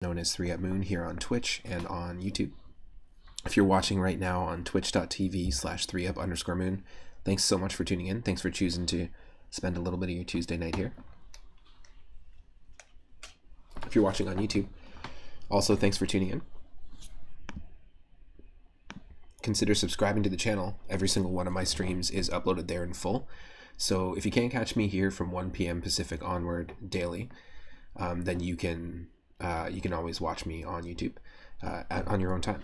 known as 3UpMoon here on Twitch and on YouTube. If you're watching right now on twitch.tv/3up_moon, thanks so much for tuning in. Thanks for choosing to spend a little bit of your Tuesday night here. If you're watching on YouTube, also thanks for tuning in. Consider subscribing to the channel. Every single one of my streams is uploaded there in full. So if you can't catch me here from 1 p.m. Pacific onward daily, then you can always watch me on YouTube on your own time.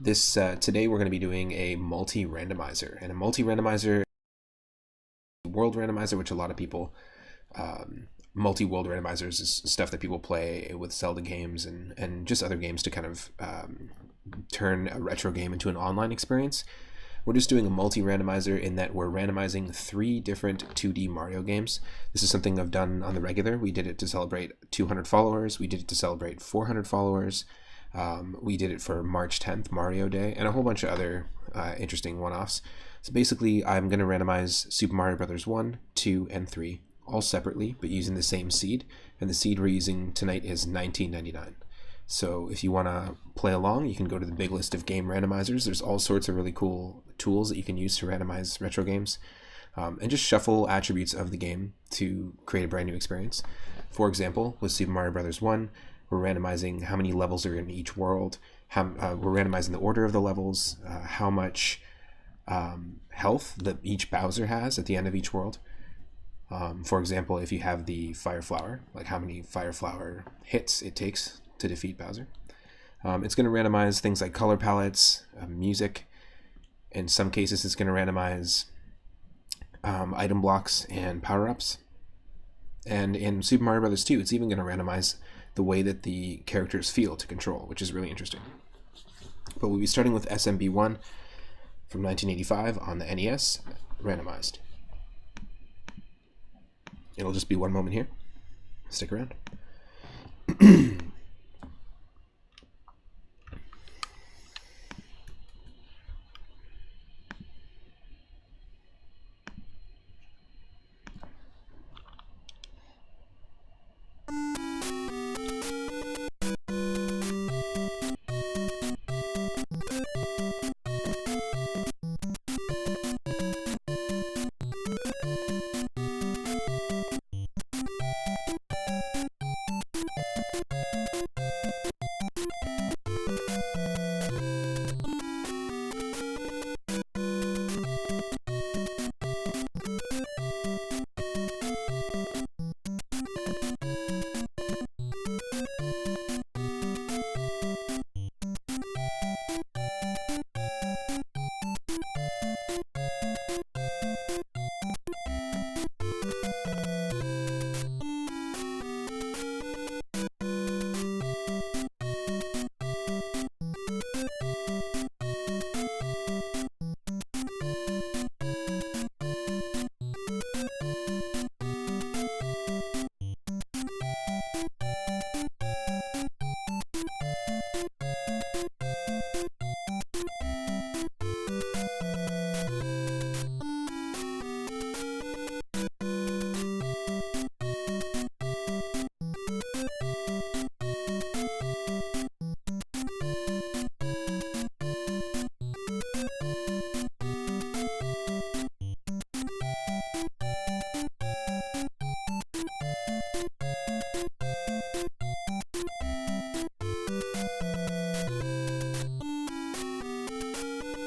Today we're going to be doing a multi-randomizer, and a multi-randomizer, world randomizer, which a lot of people, multi-world randomizers is stuff that people play with Zelda games and just other games to kind of turn a retro game into an online experience. We're just doing a multi-randomizer in that we're randomizing 3 different 2D Mario games. This is something I've done on the regular. We did it to celebrate 200 followers. We did it to celebrate 400 followers. We did it for March 10th, Mario Day, and a whole bunch of other interesting one-offs. So basically, I'm going to randomize Super Mario Bros. 1, 2, and 3, all separately, but using the same seed. And the seed we're using tonight is 1999. So if you want to play along, you can go to the big list of game randomizers. There's all sorts of really cool tools that you can use to randomize retro games, and just shuffle attributes of the game to create a brand new experience. For example, with Super Mario Bros. 1, we're randomizing how many levels are in each world. We're randomizing the order of the levels, how much health that each Bowser has at the end of each world. For example, if you have the Fire Flower, like how many Fire Flower hits it takes to defeat Bowser. It's going to randomize things like color palettes, music. In some cases, it's going to randomize item blocks and power-ups. And in Super Mario Bros. 2, it's even going to randomize the way that the characters feel to control, which is really interesting. But we'll be starting with SMB1 from 1985 on the NES, randomized. It'll just be one moment here. Stick around.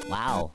Wow.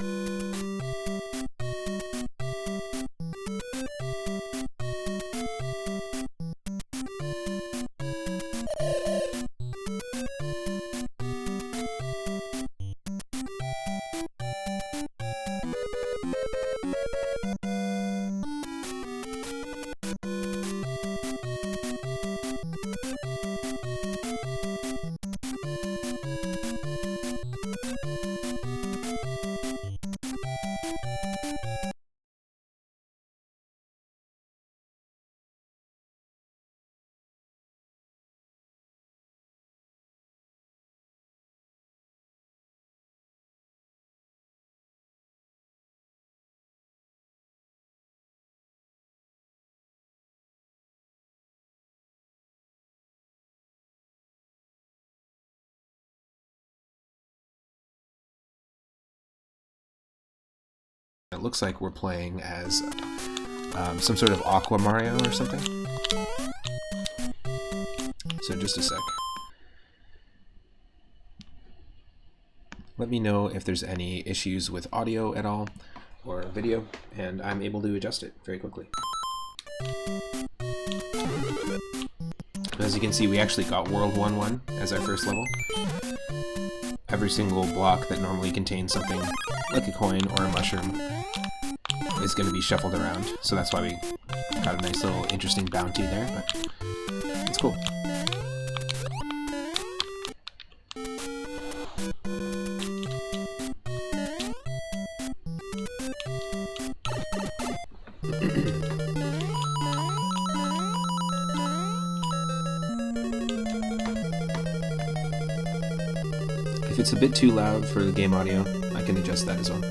It looks like we're playing as some sort of Aqua Mario or something. So just a sec. Let me know if there's any issues with audio at all or video, and I'm able to adjust it very quickly. As you can see, we actually got World 1-1 as our first level. Every single block that normally contains something like a coin or a mushroom is going to be shuffled around, so that's why we got a nice little interesting bounty there, but it's cool. If it's a bit too loud for the game audio, I can adjust that as well.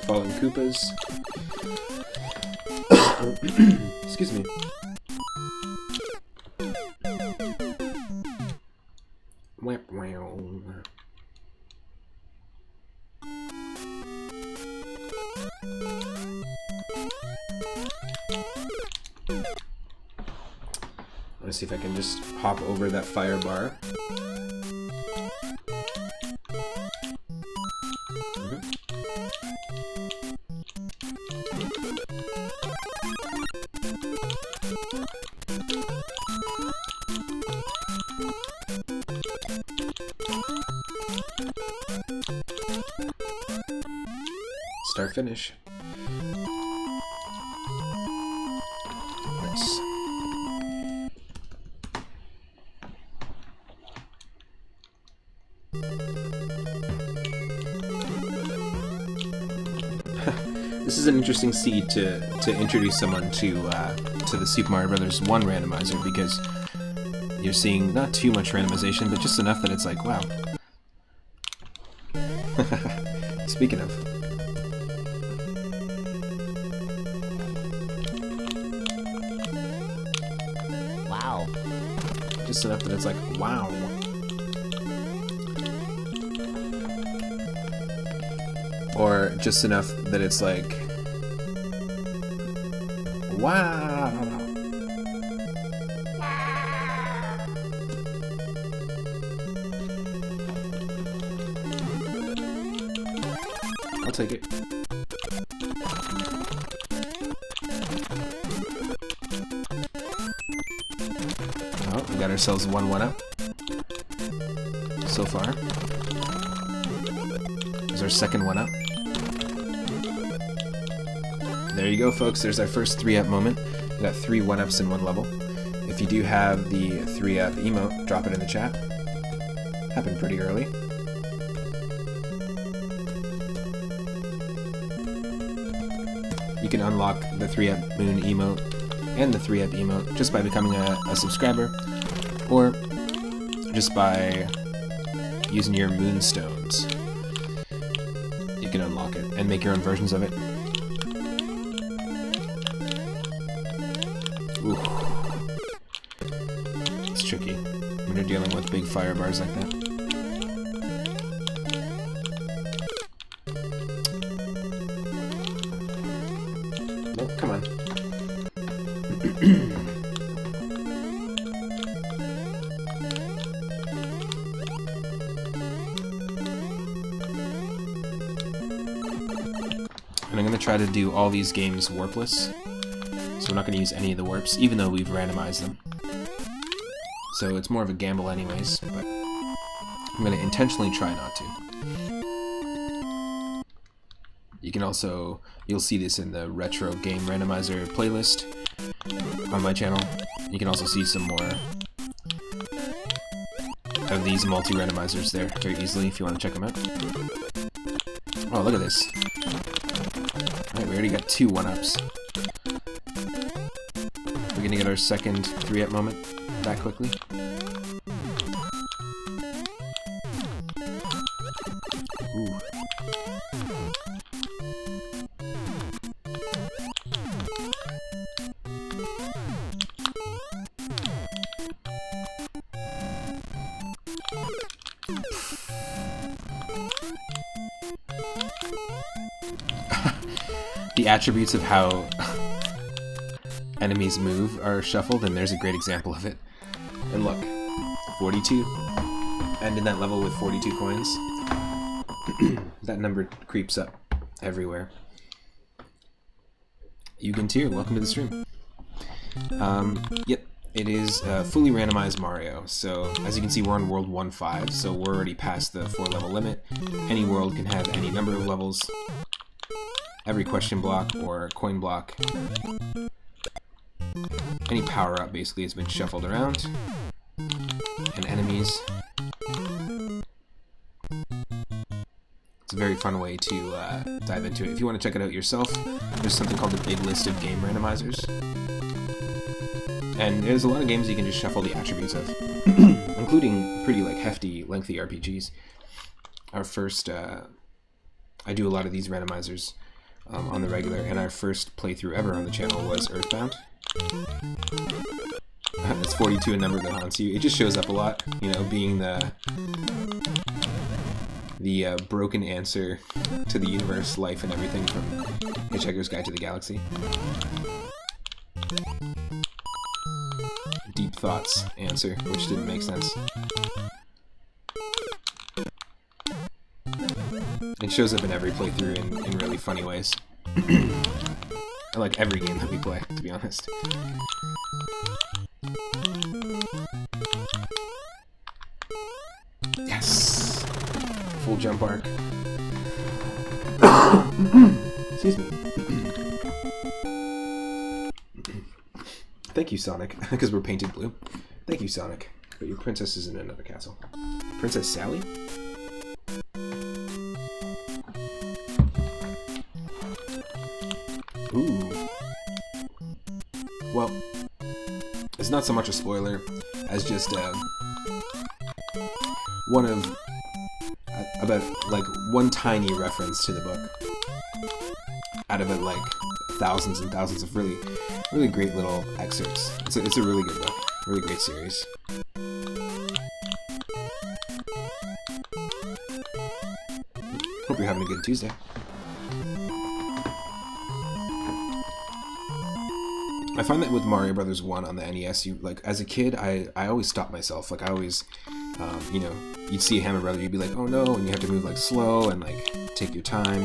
Falling Koopas. Excuse me. Let's see if I can just hop over that fire bar. Start finish. Nice. This is an interesting seed to introduce someone to the Super Mario Bros. 1 randomizer, because you're seeing not too much randomization, but just enough that it's like, wow. Speaking of. Wow. Just enough that it's like, wow. Or just enough that it's like, wow. I'll take it. Oh, we got ourselves 1-1 up so far. This is our second 1-up. There you go, folks. There's our first 3-up moment. We got 3 1-ups in one level. If you do have the 3-up emote, drop it in the chat. Happened pretty early. You can unlock the 3-up moon emote and the 3-up emote just by becoming a subscriber, or just by using your moonstones. You can unlock it and make your own versions of it. Ooh. It's tricky when you're dealing with big fire bars like that. Nope, come on. And I'm going to try to do all these games warpless. So we're not going to use any of the warps, even though we've randomized them. So it's more of a gamble anyways, but I'm going to intentionally try not to. You can also, you'll see this in the Retro Game Randomizer playlist on my channel. You can also see some more of these multi-randomizers there very easily if you want to check them out. Oh, look at this. Alright, we already got 2 1-ups. We're gonna get our second 3-up moment that quickly. Ooh. The attributes of how enemies move are shuffled, and there's a great example of it. And look, 42. Ending that level with 42 coins. That number creeps up everywhere. Yugen Tier, welcome to the stream. Yep, it is fully randomized Mario. So as you can see, we're on world 1-5, so we're already past the 4-level limit. Any world can have any number of levels. Every question block or coin block, any power-up basically has been shuffled around, and enemies. It's a very fun way to dive into it. If you want to check it out yourself, there's something called the Big List of Game Randomizers. And there's a lot of games you can just shuffle the attributes of, including pretty hefty, lengthy RPGs. Our first, I do a lot of these randomizers on the regular, and our first playthrough ever on the channel was Earthbound. It's 42, a number that haunts you. It just shows up a lot, you know, being the broken answer to the universe, life, and everything from Hitchhiker's Guide to the Galaxy. Deep Thoughts answer, which didn't make sense. It shows up in every playthrough in really funny ways. I like every game that we play, to be honest. Yes! Full jump arc. Excuse me. Thank you, Sonic, because we're painted blue. Thank you, Sonic. But your princess is in another castle. Princess Sally? Ooh. Well, it's not so much a spoiler as just one of about one tiny reference to the book out of it, thousands and thousands of really great little excerpts. It's a really good book, really great series. Hope you're having a good Tuesday. I find that with Mario Brothers 1 on the NES, as a kid, I always stopped myself. I always, you know, you'd see a Hammer Brother, you'd be like, oh no, and you have to move slow and take your time,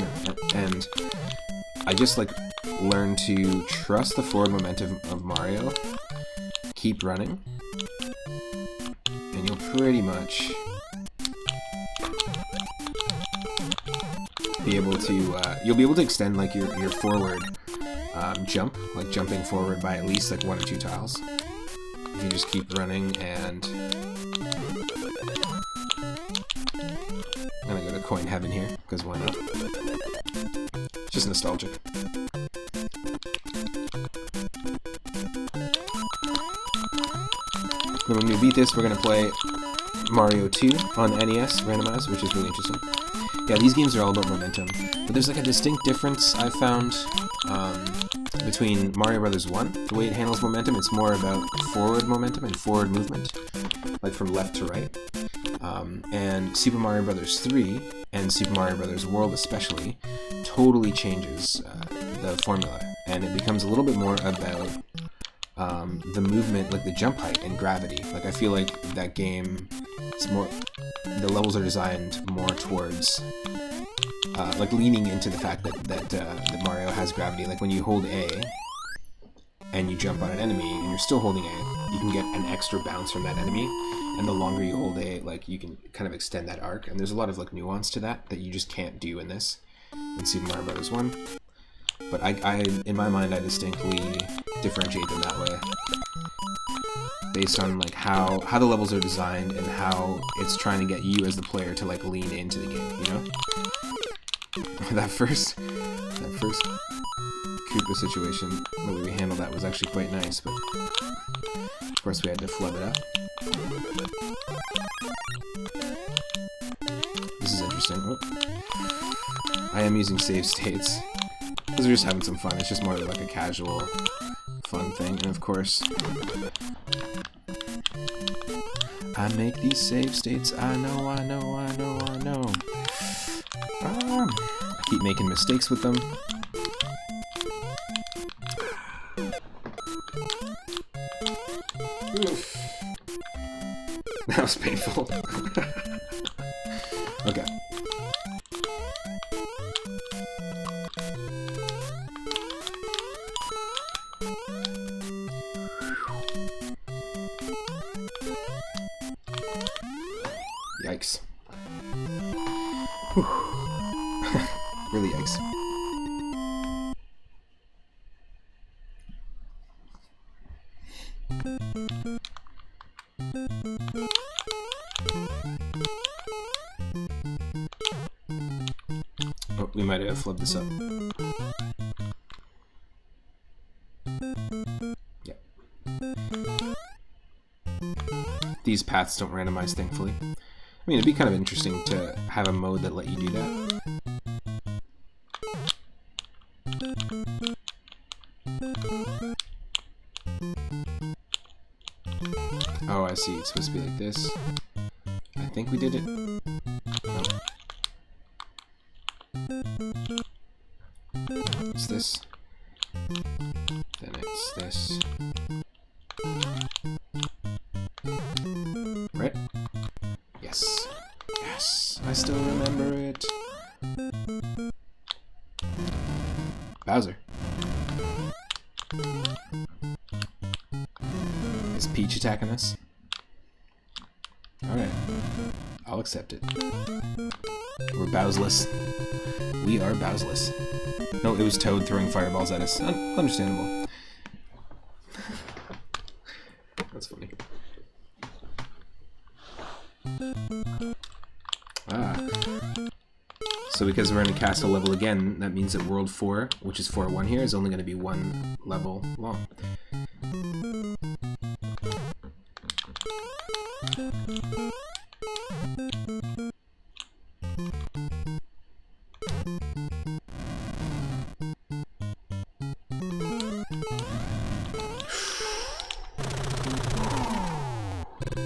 and I just learned to trust the forward momentum of Mario, keep running, and you'll pretty much be able to, you'll be able to extend your forward jump, jumping forward by at least 1 or 2 tiles. If you just keep running, and I'm gonna go to coin heaven here, because why not? It's just nostalgic. Then when we beat this, we're gonna play Mario 2 on NES randomized, which is really interesting. Yeah, these games are all about momentum, but there's a distinct difference I found between Mario Brothers 1. The way it handles momentum, it's more about forward momentum and forward movement, from left to right. And Super Mario Brothers 3 and Super Mario Brothers World especially totally changes the formula, and it becomes a little bit more about the movement, the jump height and gravity. I feel like that game is more, the levels are designed more towards leaning into the fact that Mario has gravity. When you hold A and you jump on an enemy and you're still holding A, you can get an extra bounce from that enemy. And the longer you hold A, like, you can kind of extend that arc. And there's a lot of like nuance to that you just can't do in this, in Super Mario Bros. 1. But I in my mind, I distinctly differentiate them that way, based on like how the levels are designed and how it's trying to get you as the player to like lean into the game, you know? that first Koopa situation, the way we handled that was actually quite nice, but of course we had to flub it up. This is interesting. Oh. I am using save states because we're just having some fun. It's just more like a casual fun thing, and of course I make these save states. I know. I keep making mistakes with them. Oof. That was painful. Okay. Yikes. Really yikes. Oh, we might have flipped this up. Yeah. These paths don't randomize, thankfully. I mean, it'd be kind of interesting to have a mode that let you do that. Oh, I see. It's supposed to be like this. I think we did it. No. It's this. Then it's this. Right? Yes. Yes. I still remember it. Bowser. Is Peach attacking us? Alright. I'll accept it. We're Bowsless. We are Bowsless. No, it was Toad throwing fireballs at us. Understandable. That's funny. Ah. So because we're in a castle level again, that means that World 4, which is 4-1 here, is only going to be one level long.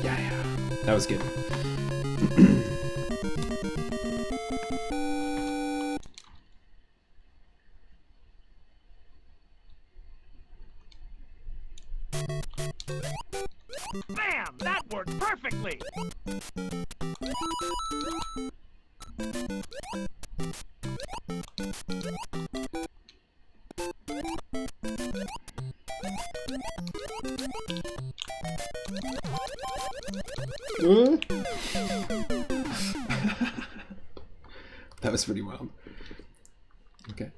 Yeah. That was good. Bam! That worked perfectly! That was pretty wild. Okay.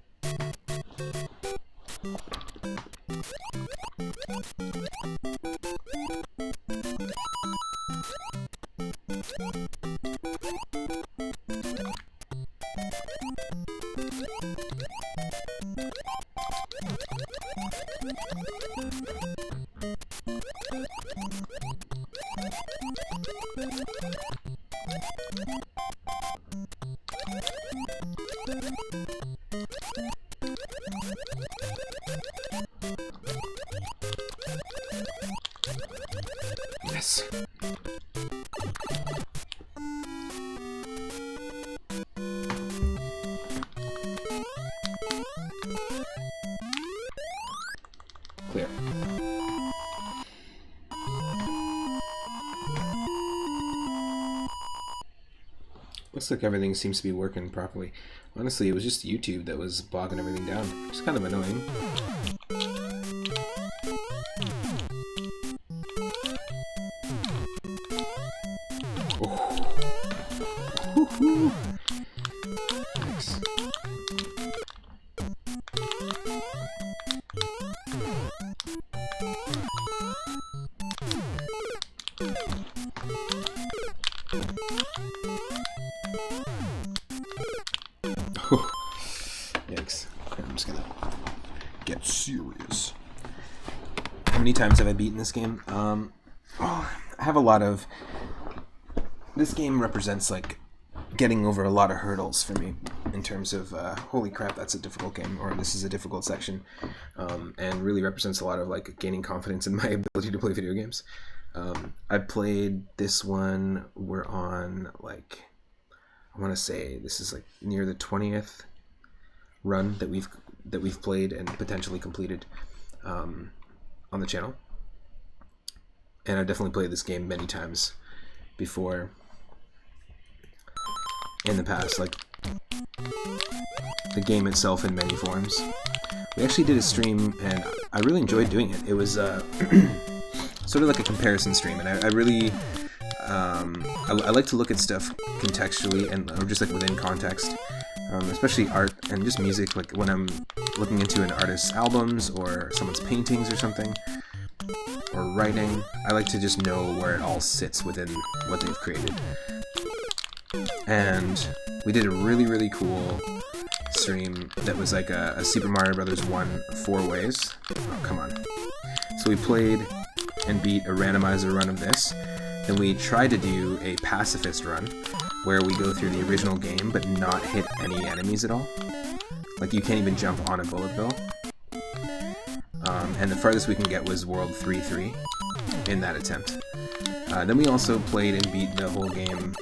Yes. Clear. Looks like everything seems to be working properly. Honestly, it was just YouTube that was bogging everything down. It's kind of annoying. Woo! Nice. Yikes. Okay, I'm just gonna get serious. How many times have I beaten this game? I have a lot of... This game represents, like, getting over a lot of hurdles for me in terms of, holy crap, that's a difficult game, or this is a difficult section, and really represents a lot of, like, gaining confidence in my ability to play video games. I played this one, we're on, like, I want to say this is, like, near the 20th run that we've played and potentially completed on the channel. And I've definitely played this game many times before in the past, like the game itself in many forms. We actually did a stream and I really enjoyed doing it. It was sort of like a comparison stream, and I really I like to look at stuff contextually and or just like within context, especially art and just music, like when I'm looking into an artist's albums or someone's paintings or something, or writing. I like to just know where it all sits within what they've created. And we did a really cool stream that was like a Super Mario Bros. 1 4 ways. Oh, come on. So we played and beat a randomizer run of this. Then we tried to do a pacifist run, where we go through the original game but not hit any enemies at all. Like, you can't even jump on a bullet bill. And the farthest we can get was World 3-3 in that attempt. Then we also played and beat the whole game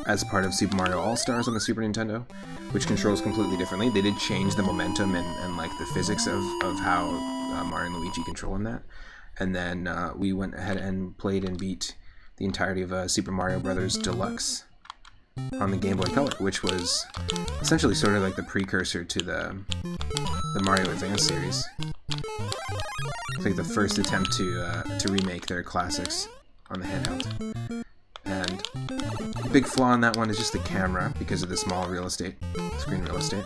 as part of Super Mario All-Stars on the Super Nintendo, which controls completely differently. They did change the momentum and like the physics of how Mario and Luigi control in that. And then we went ahead and played and beat the entirety of Super Mario Bros. Deluxe on the Game Boy Color, which was essentially sort of like the precursor to the Mario Advance series. It's like the first attempt to remake their classics on the handheld. And the big flaw in that one is just the camera because of the small screen real estate.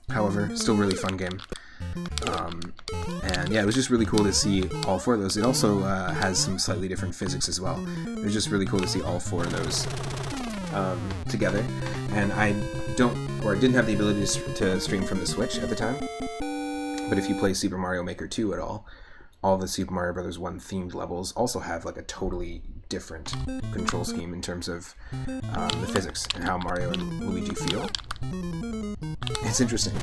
However, still really fun game. And yeah, it was just really cool to see all four of those. It also has some slightly different physics as well. It was just really cool to see all four of those together. And I didn't have the ability to stream from the Switch at the time. But if you play Super Mario Maker 2 at all the Super Mario Bros. 1 themed levels also have like a totally different control scheme in terms of the physics and how Mario and Luigi feel. It's interesting.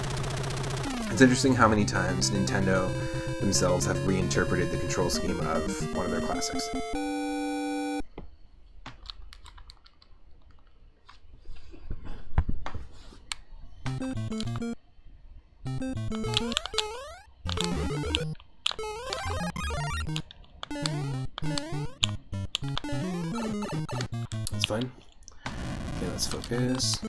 It's interesting how many times Nintendo themselves have reinterpreted the control scheme of one of their classics. That's fine. Okay, let's focus.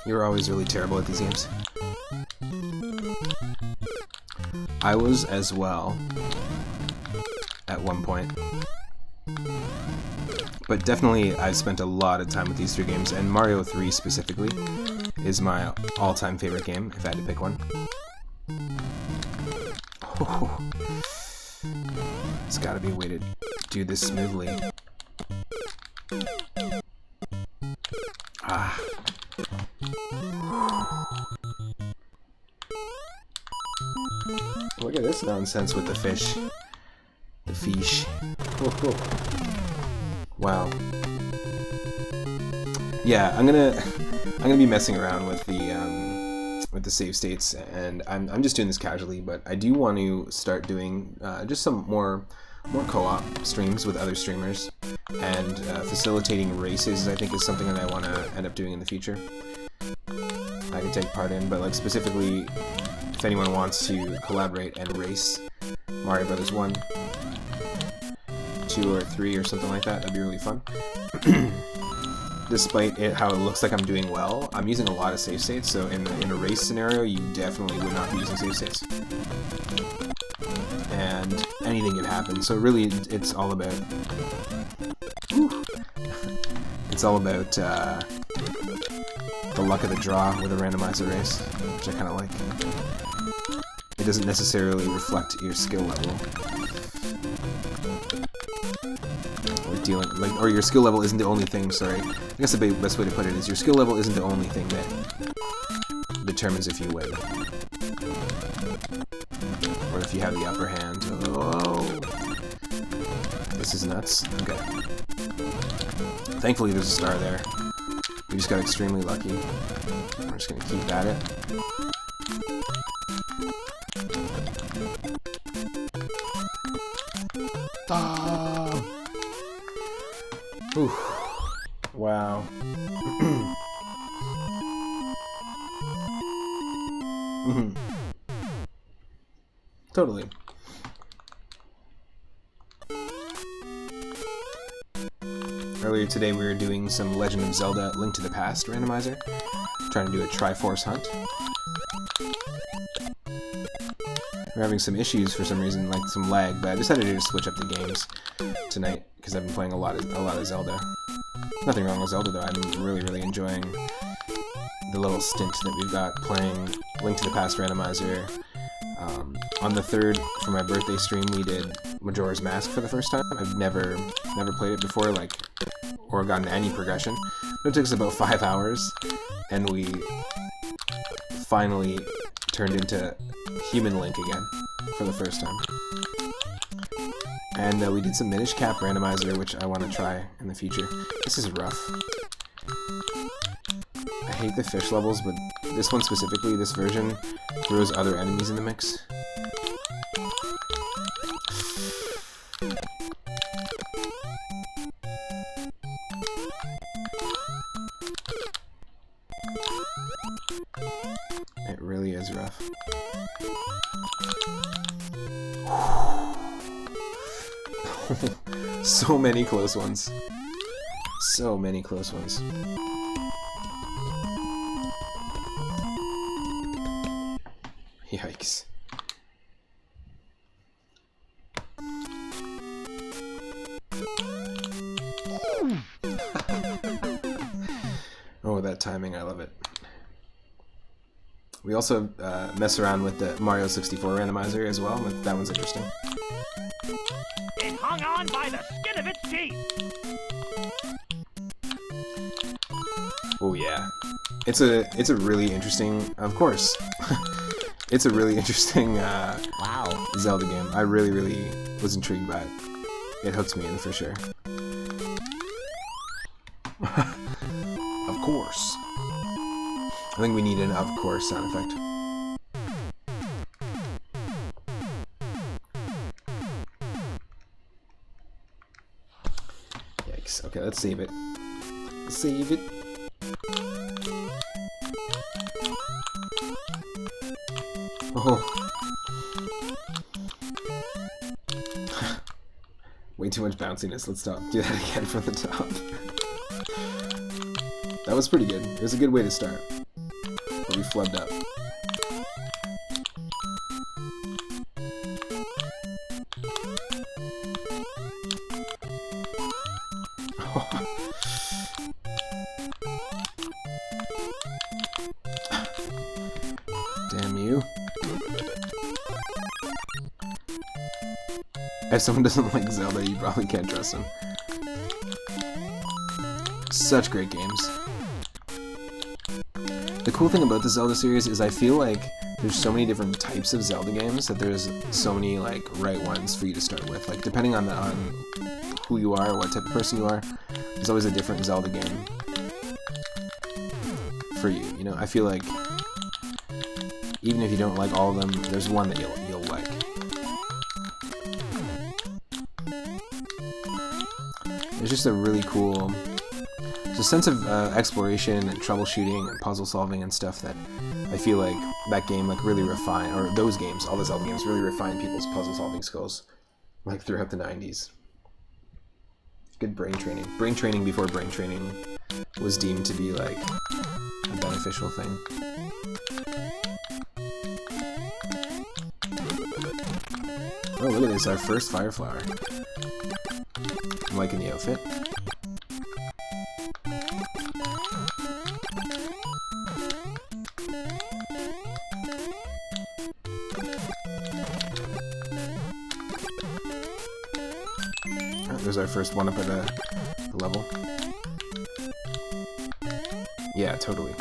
You're always really terrible at these games. I was as well at one point. But definitely I've spent a lot of time with these three games, and Mario 3 specifically is my all-time favorite game, if I had to pick one. Oh. There's gotta be a way to do this smoothly. Ah. Look at this nonsense with the fish. The fish. Oh. Wow. Yeah, I'm gonna be messing around with the save states, and I'm just doing this casually, but I do want to start doing just some more co-op streams with other streamers, and facilitating races I think is something that I want to end up doing in the future. I can take part in, but like specifically, if anyone wants to collaborate and race Mario Brothers 1, 2, or 3 or something like that, that'd be really fun. Despite how it looks like I'm doing well, I'm using a lot of save states, so in a race scenario, you definitely would not be using save states. And anything could happen, so really, it's all about... It's all about the luck of the draw with a randomizer race, which I kind of like. It doesn't necessarily reflect your skill level. Or your skill level isn't the only thing, sorry. I guess the best way to put it is your skill level isn't the only thing that determines if you win. Or if you have the upper hand. Oh! This is nuts. Okay. Thankfully there's a star there. We just got extremely lucky. We're just gonna keep at it. Ah! Ooh. Wow. Totally. Earlier today we were doing some Legend of Zelda Link to the Past randomizer. Trying to do a Triforce hunt. We're having some issues for some reason, like some lag, but I decided to just switch up the games tonight because I've been playing a lot of Zelda. Nothing wrong with Zelda though. I'm really enjoying the little stint that we've got playing Link to the Past randomizer. On the 3rd, for my birthday stream, we did Majora's Mask for the first time. I've never played it before, like, or gotten any progression. But it took us about 5 hours, and we finally turned into Human Link again for the first time. And we did some Minish Cap randomizer, which I want to try in the future. This is rough. I hate the fish levels, but this one specifically, this version, throws other enemies in the mix. It really is rough. So many close ones. So many close ones. Yikes. Oh, that timing, I love it. We also mess around with the Mario 64 randomizer as well. That one's interesting. It hung on by the skin of its teeth. Oh yeah, it's a really interesting, of course. It's a really interesting Wow. Zelda game. I really was intrigued by it. It hooks me in for sure. Of course. I think we need an of course sound effect. Yikes. Okay, let's save it. Save it. Oh. Way too much bounciness. Let's stop. Do that again from the top. That was pretty good. It was a good way to start. But we flubbed up. Damn you. If someone doesn't like Zelda, you probably can't trust them. Such great games. The cool thing about the Zelda series is I feel like there's so many different types of Zelda games that there's so many like right ones for you to start with. Like depending on who you are, what type of person you are, there's always a different Zelda game for you. You know, I feel like even if you don't like all of them, there's one that you'll like. It's just a really cool a sense of exploration and troubleshooting and puzzle solving and stuff that I feel like that game like really refined, or those games, all the Zelda games really refined people's puzzle solving skills like throughout the 90s. Good brain training. Brain training before brain training was deemed to be like a beneficial thing. Oh, look at this, our first fire flower. I'm liking the outfit. Oh, there's our first one up at the level. Yeah, totally.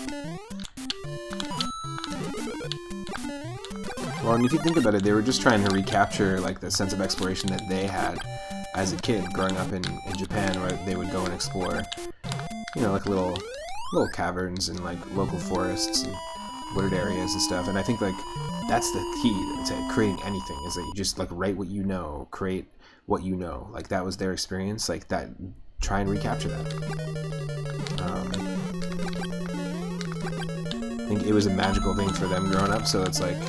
Well, and if you think about it, they were just trying to recapture like the sense of exploration that they had as a kid growing up in Japan, where they would go and explore, you know, like little caverns and like local forests and wooded areas and stuff. And I think like that's the key to creating anything, is that you just like write what you know, create what you know. Like that was their experience. Like that, try and recapture that. I think it was a magical thing for them growing up, so it's like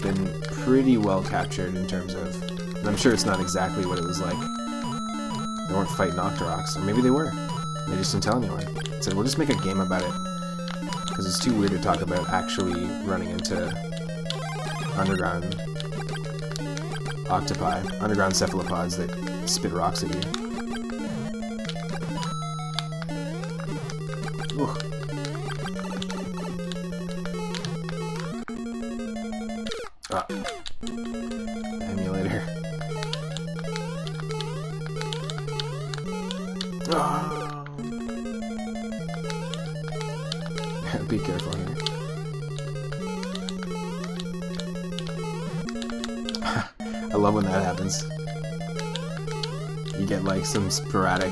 been pretty well captured in terms of, and I'm sure it's not exactly what it was like. They weren't fighting Octoroks, or maybe they were. They just didn't tell anyone. They said, we'll just make a game about it, because it's too weird to talk about actually running into underground octopi, underground cephalopods that spit rocks at you. Ooh. Ah. Emulator. Oh. Be careful here. I love when that happens. You get like some sporadic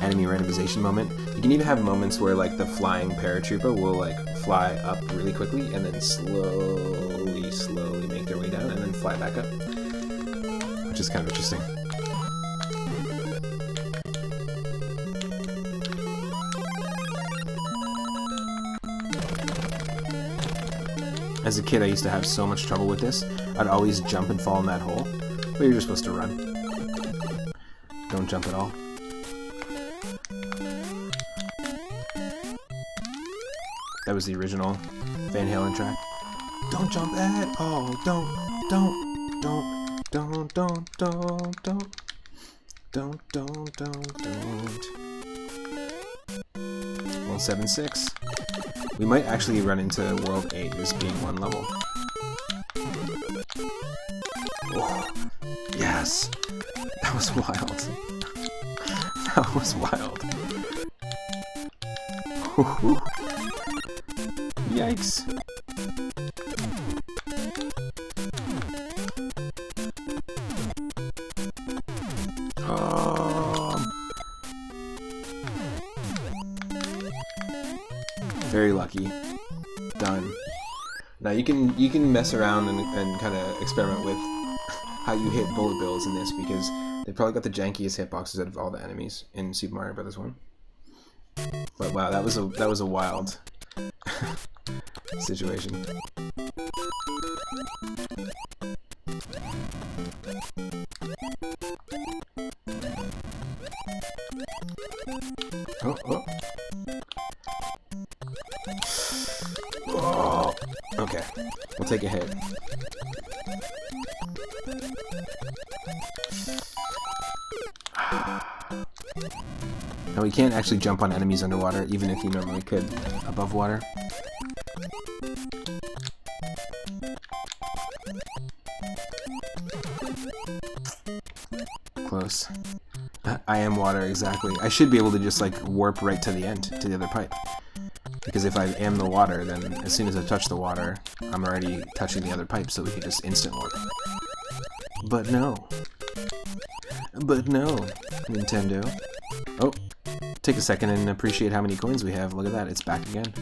enemy randomization moment. You can even have moments where like the flying paratrooper will like fly up really quickly and then slowly make their way down and then fly back up, which is kind of interesting. As a kid, I used to have so much trouble with this. I'd always jump and fall in that hole, but you're just supposed to run. Don't jump at all. That was the original Van Halen track. Don't jump at all. Don't. 176. We might actually run into World 8 just being one level. Oh, yes! That was wild. That was wild. Yikes. Very lucky. Done. Now you can mess around and kind of experiment with how you hit bullet bills in this, because they probably got the jankiest hitboxes out of all the enemies in Super Mario Bros. 1. But wow, that was a wild situation. Oh. Oh. Okay, we'll take a hit. Now we can't actually jump on enemies underwater, even if you normally could above water. Close. I am water, exactly. I should be able to just like warp right to the end, to the other pipe. Because if I am the water, then as soon as I touch the water, I'm already touching the other pipe, so we could just instant warp. But no. But no, Nintendo. Oh, take a second and appreciate how many coins we have. Look at that, it's back again.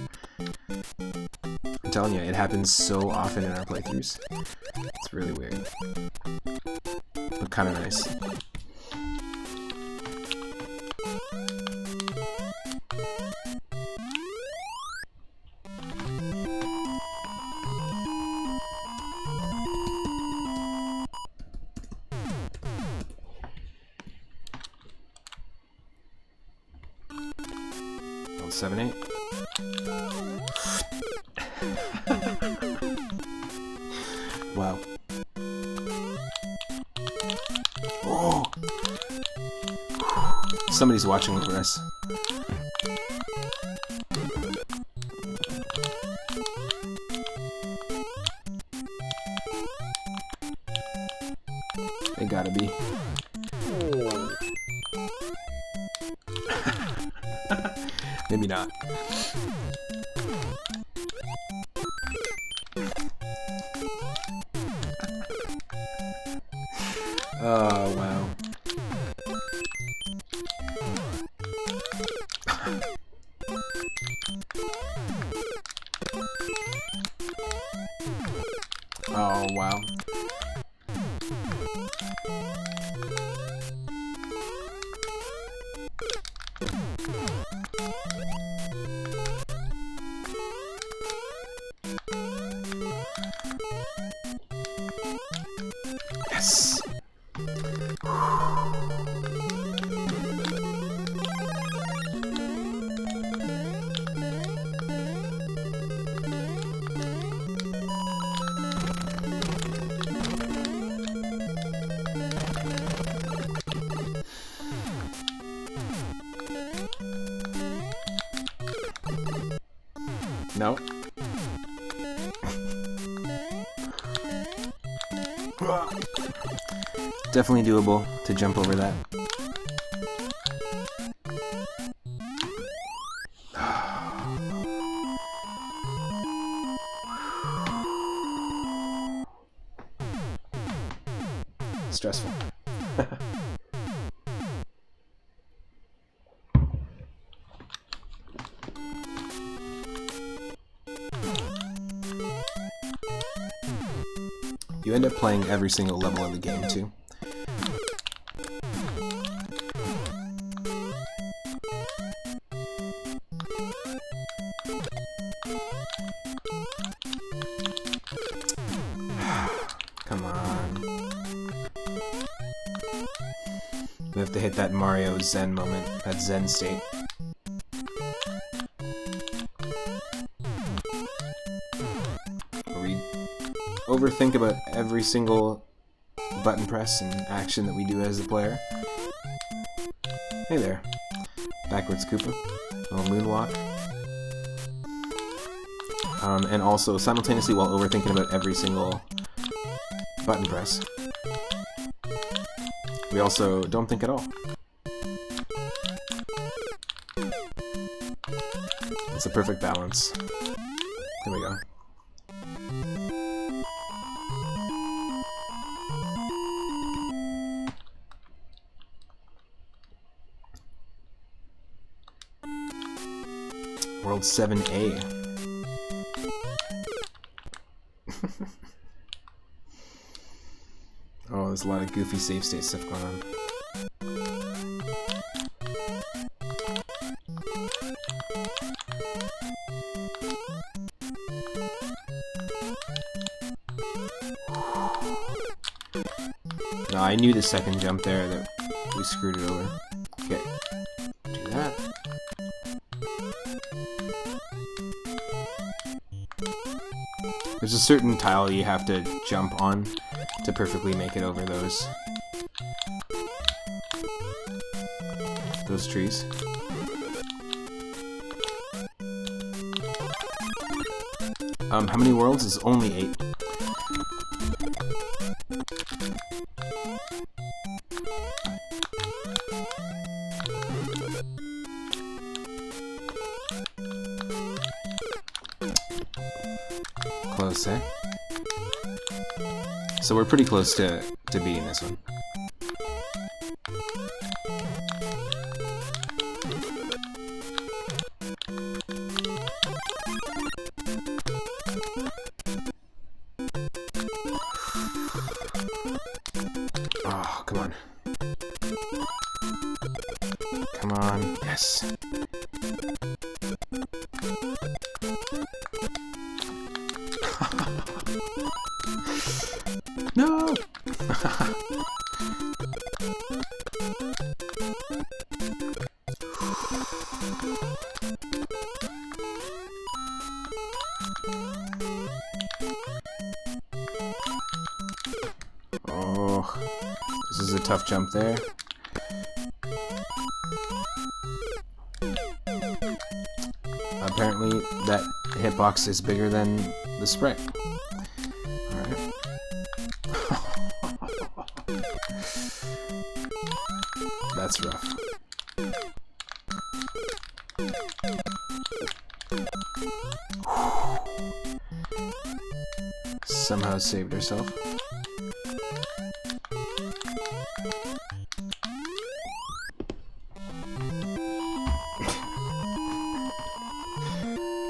I'm telling you, it happens so often in our playthroughs. It's really weird. But kind of nice. World 7-8. Wow. Oh! Somebody's watching over us. They gotta be. Maybe not. Oh, wow. Oh, wow. Yes. No. Definitely doable to jump over that. Stressful. You end up playing every single level of the game, too. Come on. We have to hit that Mario Zen moment, that Zen state. We overthink about every single button press and action that we do as a player. Hey there. Backwards Koopa. Little moonwalk. And also, simultaneously, while overthinking about every single button press, we also don't think at all. It's a perfect balance. There we go. World 7A. Oh, there's a lot of goofy save state stuff going on. No, I knew the second jump there that we screwed it over. Okay, do that. There's a certain tile you have to jump on to perfectly make it over those trees. How many worlds? Is only 8. Close, eh? So we're pretty close to beating this one. Oh, come on. Come on. Yes. No! This is a tough jump there. Apparently that hitbox is bigger than the spray. Alright. That's rough. Somehow saved herself.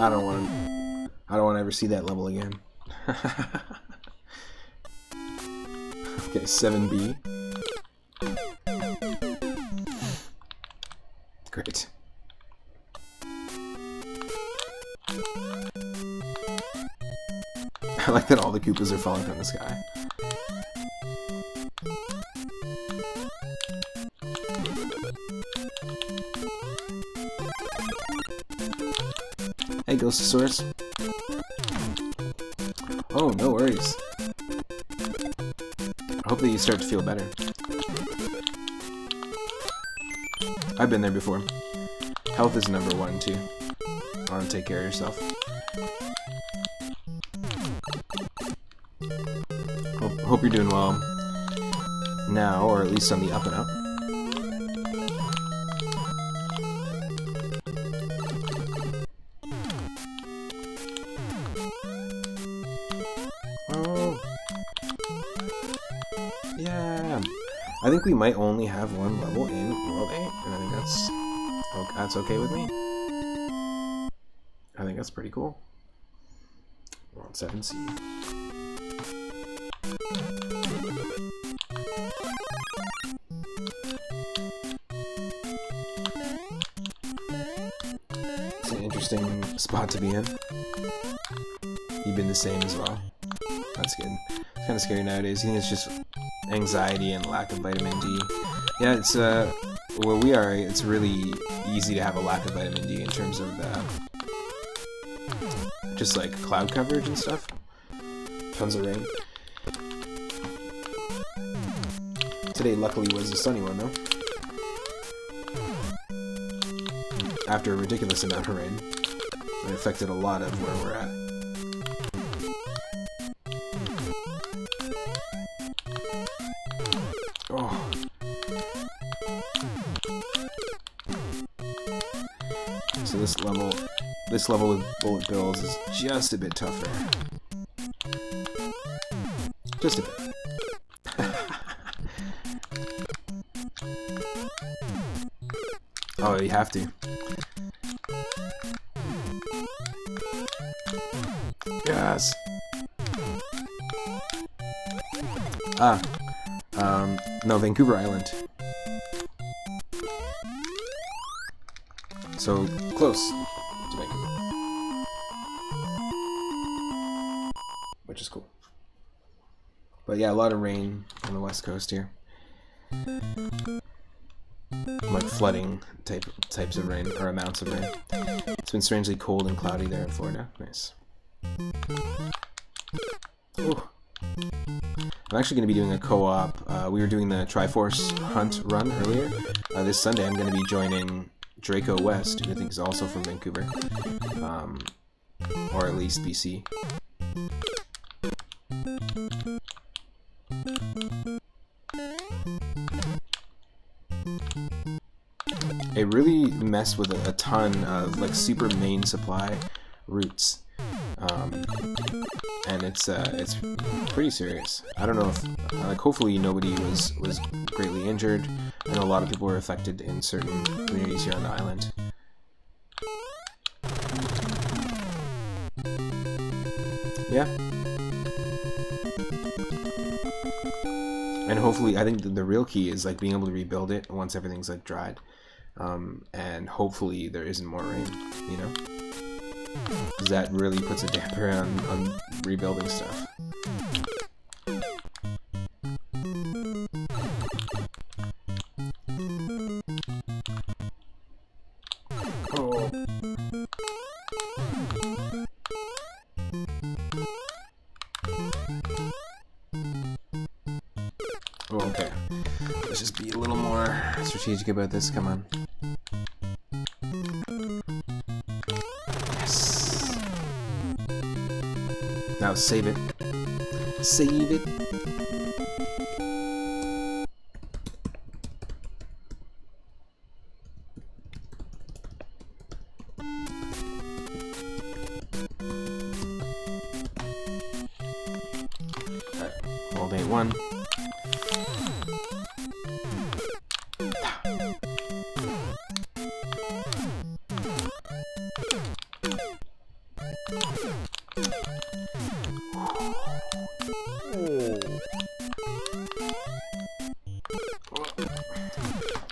I don't want to ever see that level again. Okay, 7B. Great. I like that all the Koopas are falling from the sky. Hey, Ghostosaurus. Oh, no worries. I hope that you start to feel better. I've been there before. Health is number one, too. I want to take care of yourself. Hope you're doing well now, or at least on the up and up. Oh, yeah. I think we might only have one level in World 8, and I think that's okay with me. I think that's pretty cool. World 7C. It's an interesting spot to be in. You've been the same as well. That's good. It's kind of scary nowadays. You think it's just anxiety and lack of vitamin D? Yeah, it's where we are, it's really easy to have a lack of vitamin D in terms of the just like cloud coverage and stuff. Tons of rain. Today, luckily, was a sunny one, though. After a ridiculous amount of rain. It affected a lot of where we're at. Oh. So this level with bullet bills is just a bit tougher. Just a bit. Oh, you have to. Yes. No, Vancouver Island. So, close to Vancouver. Which is cool. But yeah, a lot of rain on the west coast here. Like flooding types of rain, or amounts of rain. It's been strangely cold and cloudy there in Florida. Nice. Ooh. I'm actually going to be doing a co-op. We were doing the Triforce Hunt run earlier. This Sunday I'm going to be joining Draco West, who I think is also from Vancouver. Or at least BC. It really messed with a ton of like super main supply routes. And it's pretty serious. I don't know if like hopefully nobody was greatly injured. I know a lot of people were affected in certain communities here on the island. Yeah. And hopefully, I think the real key is like being able to rebuild it once everything's like dried. And hopefully there isn't more rain, you know? Because that really puts a damper on rebuilding stuff. Oh. Oh, okay. Let's just be a little more strategic about this. Come on. Yes. Now save it. Save it. World 8-1.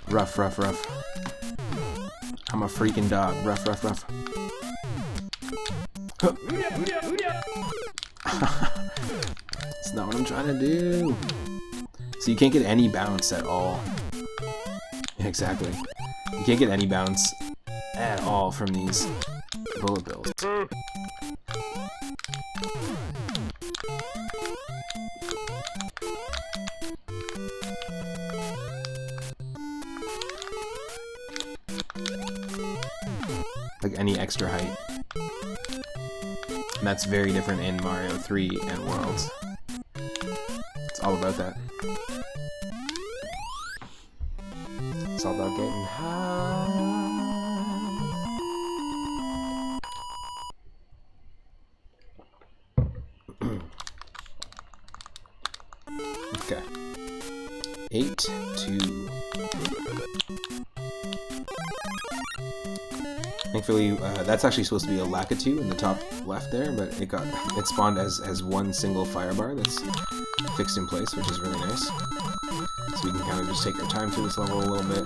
Rough, rough, rough. I'm a freaking dog. Rough, rough, rough. That's not what I'm trying to do. So you can't get any bounce at all. Yeah, exactly. You can't get any bounce at all from these bullet bills. Like any extra height. And that's very different in Mario 3 and Worlds. It's all about that. It's all about getting high. Okay. 8-2. Thankfully, that's actually supposed to be a Lakitu in the top left there, but it spawned as one single fire bar that's fixed in place, which is really nice. So we can kind of just take our time through this level a little bit.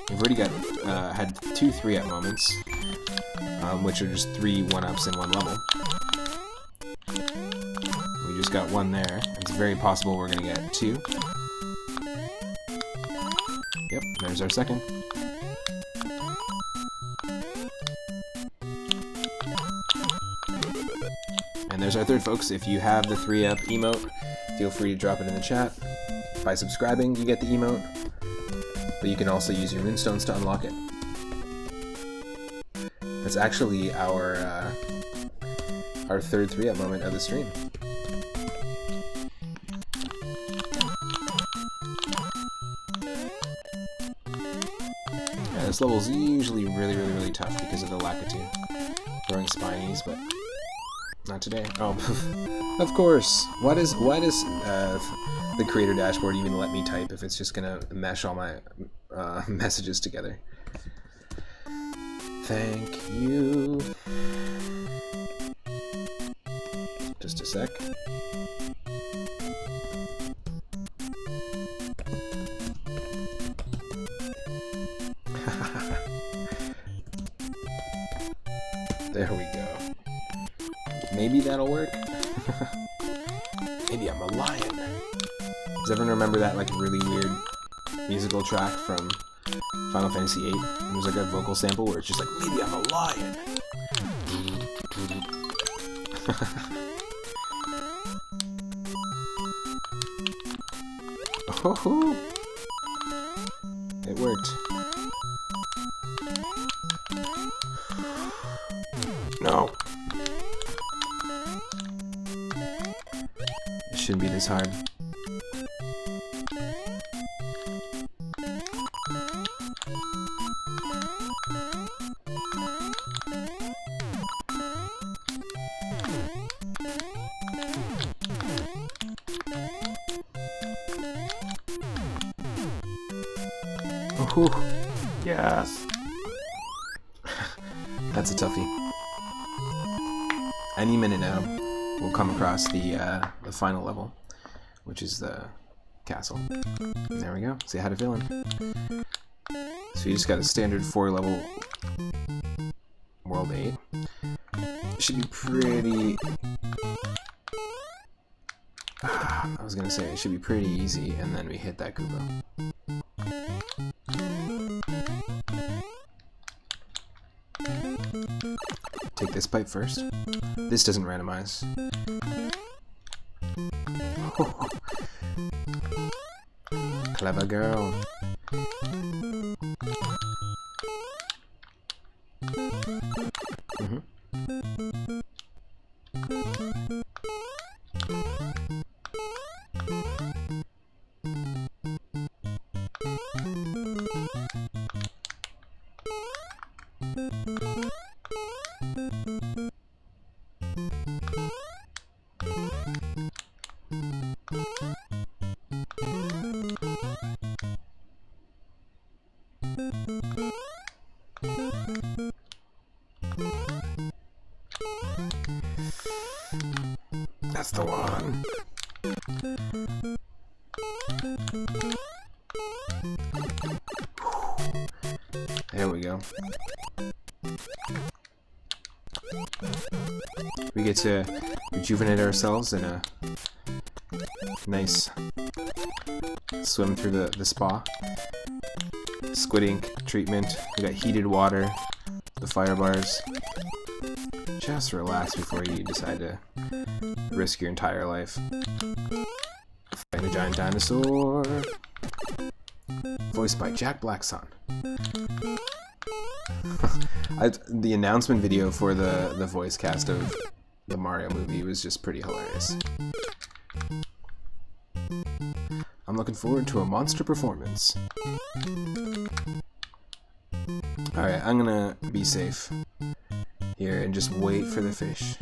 We've already got had 2 3-up moments, which are just 3 1-ups in one level. We just got 1 there. It's very possible we're gonna get 2. Yep, there's our second. And there's our third, folks. If you have the 3-up emote, feel free to drop it in the chat. By subscribing, you get the emote, but you can also use your moonstones to unlock it. That's actually our third 3-up moment of the stream. Yeah, this level is usually really tough because of the Lakitu throwing spinies, but not today. Oh, of course. Why does the creator dashboard even let me type if it's just gonna mesh all my messages together? Thank you. Just a sec. There we go. Maybe that'll work. Maybe I'm a lion. Does everyone remember that like really weird musical track from Final Fantasy VIII? And there's like a vocal sample where it's just like, maybe I'm a lion. Oh, it worked. No. It shouldn't be this hard. Ooh, yes. That's a toughie. Any minute now, we'll come across the final level, which is the castle. And there we go. See how to fill in. So you just got a standard 4-level World 8. It should be pretty. I was gonna say it should be pretty easy, and then we hit that Koopa. Take this pipe first. This doesn't randomize. Clever girl. Mm-hmm. That's the one. There we go. We get to rejuvenate ourselves in a nice swim through the spa. Squid ink treatment. We got heated water, the fire bars. Just relax before you decide to risk your entire life. Fighting a giant dinosaur. Voiced by Jack Blackson. The announcement video for the voice cast of the Mario movie was just pretty hilarious. I'm looking forward to a monster performance. Alright, I'm gonna be safe here and just wait for the fish.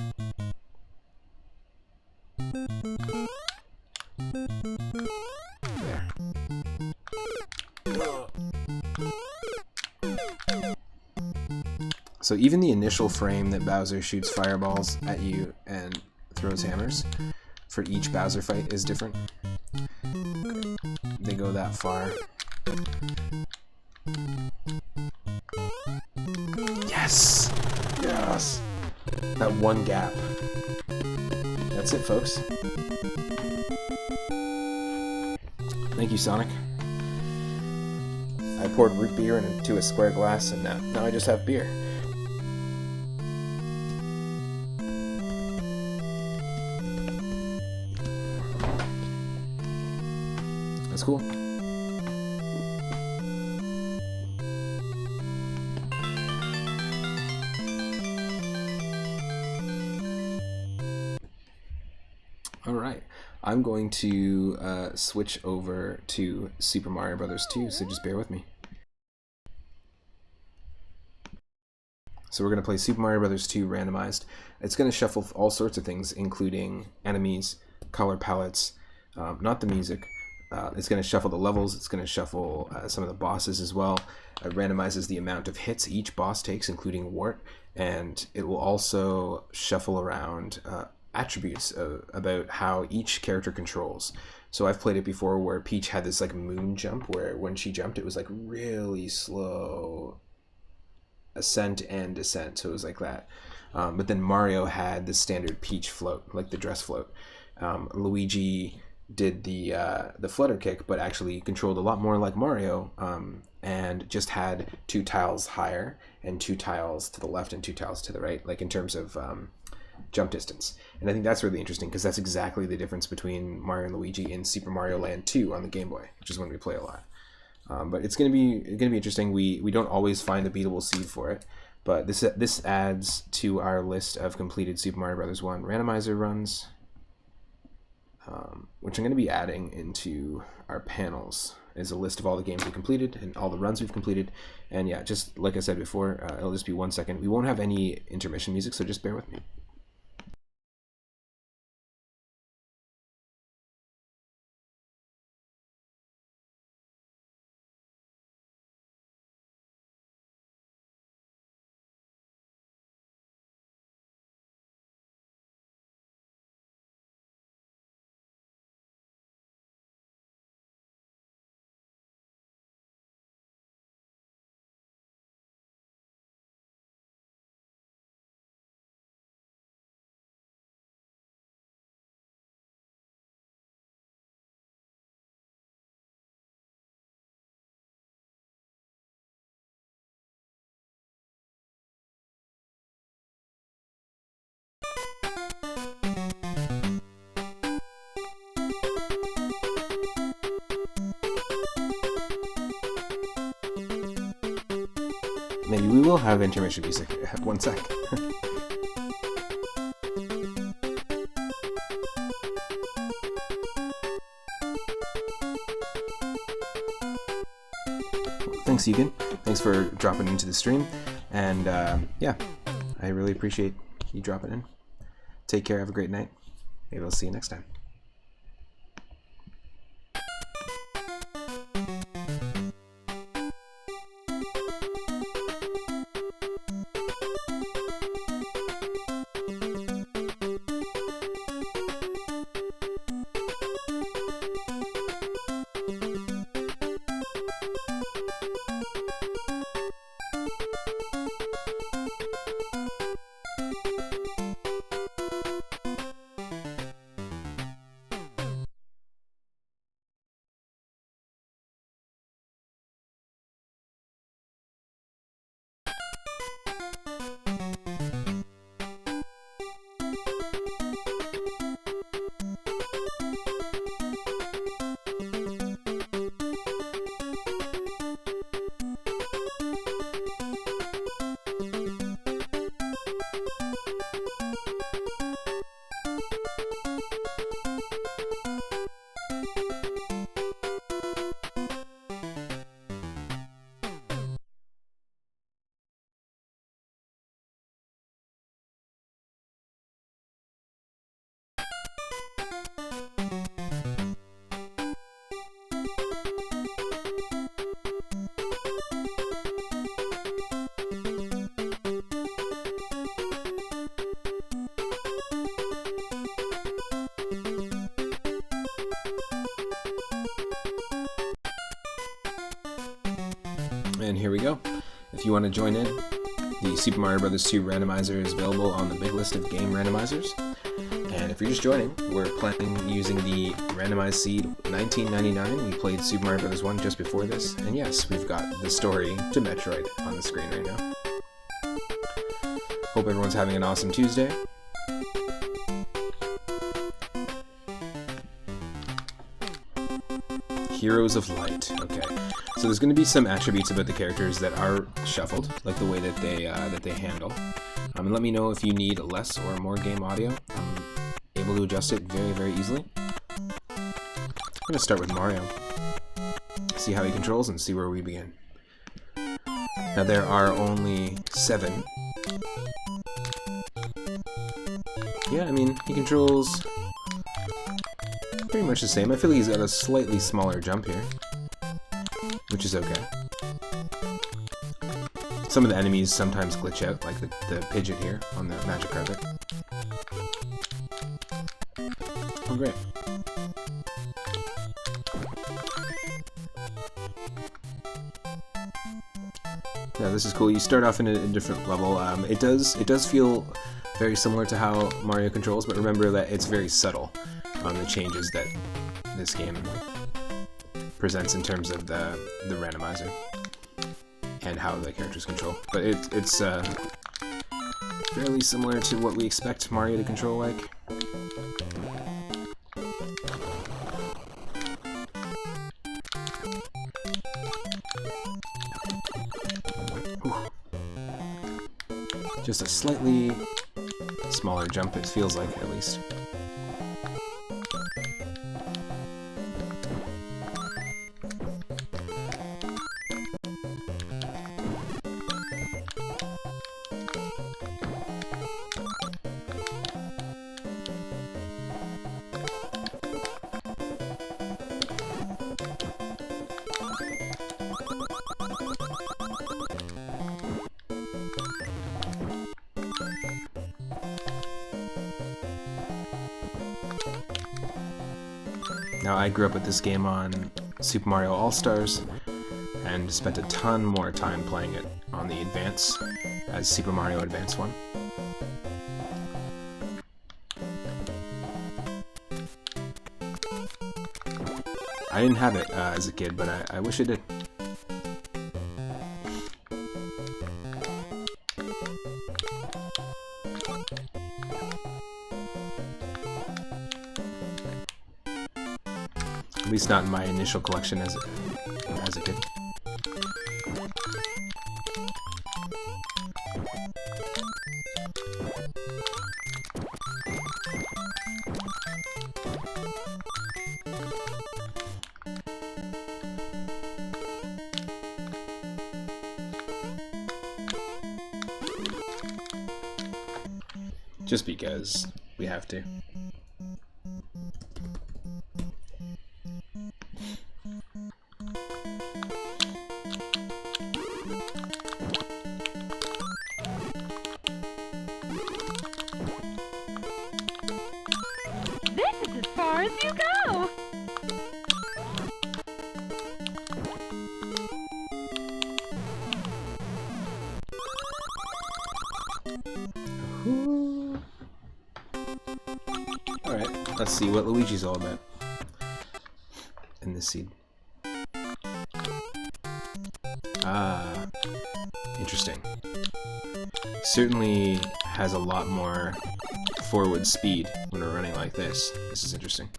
There. So even the initial frame that Bowser shoots fireballs at you and throws hammers for each Bowser fight is different. They go that far. Yes! Yes! That one gap. That's it, folks. Thank you, Sonic. I poured root beer into a square glass, and now I just have beer. That's cool. Alright, I'm going to switch over to Super Mario Bros. 2, so just bear with me. So we're going to play Super Mario Bros. 2 randomized. It's going to shuffle all sorts of things, including enemies, color palettes, not the music. It's going to shuffle the levels, it's going to shuffle some of the bosses as well. It randomizes the amount of hits each boss takes, including Wart, and it will also shuffle around attributes about how each character controls. So I've played it before where Peach had this like moon jump where when she jumped it was like really slow ascent and descent, so it was like that. But then Mario had the standard Peach float, like the dress float. Luigi did the flutter kick, but actually controlled a lot more like Mario, and just had 2 tiles higher and 2 tiles to the left and 2 tiles to the right, like in terms of jump distance. And I think that's really interesting because that's exactly the difference between Mario and Luigi in Super Mario Land 2 on the Game Boy, which is when we play a lot. But it's gonna be interesting. We don't always find a beatable seed for it, but this adds to our list of completed Super Mario Bros. 1 randomizer runs, which I'm going to be adding into our panels is a list of all the games we completed and all the runs we've completed. And yeah, just like I said before, it'll just be 1 second. We won't have any intermission music, so just bear with me. maybe we will have intermission music. One sec. Thanks, Egan. Thanks for dropping into the stream. And yeah, I really appreciate you dropping in. Take care. Have a great night. Maybe I'll see you next time. And here we go. If you want to join in, the Super Mario Bros. 2 randomizer is available on the big list of game randomizers. And if you're just joining, we're playing using the randomized seed 1999. We played Super Mario Bros. 1 just before this. And yes, we've got the story to Metroid on the screen right now. Hope everyone's having an awesome Tuesday. Heroes of Light. Okay. So there's going to be some attributes about the characters that are shuffled, like the way that they handle. And let me know if you need less or more game audio. I'm able to adjust it very, very easily. I'm going to start with Mario. See how he controls and see where we begin. Now there are only 7. Yeah, I mean, he controls pretty much the same. I feel like he's got a slightly smaller jump here, which is okay. Some of the enemies sometimes glitch out, like the Pidgeot here on the magic carpet. Oh, great. Yeah, this is cool. You start off in a different level. It does feel very similar to how Mario controls, but remember that it's very subtle on the changes that this game presents in terms of the randomizer and how the characters control. But it's fairly similar to what we expect Mario to control like. Just a slightly smaller jump, it feels like, at least. Now, I grew up with this game on Super Mario All-Stars and spent a ton more time playing it on the Advance as Super Mario Advance 1. I didn't have it as a kid, but I wish I did. At least not in my initial collection as a kid. Just because we have to. This is as far as you go. Alright, let's see what Luigi's all about in this seed. Ah, interesting. Certainly has a lot more forward speed when we're running like this. This is interesting.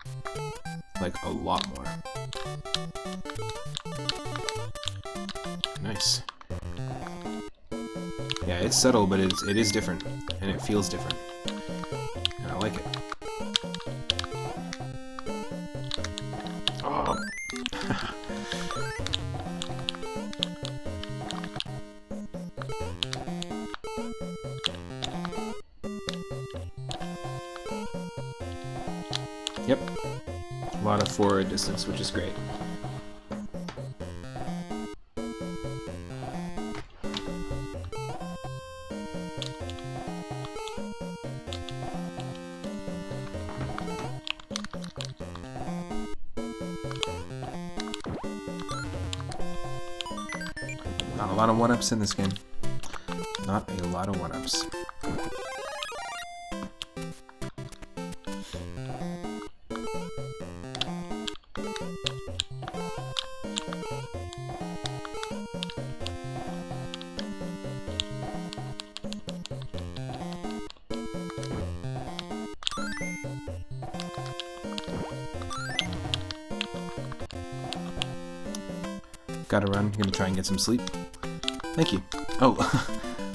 Like, a lot more. Nice. Yeah, it's subtle, but it is different, and it feels different. And I like it. Oh. Yep. A lot of forward distance, which is great. Not a lot of one-ups in this game. Not a lot of one-ups. Gotta run. Gonna try and get some sleep. Thank you. Oh,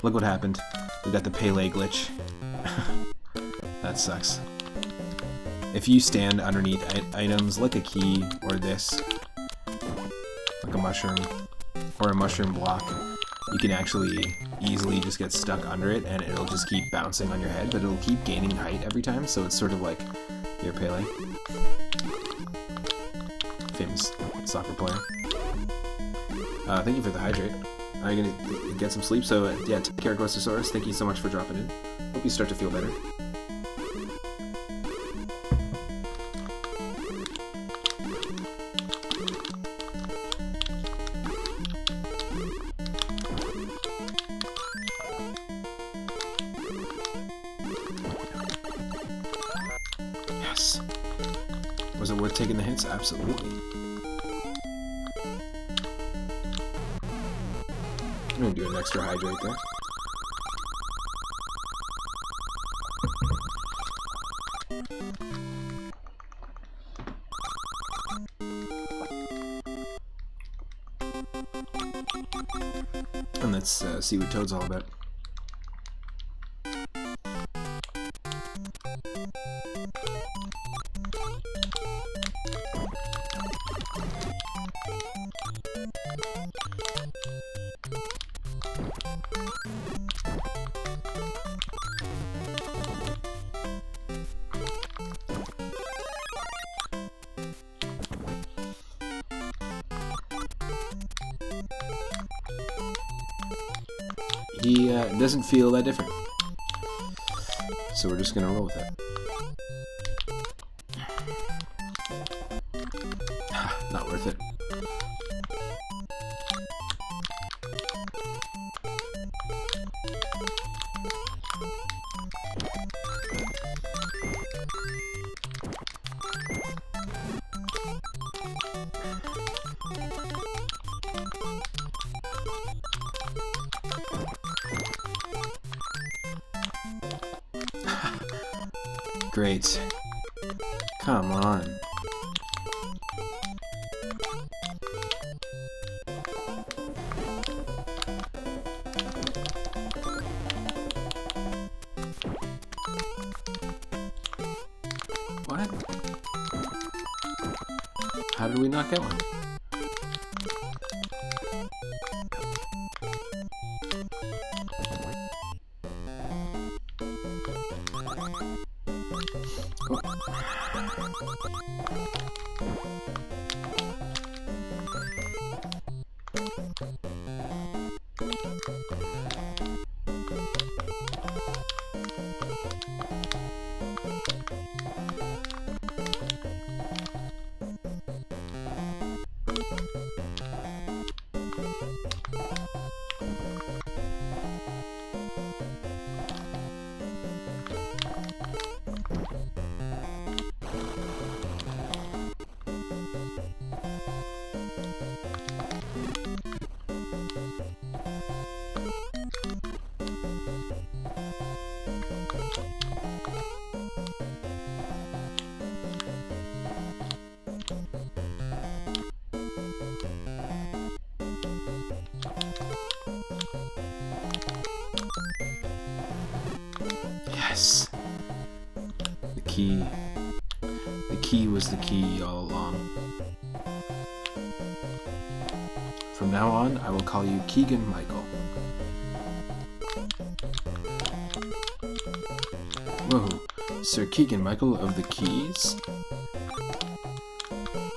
look what happened. We got the Pele Glitch. That sucks. If you stand underneath items like a key or this, like a mushroom or a mushroom block, you can actually easily just get stuck under it and it'll just keep bouncing on your head, but it'll keep gaining height every time, so it's sort of like your Pele. Famous soccer player. Thank you for the hydrate. I'm gonna get some sleep, so yeah, take care, Ghostosaurus. Thank you so much for dropping in. Hope you start to feel better. Yes. Was it worth taking the hits? Absolutely. I'm gonna do an extra hydrate there. And let's see what Toad's all about. He doesn't feel that different. So we're just gonna roll with it. Not worth it. Great. Come on. What? How did we not get one? Yes! The key. The key was the key all along. From now on, I will call you Keegan Michael. Whoa, Sir Keegan Michael of the Keys?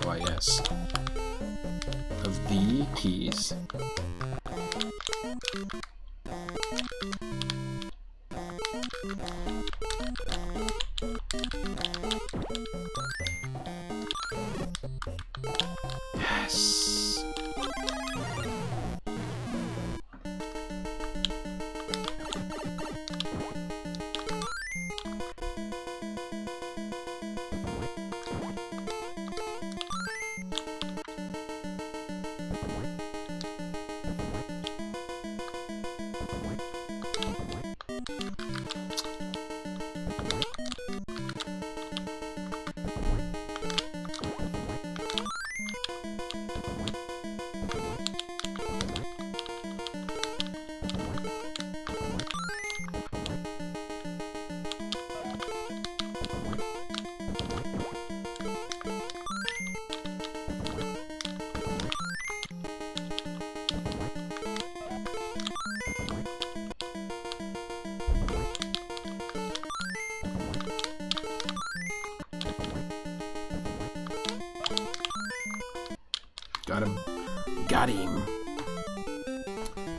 Why, yes. Of the Keys. Yes. Got him. Got him.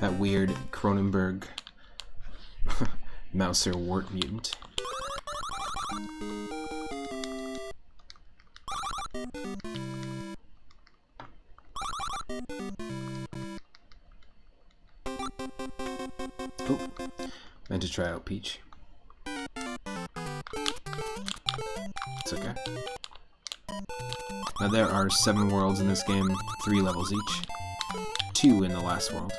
That weird Cronenberg Mouser wart mutant. Oh, meant to try out Peach. It's okay. Now there are 7 worlds in this game, 3 levels each. 2 in the last world.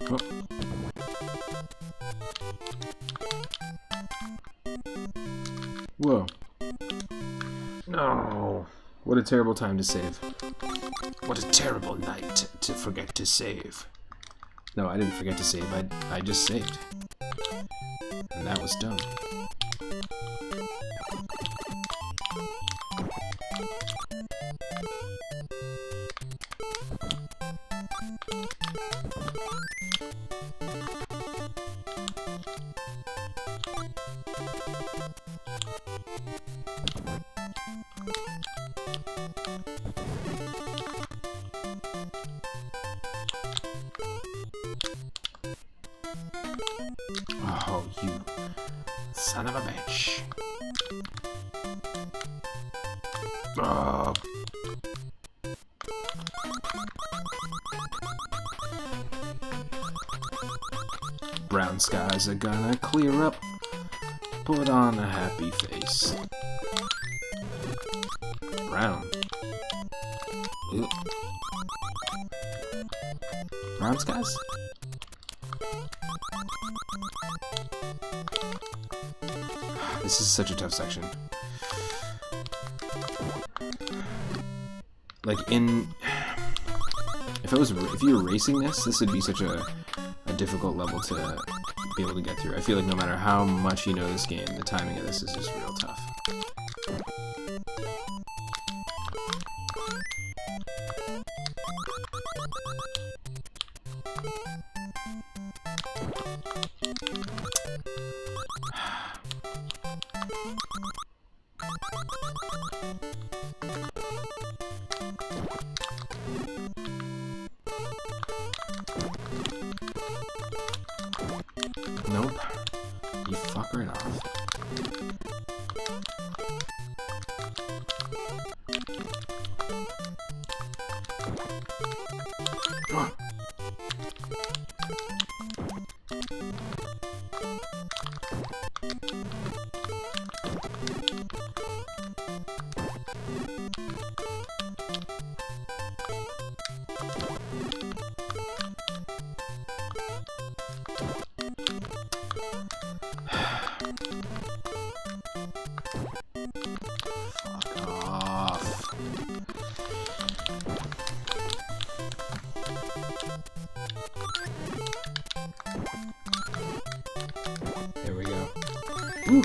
Oh. Whoa. No. What a terrible time to save. What a terrible night to forget to save. No, I didn't forget to save. I just saved. And that was dumb. Oh, you son of a bitch. Oh. Brown Brown skies are gonna clear up. Put on a happy face. Brown. Ew. Brown skies? This is such a tough section. Like if you were racing this would be such a difficult level to be able to get through. I feel like no matter how much you know this game, the timing of this is just real tough. Nope. You fuck right off. Come on. Fuck off. There we go. Woo.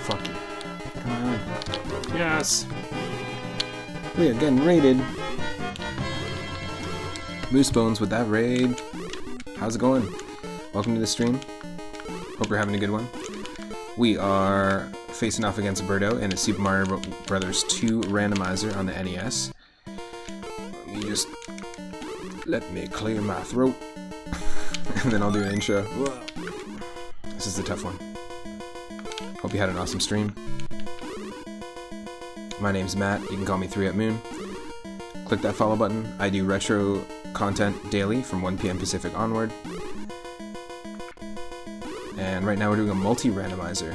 Fuck you. Come on. Yes! We are getting raided. Moose Bones with that raid. How's it going? Welcome to the stream. Hope you're having a good one. We are facing off against Birdo in a Super Mario Bros. 2 randomizer on the NES. Let me clear my throat. And then I'll do an intro. This is a tough one. Hope you had an awesome stream. My name's Matt. You can call me 3 at Moon. Click that follow button. I do retro content daily from 1 p.m. Pacific onward. And right now we're doing a multi-randomizer,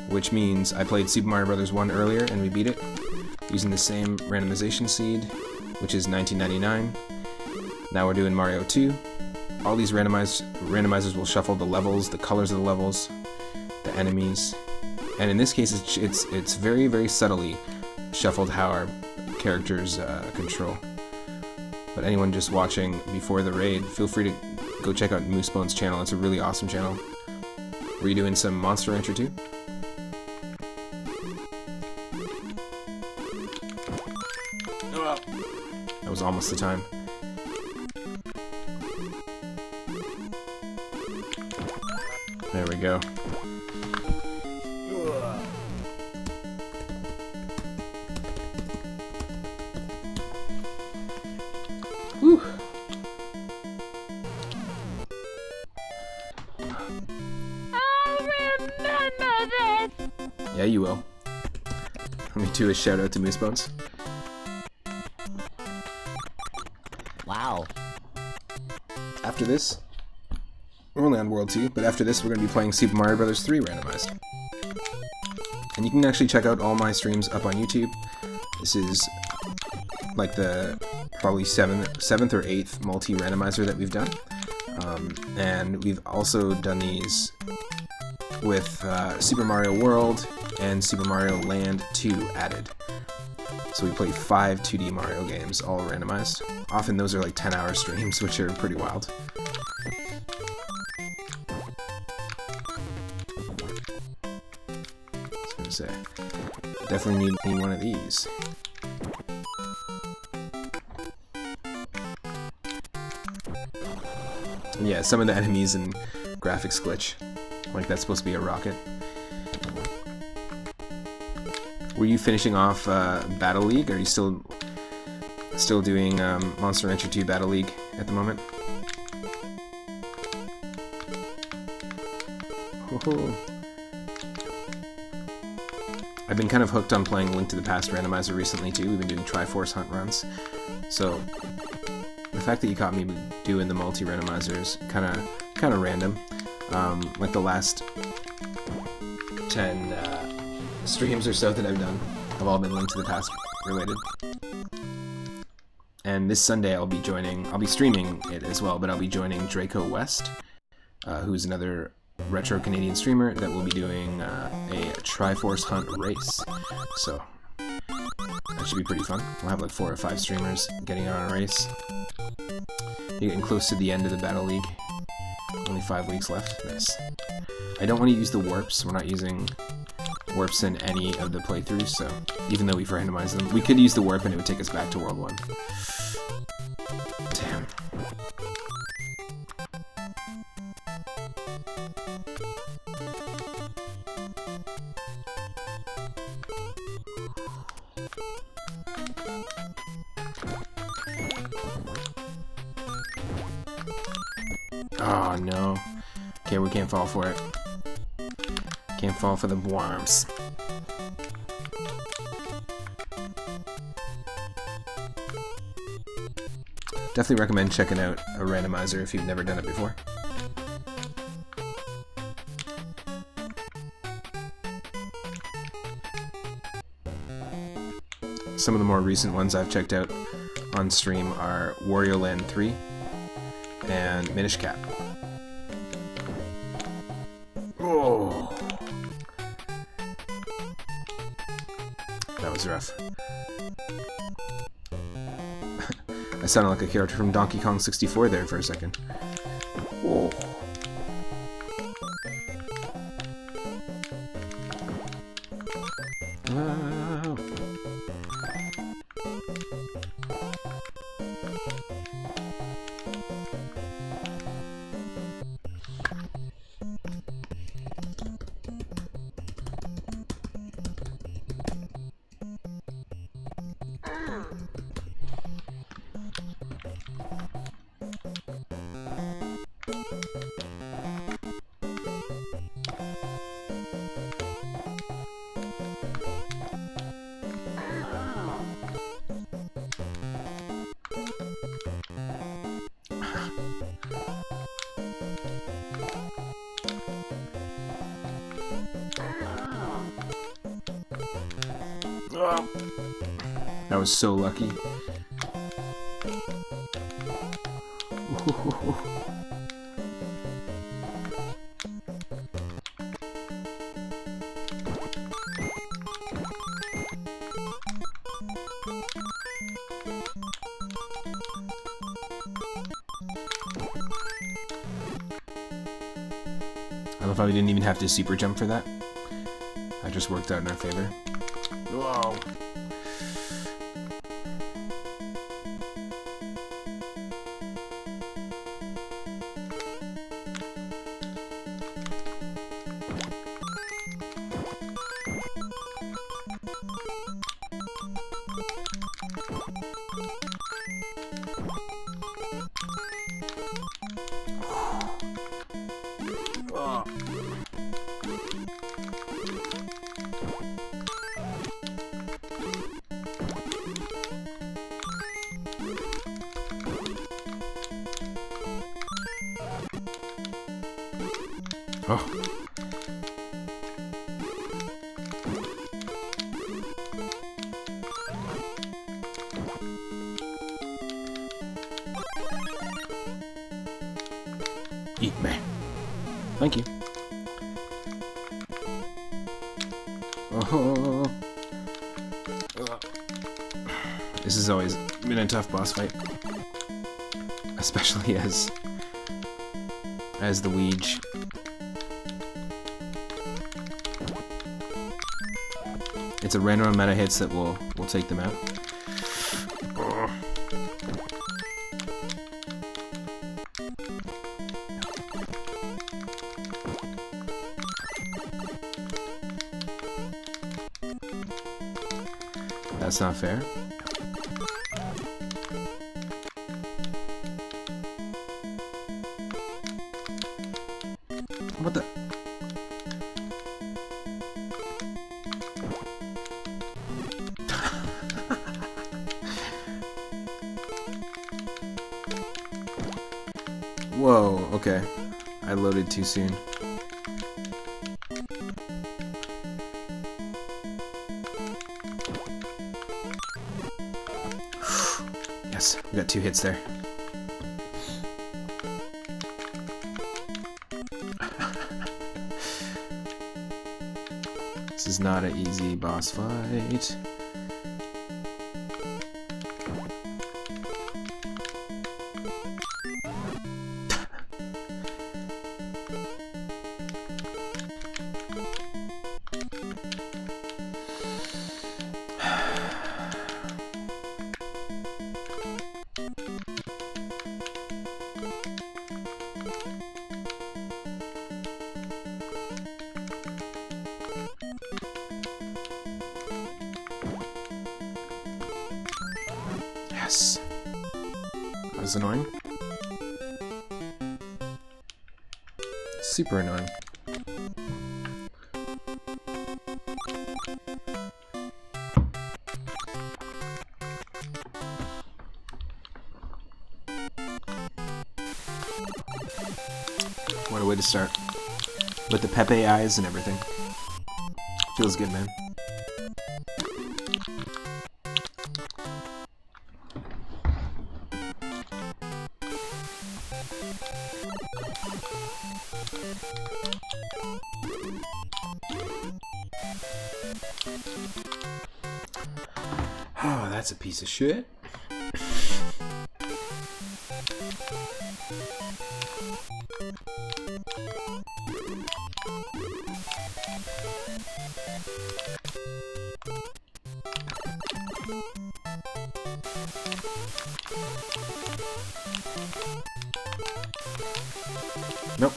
which means I played Super Mario Bros. 1 earlier and we beat it using the same randomization seed, which is 1999. Now we're doing Mario 2. All these randomizers will shuffle the levels, the colors of the levels, the enemies, and in this case it's very, very subtly shuffled how our characters control. But anyone just watching before the raid, feel free to go check out Moose Bones' channel. It's a really awesome channel. Were you doing some Monster Rancher too? That was almost the time. There we go. Whew. I'll remember this! Yeah, you will. Let me do a shout out to Moose Bones. after this, we're only on World 2, but after this we're going to be playing Super Mario Bros. 3 randomized. And you can actually check out all my streams up on YouTube. This is like the probably seventh or eighth multi-randomizer that we've done. And we've also done these with Super Mario World and Super Mario Land 2 added. So we play 5 2D Mario games, all randomized. Often those are like 10-hour streams, which are pretty wild. I was gonna say, definitely need one of these. Yeah, some of the enemies and graphics glitch. Like that's supposed to be a rocket. Were you finishing off Battle League? Are you still doing Monster Rancher 2 Battle League at the moment? Ho-ho. I've been kind of hooked on playing Link to the Past randomizer recently too. We've been doing Triforce Hunt runs. So the fact that you caught me doing the multi-randomizer is kind of random. Like the last 10 streams or so that I've done have all been Link to the Past related. And this Sunday I'll be streaming it as well, but I'll be joining Draco West, who's another retro Canadian streamer that will be doing a Triforce Hunt race. So that should be pretty fun. We'll have like 4 or 5 streamers getting on a race. You're getting close to the end of the Battle League. Only 5 weeks left. Nice. I don't want to use the warps. We're not using warps in any of the playthroughs, so even though we've randomized them, we could use the warp and it would take us back to World 1. Damn. Oh no. Okay, we can't fall for it. Can't fall for the worms. Definitely recommend checking out a randomizer if you've never done it before. Some of the more recent ones I've checked out on stream are Wario Land 3 and Minish Cap. Oh, that was rough. I sounded like a character from Donkey Kong 64 there for a second. Oh. Wow. That was so lucky. I love how we didn't even have to super jump for that. That just worked out in our favor. Whoa. Oh. Eat me. Thank you. Oh. This has always been a tough boss fight. Especially as the Weege. It's a random amount of hits that will take them out. That's not fair. What the? Whoa, okay. I loaded too soon. Yes, we got 2 hits there. This is not an easy boss fight. Yes. That was annoying. Super annoying. What a way to start. With the Pepe eyes and everything. Feels good, man. Oh, that's a piece of shit. Nope.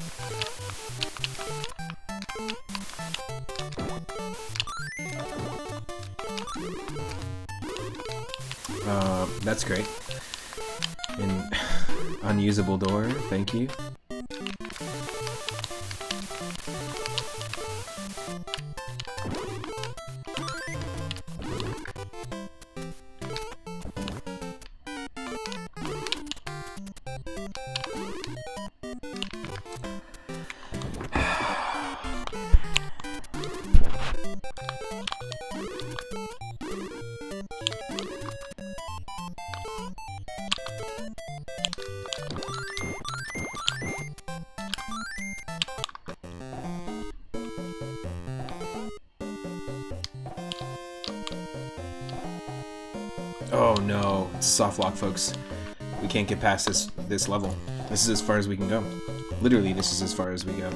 That's great. An unusable door, thank you. Oh no, it's a soft lock, folks. We can't get past this level. This is as far as we can go. Literally, this is as far as we go.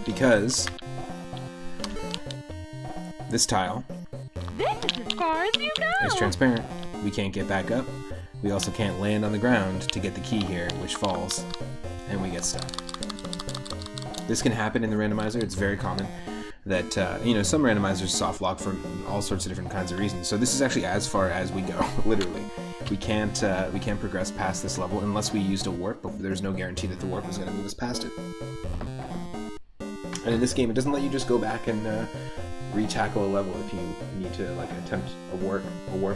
Because this tile This is as far as you go. is transparent. We can't get back up. We also can't land on the ground to get the key here, which falls, and we get stuck. This can happen in the randomizer. It's very common that you know, some randomizers soft lock for all sorts of different kinds of reasons. So this is actually as far as we go. Literally, we can't progress past this level unless we used a warp. But there's no guarantee that the warp is going to move us past it. And in this game, it doesn't let you just go back and re-tackle a level if you need to like attempt a warp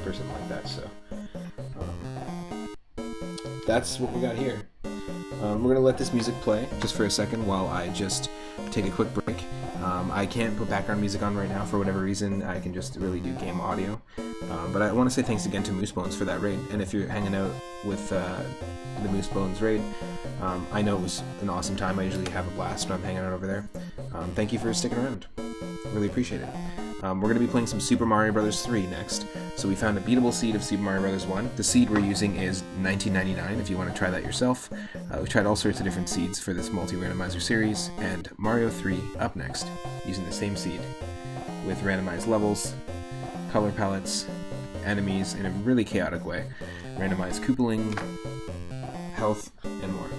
or something like that. So that's what we got here. We're going to let this music play just for a second while I just take a quick break. I can't put background music on right now for whatever reason. I can just really do game audio. But I want to say thanks again to Moosebones for that raid. And if you're hanging out with the Moosebones raid, I know it was an awesome time. I usually have a blast when I'm hanging out over there. Thank you for sticking around. Really appreciate it. We're going to be playing some Super Mario Bros. 3 next. So we found a beatable seed of Super Mario Bros. 1. The seed we're using is 1999 if you want to try that yourself. We've tried all sorts of different seeds for this Multi-Randomizer series, and Mario 3 up next, using the same seed, with randomized levels, color palettes, enemies in a really chaotic way, randomized coupoling, health, and more.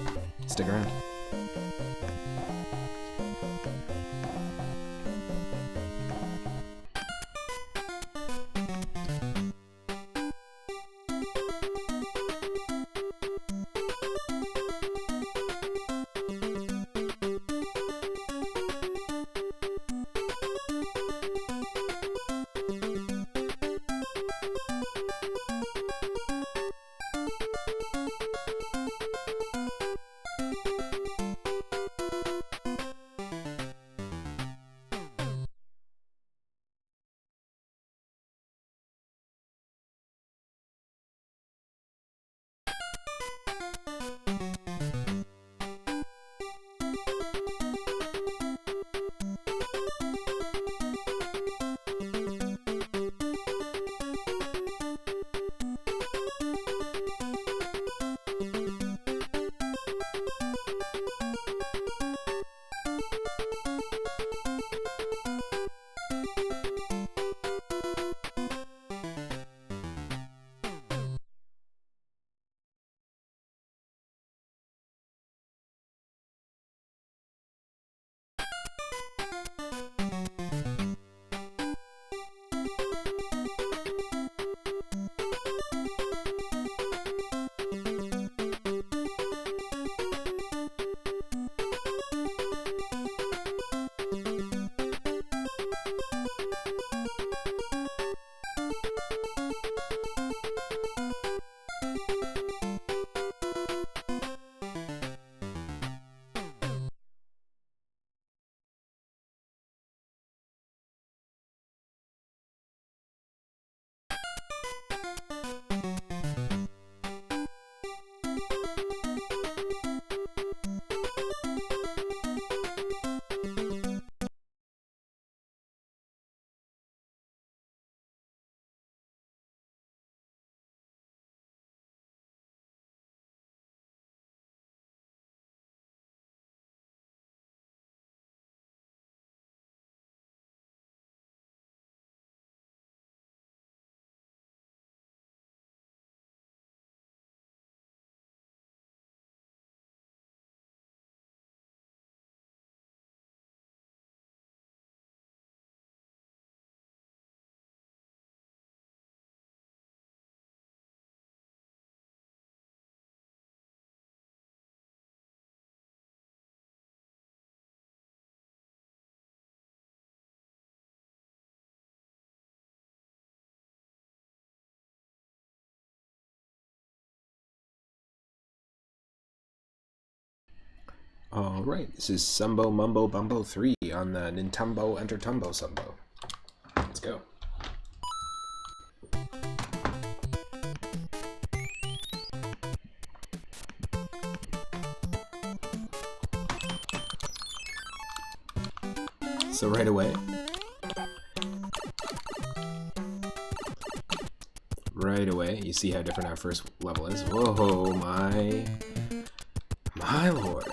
Stick around. Alright, this is Sumbo Mumbo Bumbo 3 on the Nintumbo Entertumbo Sumbo. Let's go. So right away, you see how different our first level is. Whoa, my lord.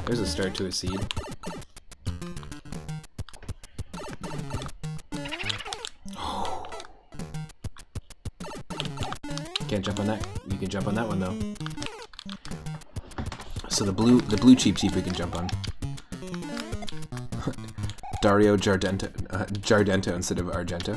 There's a start to a seed. Can't jump on that. You can jump on that one though. So the blue cheap we can jump on. Dario Jardento instead of Argento.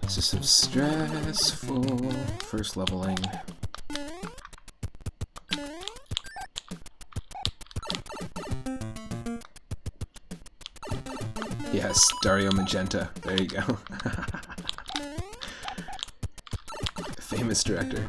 This is some stressful first leveling. Yes, Dario Magenta. There you go. Famous director.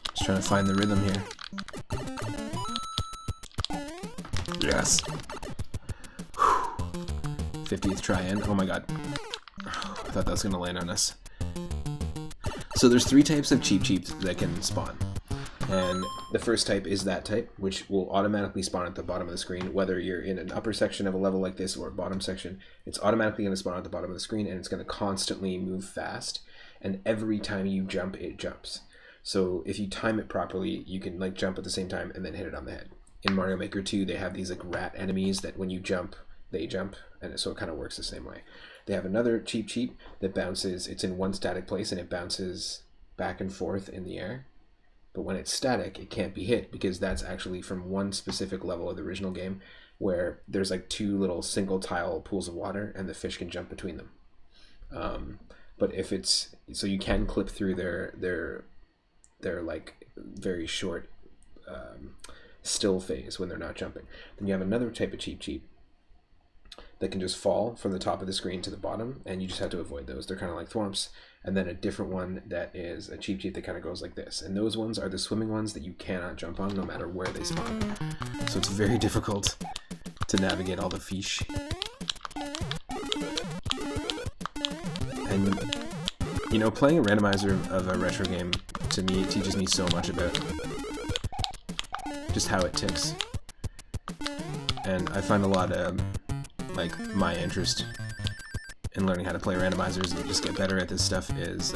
Just trying to find the rhythm here. Yes. 50th try in. Oh my god. I thought that was going to land on us. So there's 3 types of cheap cheeps that can spawn. And the first type is that type, which will automatically spawn at the bottom of the screen, whether you're in an upper section of a level like this or a bottom section. It's automatically going to spawn at the bottom of the screen, and it's going to constantly move fast. And every time you jump, it jumps. So if you time it properly, you can like jump at the same time and then hit it on the head. In Mario Maker 2, they have these like rat enemies that when you jump, they jump, and so it kind of works the same way. They have another cheap cheap that bounces. It's in one static place and it bounces back and forth in the air. But when it's static, it can't be hit because that's actually from one specific level of the original game where there's like 2 little single tile pools of water and the fish can jump between them. But if it's so, you can clip through their like very short still phase when they're not jumping. Then you have another type of cheap cheap that can just fall from the top of the screen to the bottom, and you just have to avoid those. They're kind of like thwomps. And then a different one that is a cheap cheap that kind of goes like this. And those ones are the swimming ones that you cannot jump on no matter where they spawn. So it's very difficult to navigate all the fish. And you know, playing a randomizer of a retro game, to me, it teaches me so much about just how it ticks. And I find a lot of, like, my interest in learning how to play randomizers and just get better at this stuff is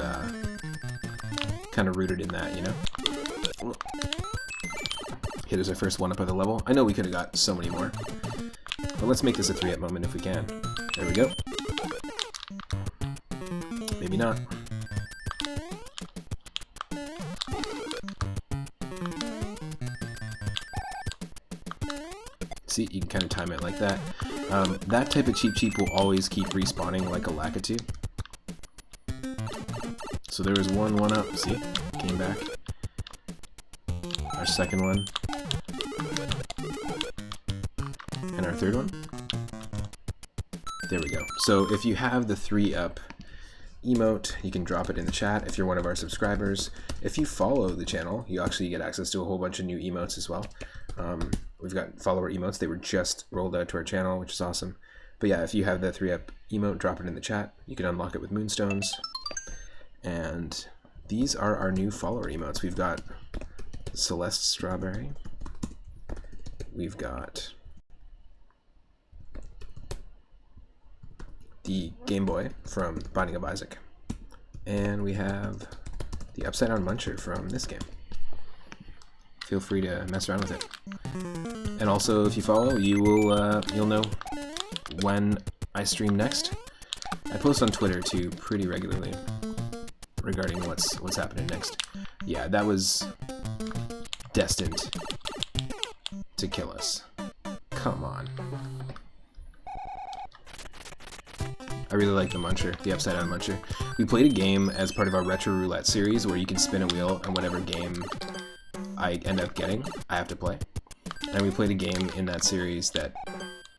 kind of rooted in that, you know? Hit is our first one up of the level. I know we could have got so many more, but let's make this a 3-up moment if we can. There we go. Maybe not. See, you can kind of time it like that. That type of cheap cheap will always keep respawning like a Lakitu. So there was one up, see? Came back. Our second one. And our third one. There we go. So if you have the 3-up emote, you can drop it in the chat if you're one of our subscribers. If you follow the channel, you actually get access to a whole bunch of new emotes as well. We've got follower emotes. They were just rolled out to our channel, which is awesome. But yeah, if you have the 3-up emote, drop it in the chat. You can unlock it with moonstones. And these are our new follower emotes. We've got Celeste Strawberry. We've got the Game Boy from Binding of Isaac. And we have the Upside Down Muncher from this game. Feel free to mess around with it. And also, if you follow, you will you'll know when I stream next. I post on Twitter too pretty regularly regarding what's happening next. Yeah, that was destined to kill us. Come on. I really like the Muncher, the Upside Down Muncher. We played a game as part of our Retro Roulette series where you can spin a wheel and whatever game I end up getting, I have to play. And we played a game in that series that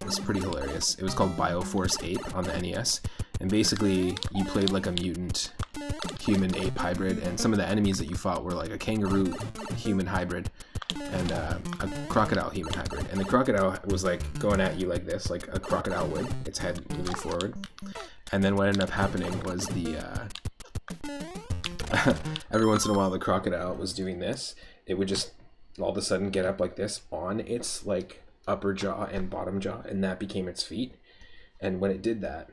was pretty hilarious. It was called Bioforce 8 on the NES. And basically, you played like a mutant human-ape hybrid, and some of the enemies that you fought were like a kangaroo human hybrid and a crocodile human hybrid. And the crocodile was like going at you like this, like a crocodile would, its head moving forward. And then what ended up happening was the every once in a while the crocodile was doing this. It would just all of a sudden get up like this on its like upper jaw and bottom jaw, and that became its feet. And when it did that,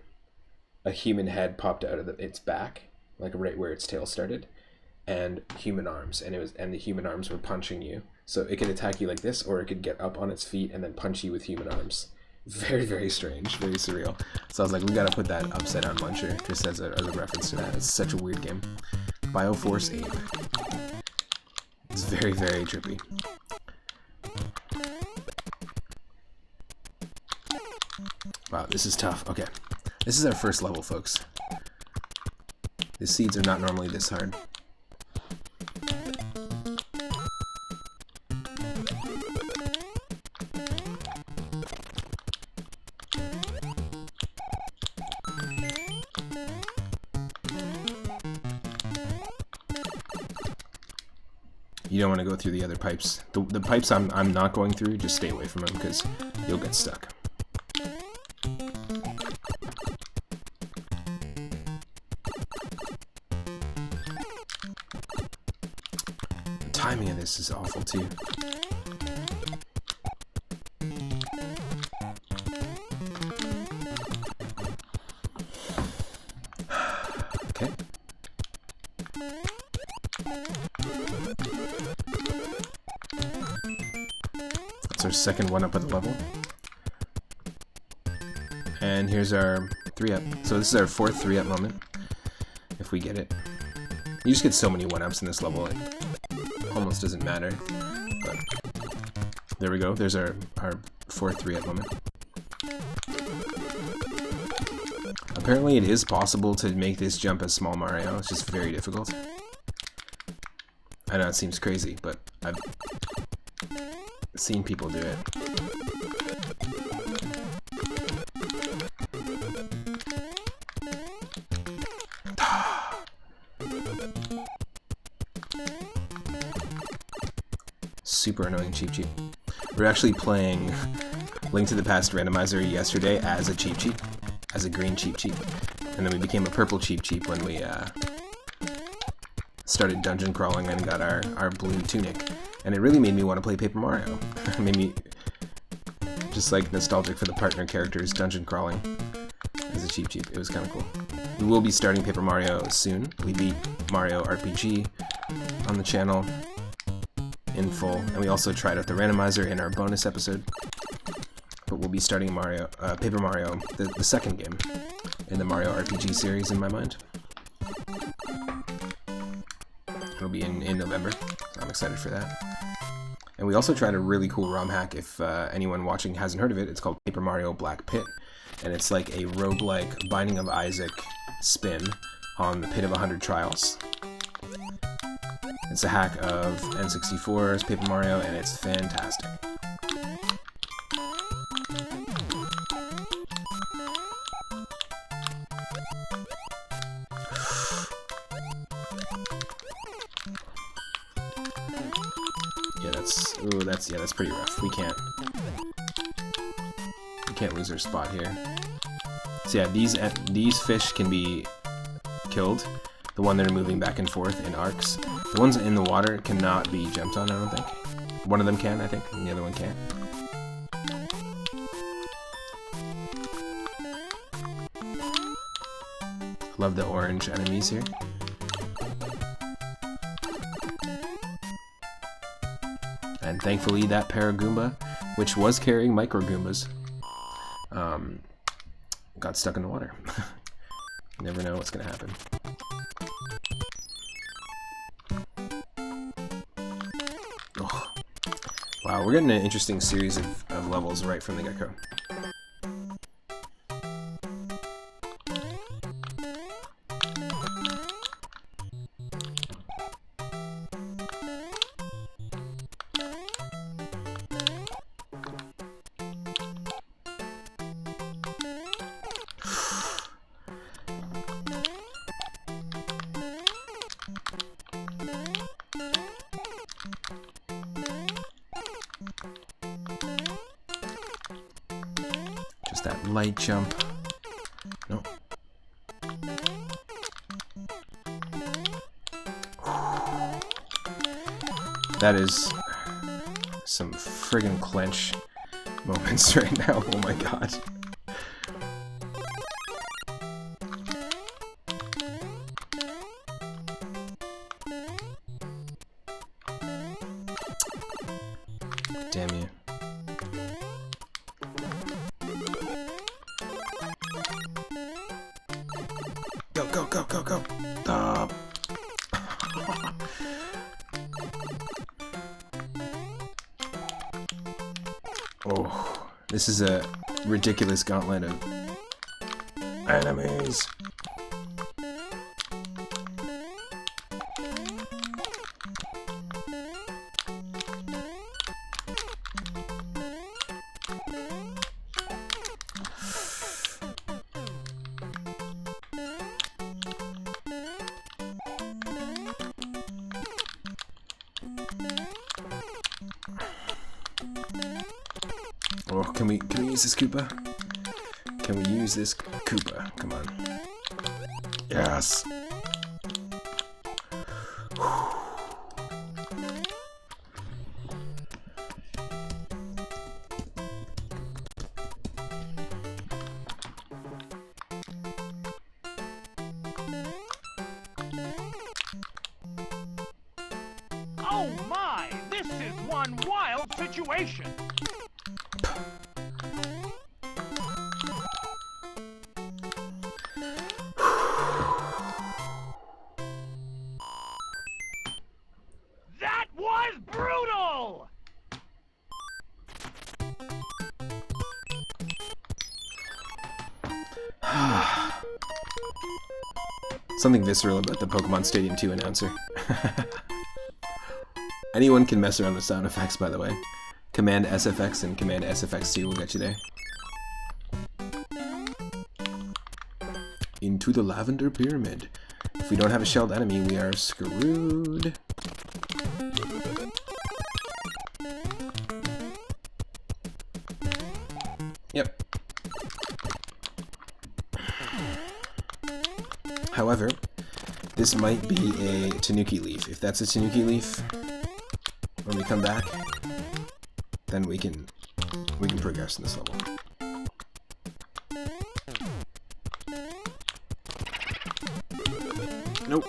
a human head popped out of its back, like right where its tail started, and human arms, and the human arms were punching you. So it could attack you like this, or it could get up on its feet and then punch you with human arms. Very, very strange, very surreal. So I was like, we gotta put that upside down muncher just as a reference to that. It's such a weird game. Bioforce Ape. It's very, very trippy. Wow, this is tough. Okay, this is our first level, folks. The seeds are not normally this hard. You don't want to go through the other pipes. The pipes I'm not going through, just stay away from them because you'll get stuck. The timing of this is awful too. Okay. That's our second one up at the level. And here's our 3-up. So this is our fourth 3-up moment. If we get it. You just get so many 1-ups in this level, it almost doesn't matter. But there we go. There's our fourth 3-up moment. Apparently it is possible to make this jump as Small Mario. It's just very difficult. I know it seems crazy, but I've seen people do it. Super annoying Cheep Cheep. We're actually playing Link to the Past Randomizer yesterday as a Cheep Cheep, as a green Cheep Cheep, and then we became a purple Cheep Cheep when we started dungeon crawling and got our blue tunic, and it really made me want to play Paper Mario. It made me just like nostalgic for the partner characters dungeon crawling as a Cheep Cheep. It was kind of cool. We will be starting Paper Mario soon. We beat Mario RPG on the channel in full, and we also tried out the randomizer in our bonus episode. But we'll be starting Paper Mario, the second game in the Mario RPG series in my mind. It'll be in November, so I'm excited for that. And we also tried a really cool ROM hack. If anyone watching hasn't heard of it, it's called Paper Mario Black Pit, and it's like a roguelike Binding of Isaac spin on the Pit of 100 Trials. It's a hack of N64's Paper Mario, and it's fantastic. That's pretty rough. We can't lose our spot here. So yeah, these fish can be killed. The one that are moving back and forth in arcs. The ones in the water cannot be jumped on, I don't think. One of them can, I think, and the other one can't. Love the orange enemies here. And thankfully that Paragoomba, which was carrying Micro Goombas, got stuck in the water. You never know what's gonna happen. Oh. Wow, we're getting an interesting series of levels right from the get-go. Just that light jump. No. That is some friggin' clench moments right now. Oh my god. Damn you. Go, go, go, go, go. Stop. Oh, this is a ridiculous gauntlet of enemies. Oh, can we use this Koopa? Can we use this Koopa? Come on. Yes. Oh my! This is one wild situation! That was brutal! Something visceral about the Pokemon Stadium 2 announcer. Anyone can mess around with sound effects, by the way. Command SFX and Command SFX2 will get you there. Into the Lavender Pyramid. If we don't have a shelled enemy, we are screwed. Yep. However, this might be a Tanuki leaf. If that's a Tanuki leaf, when we come back, then we can progress in this level. Nope.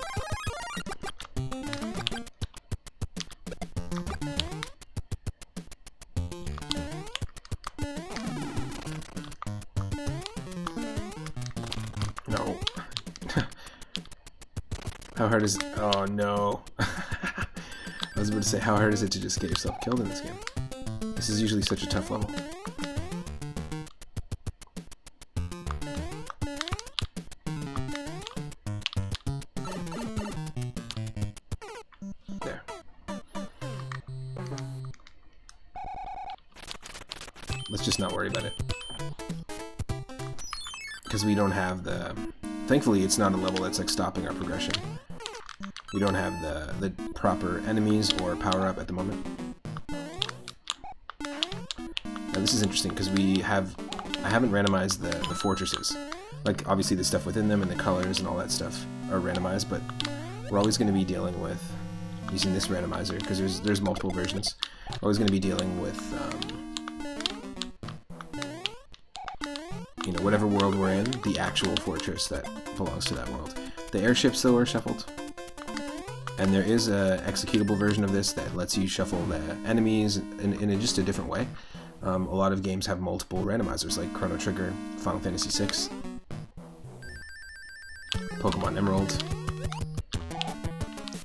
No. How hard is it? Oh no. I was about to say, how hard is it to just get yourself killed in this game? This is usually such a tough level. There. Let's just not worry about it. Because we don't have the... Thankfully, it's not a level that's like stopping our progression. We don't have the proper enemies or power-up at the moment. Now this is interesting because I haven't randomized the fortresses. Like, obviously the stuff within them and the colors and all that stuff are randomized, but we're always going to be dealing with, using this randomizer, because there's multiple versions, always going to be dealing with, you know, whatever world we're in, the actual fortress that belongs to that world. The airships, though, are shuffled. And there is a executable version of this that lets you shuffle the enemies in just a different way. A lot of games have multiple randomizers, like Chrono Trigger, Final Fantasy VI, Pokemon Emerald.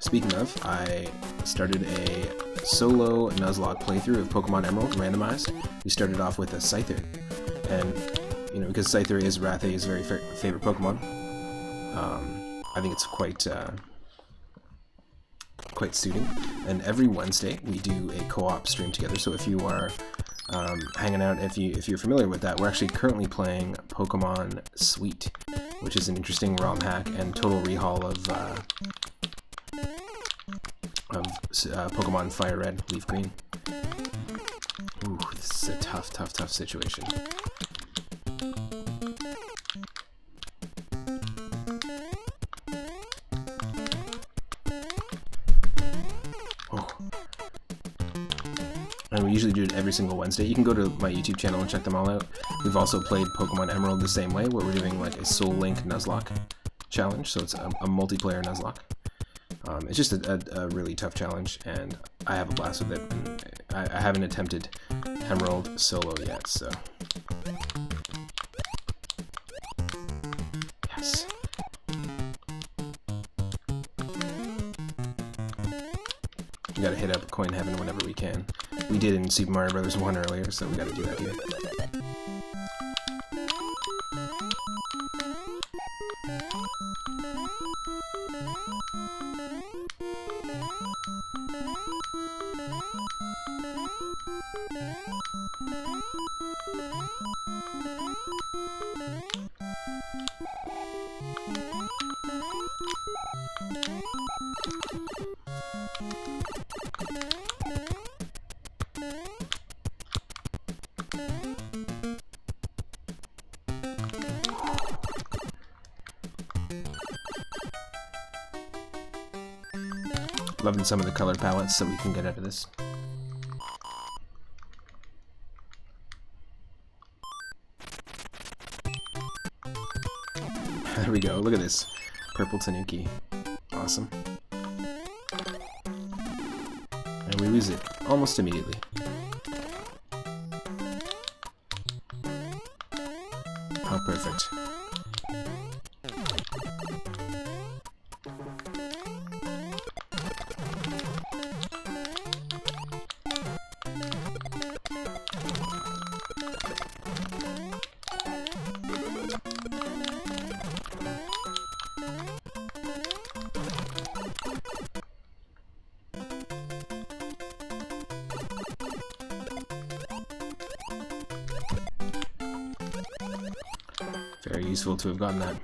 Speaking of, I started a solo Nuzlocke playthrough of Pokemon Emerald randomized. We started off with a Scyther, and you know, because Scyther is Rathay's very favorite Pokemon, I think it's quite suiting. And every Wednesday we do a co-op stream together. So if you are hanging out, if you're familiar with that, we're actually currently playing Pokemon Sweet, which is an interesting ROM hack and total rehaul of Pokemon Fire Red, Leaf Green. Ooh, this is a tough situation. And we usually do it every single Wednesday. You can go to my YouTube channel and check them all out. We've also played Pokemon Emerald the same way, where we're doing like a Soul Link Nuzlocke challenge, so it's a multiplayer Nuzlocke. It's just a really tough challenge, and I have a blast with it. And I haven't attempted Emerald solo yet, so... Yes. We gotta hit up Coin Heaven whenever we can. We did in Super Mario Bros. 1 earlier, so we gotta do that here. Loving some of the color palettes that we can get out of this. There we go, look at this. Purple Tanuki. Awesome. And we lose it almost immediately. Oh, perfect. Very useful to have gotten that.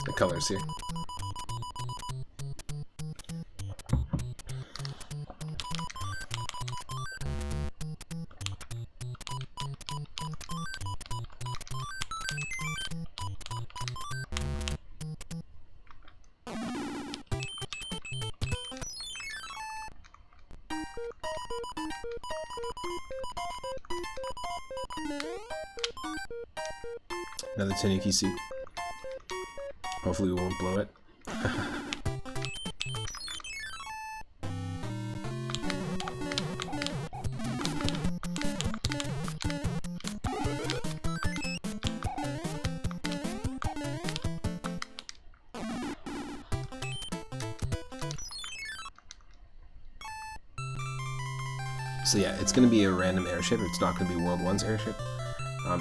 The colors here. Another Tanuki suit. Hopefully we won't blow it. So yeah, it's going to be a random airship. It's not going to be World 1's airship.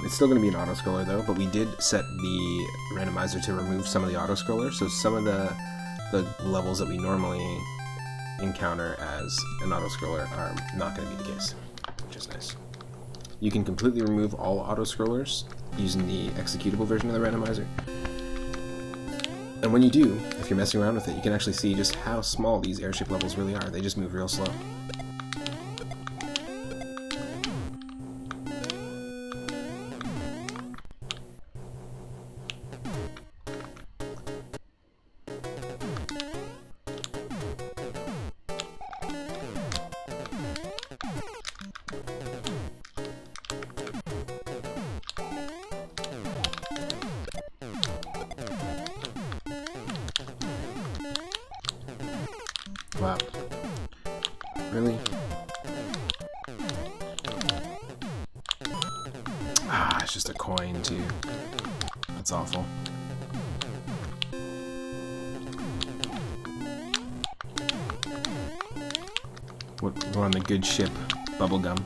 It's still going to be an auto-scroller though, but we did set the randomizer to remove some of the auto-scrollers, so some of the levels that we normally encounter as an auto-scroller are not going to be the case, which is nice. You can completely remove all auto-scrollers using the executable version of the randomizer. And when you do, if you're messing around with it, you can actually see just how small these airship levels really are. They just move real slow. Wow. Really? Ah, it's just a coin too. That's awful. We're on the good ship, Bubblegum.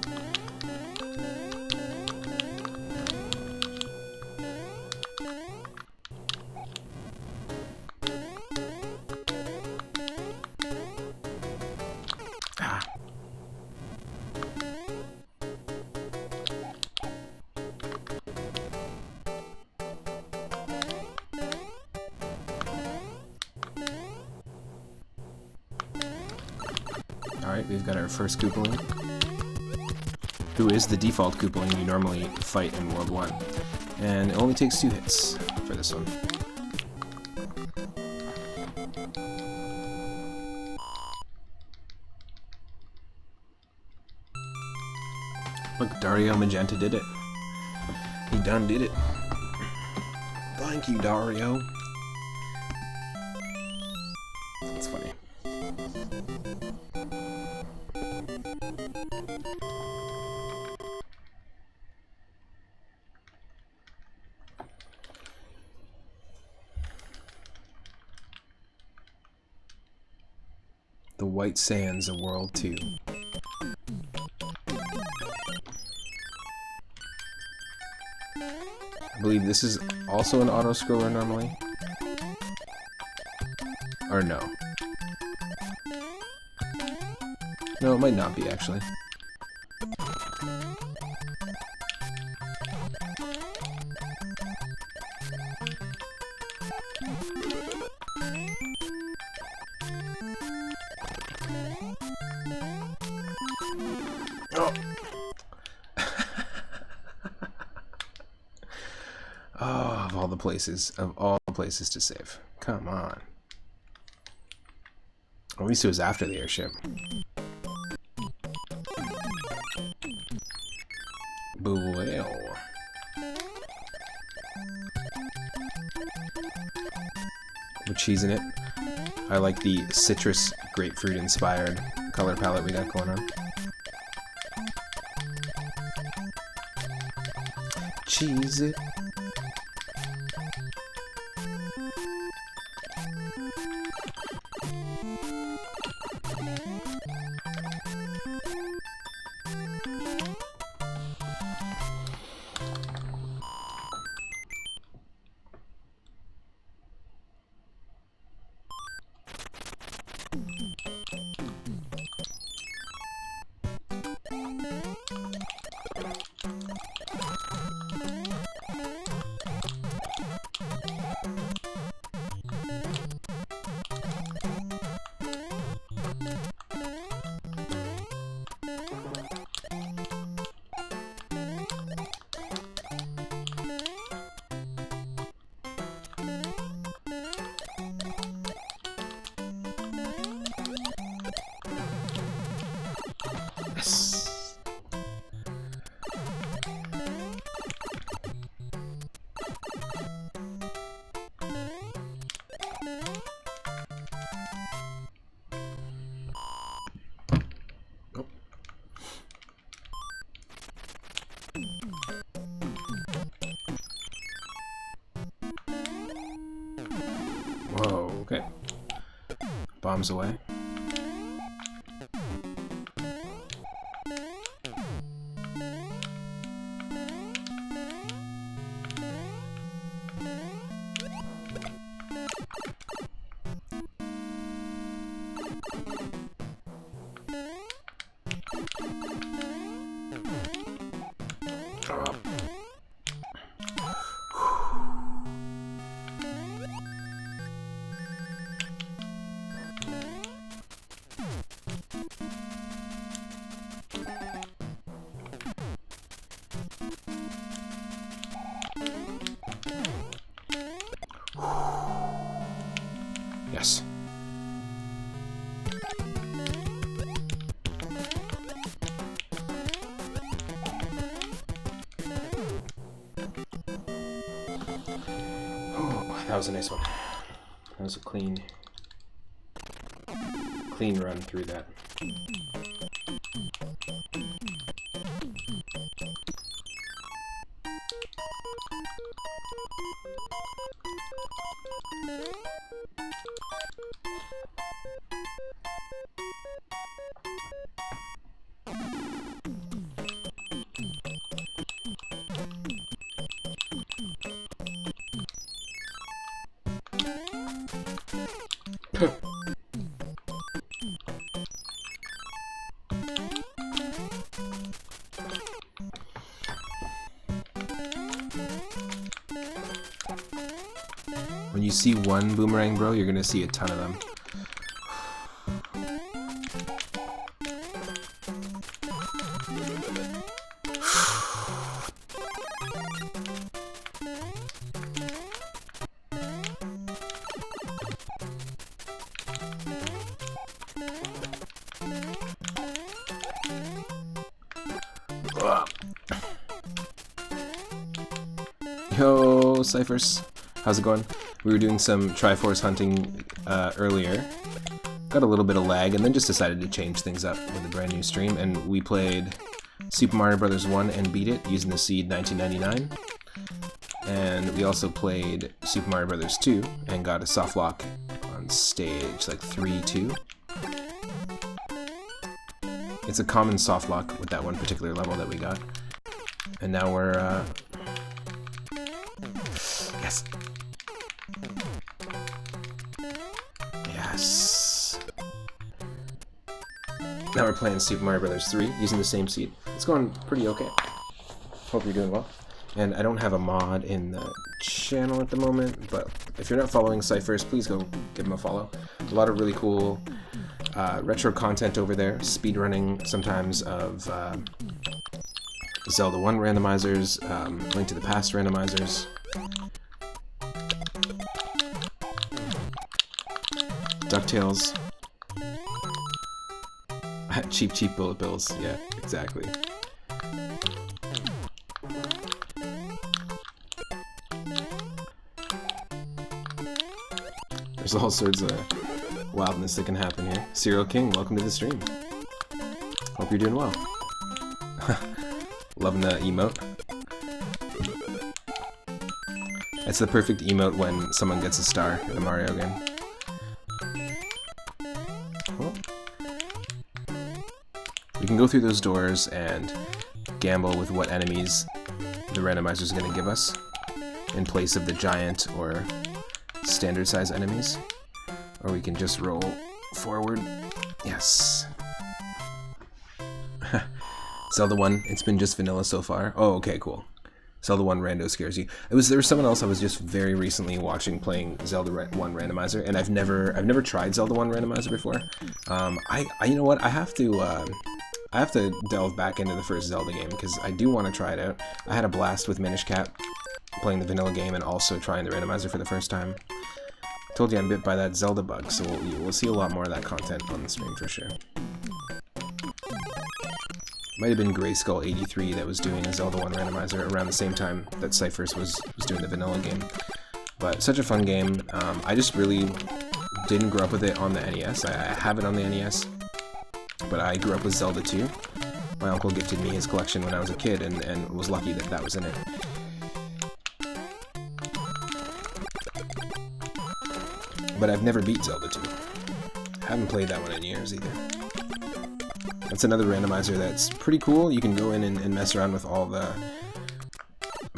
Alright, we've got our first Koopaling. who is the default Koopaling you normally fight in World 1. And it only takes 2 hits for this one. Look, Dario Magenta did it. He done did it. Thank you, Dario. That's funny. The White Sands of World 2. I believe this is also an auto scroller normally. Or no. No, it might not be actually. Oh. Oh, of all the places to save. Come on. At least it was after the airship. Well. We're cheesing it. I like the citrus grapefruit inspired color palette we got going on. Cheese it. Whoa, okay. Bombs away. Yes. Oh, that was a nice one. That was a clean run through that. When you see one boomerang, bro, you're gonna see a ton of them. Yo, Cyphers. How's it going? We were doing some Triforce hunting earlier. Got a little bit of lag, and then just decided to change things up with a brand new stream, and we played Super Mario Bros. 1 and beat it using the seed 1999. And we also played Super Mario Bros. 2 and got a soft lock on stage, like 3-2. It's a common soft lock with that one particular level that we got. And now we're, yes! Yes! Now we're playing Super Mario Bros. 3 using the same seed. It's going pretty okay. Hope you're doing well. And I don't have a mod in the channel at the moment, but if you're not following Cyphers, please go give them a follow. A lot of really cool retro content over there, speedrunning sometimes of Zelda 1 randomizers, Link to the Past randomizers. DuckTales. Cheap bullet bills, yeah, exactly. There's all sorts of wildness that can happen here. Serial King, welcome to the stream. Hope you're doing well. Loving the emote. That's the perfect emote when someone gets a star in a Mario game. Cool. We can go through those doors and gamble with what enemies the randomizer is going to give us in place of the giant or standard size enemies, or we can just roll forward. Yes. Zelda 1, it's been just vanilla so far. Oh, okay, cool. Zelda 1 rando scares you. There was someone else I was just very recently watching playing Zelda 1 randomizer, and I've never tried Zelda 1 randomizer before. You know what? I have to delve back into the first Zelda game because I do want to try it out. I had a blast with Minish Cap playing the vanilla game and also trying the randomizer for the first time. Told you I'm bit by that Zelda bug, so we'll see a lot more of that content on the stream for sure. Might have been Grayskull83 that was doing a Zelda 1 randomizer around the same time that Cyphers was doing the vanilla game. But such a fun game. I just really didn't grow up with it on the NES. I have it on the NES, but I grew up with Zelda 2. My uncle gifted me his collection when I was a kid and was lucky that that was in it. But I've never beat Zelda 2. Haven't played that one in years either. That's another randomizer that's pretty cool. You can go in and mess around with all the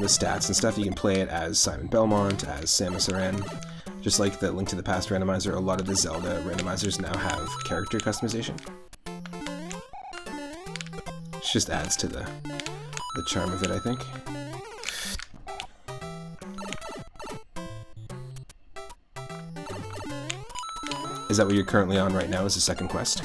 stats and stuff. You can play it as Simon Belmont, as Samus Aran. Just like the Link to the Past randomizer, a lot of the Zelda randomizers now have character customization. It just adds to the charm of it, I think. Is that what you're currently on right now, is the second quest?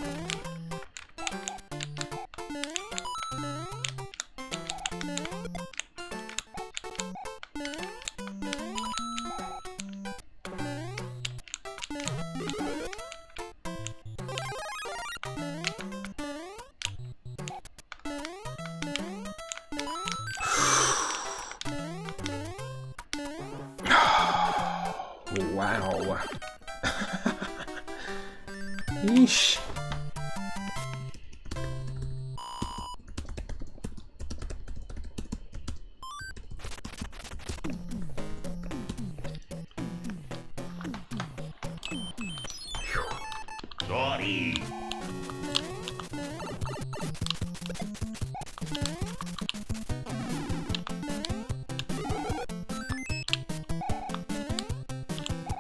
Wow. Yeesh. Sorry.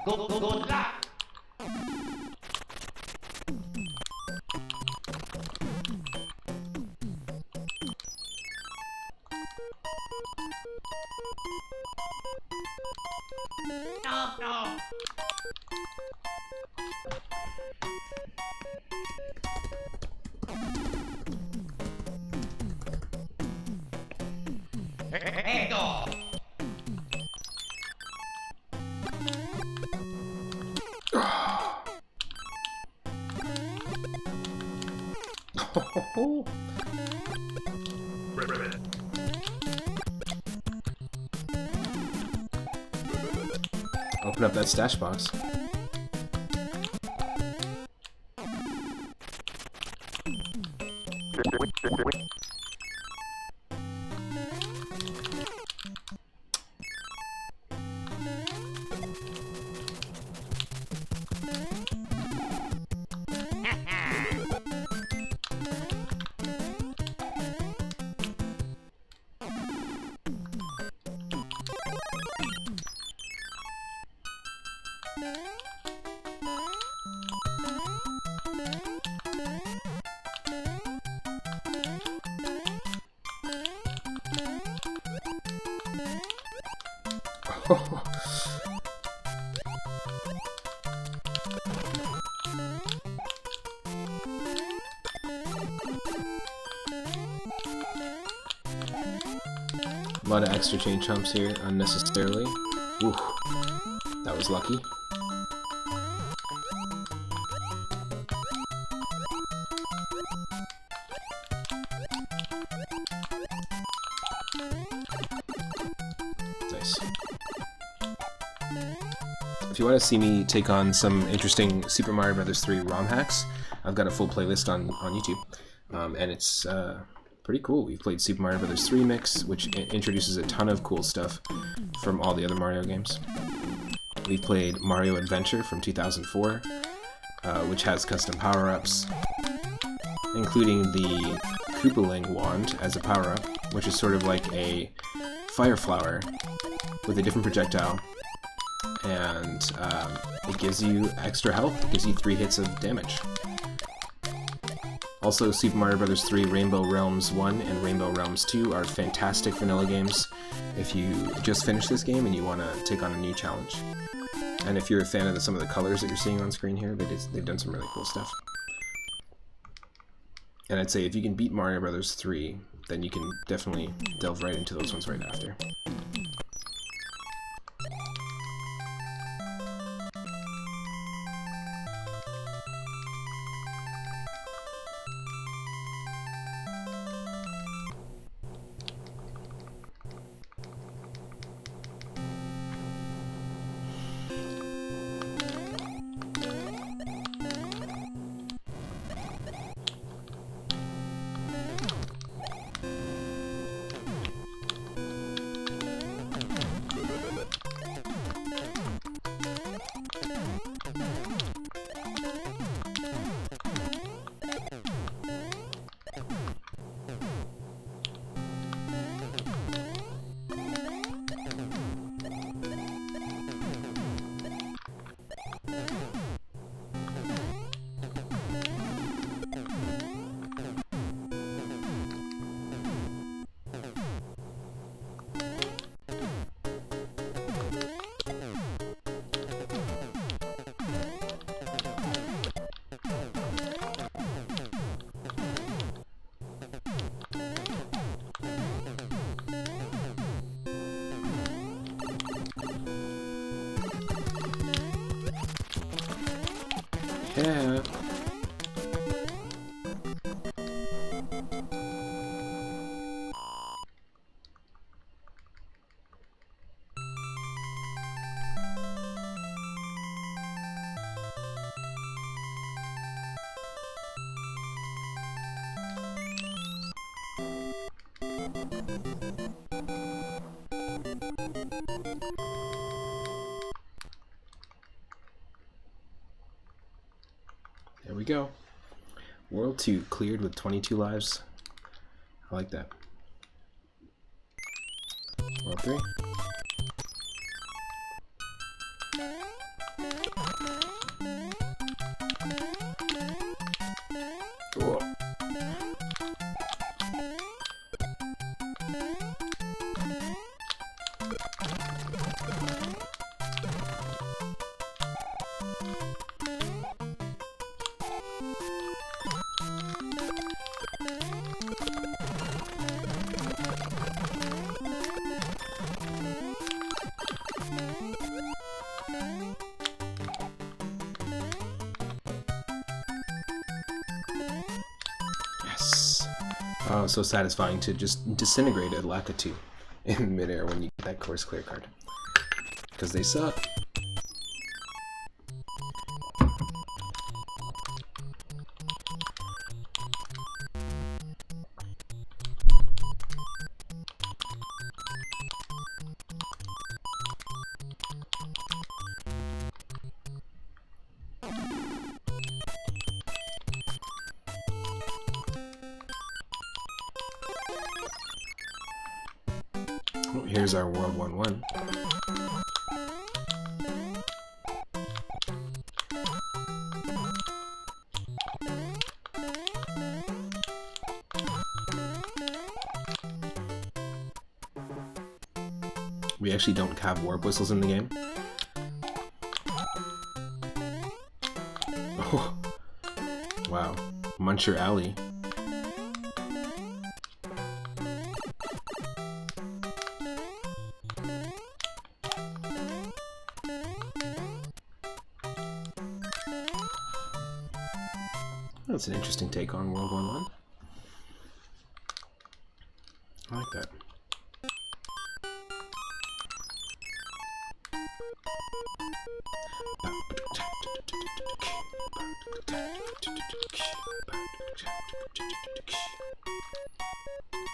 Good luck. No. Hey, dog. open up that stash box. A lot of extra chain chomps here, unnecessarily. Ooh, that was lucky. Nice. If you want to see me take on some interesting Super Mario Bros. 3 ROM hacks, I've got a full playlist on YouTube, and it's pretty cool. We've played Super Mario Bros. 3 Mix, which introduces a ton of cool stuff from all the other Mario games. We've played Mario Adventure from 2004, which has custom power-ups, including the Koopaling wand as a power-up, which is sort of like a fire flower with a different projectile, and it gives you extra health. It gives you 3 hits of damage. Also, Super Mario Bros. 3 Rainbow Realms 1 and Rainbow Realms 2 are fantastic vanilla games if you just finished this game and you want to take on a new challenge. And if you're a fan of some of the colors that you're seeing on screen here, they've done some really cool stuff. And I'd say if you can beat Mario Bros. 3, then you can definitely delve right into those ones right after. Yeah. There we go. World 2 cleared with 22 lives. I like that. World 3. Cool. Oh, so satisfying to just disintegrate a Lakitu in midair when you get that course clear card. Because they suck. Oh, here's our World 1-1. We actually don't have warp whistles in the game. Oh, wow. Muncher Alley. That's an interesting take on World 1-1. I like that.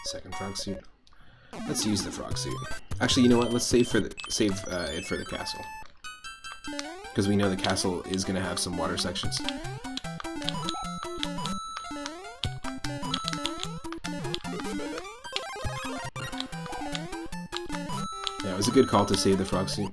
Second frog suit. Let's use the frog suit. Actually, you know what? Let's save it for the castle, because we know the castle is going to have some water sections. Yeah, it was a good call to save the frog suit.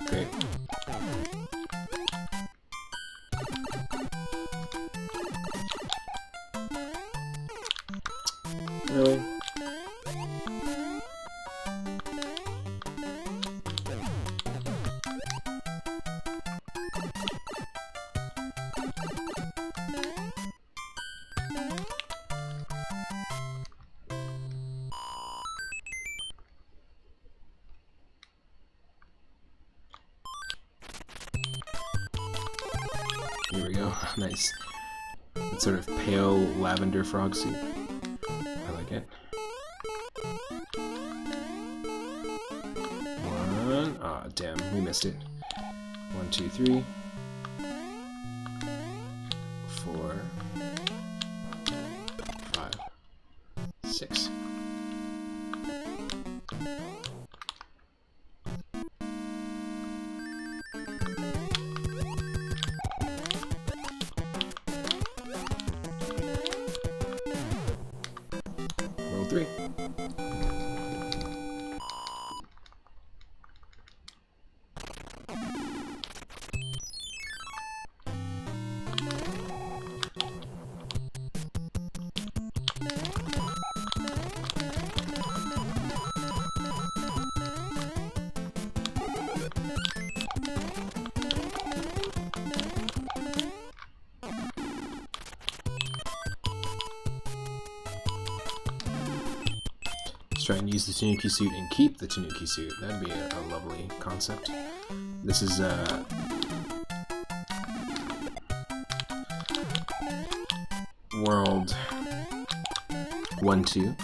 Great. Really? Here we go. Nice. That sort of pale lavender frog suit. I like it. One. Ah, damn. We missed it. 1, 2, 3. 4. 5. 6. Roll 3. Let's try and use the Tanuki suit and keep the Tanuki suit. That'd be a lovely concept. This is World 1-2.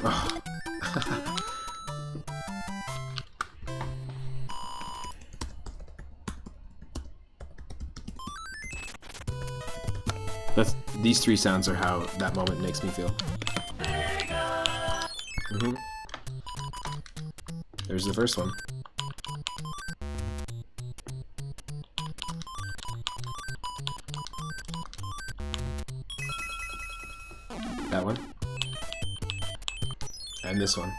Oh. These three sounds are how that moment makes me feel. There's the first one. That one. And this one.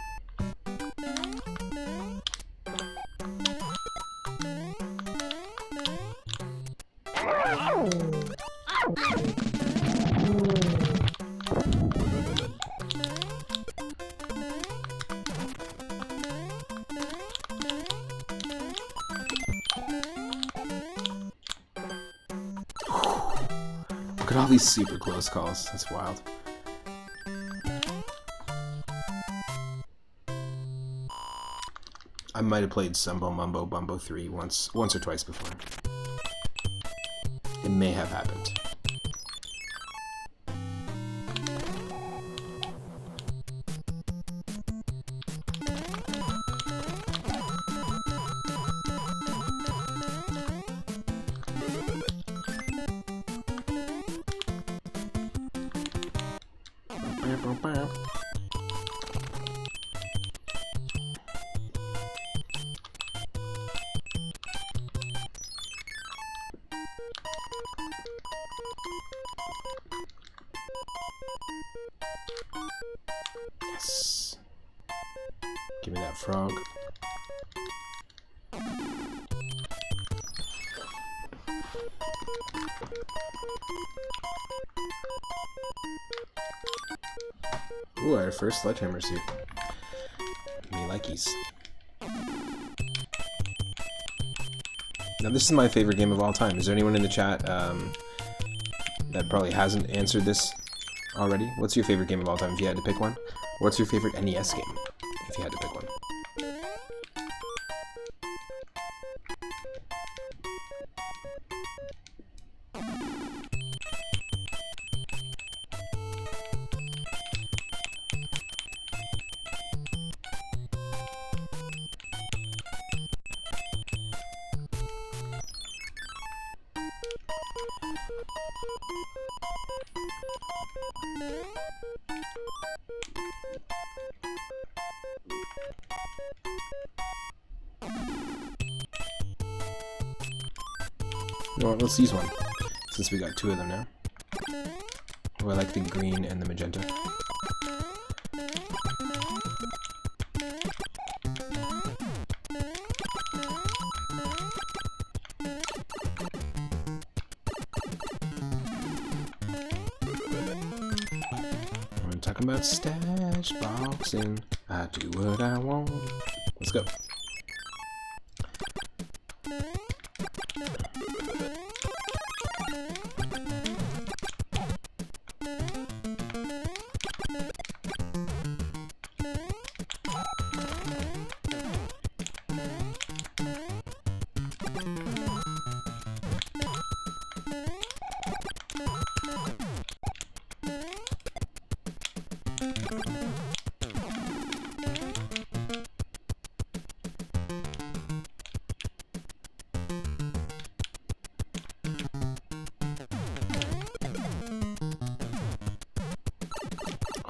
Look at all these super close calls. That's wild. I might have played Sumbo Mumbo Bumbo 3 once or twice before. It may have happened. Yes. Give me that frog. Ooh, our first sledgehammer suit. Me likeys. Now this is my favorite game of all time. Is there anyone in the chat that probably hasn't answered this already? What's your favorite game of all time if you had to pick one? What's your favorite NES game if you had to pick one? You know what, let's use one, since we got two of them now. Oh, I like the green and the magenta. We're talking about stash boxing. I do what I want. Let's go.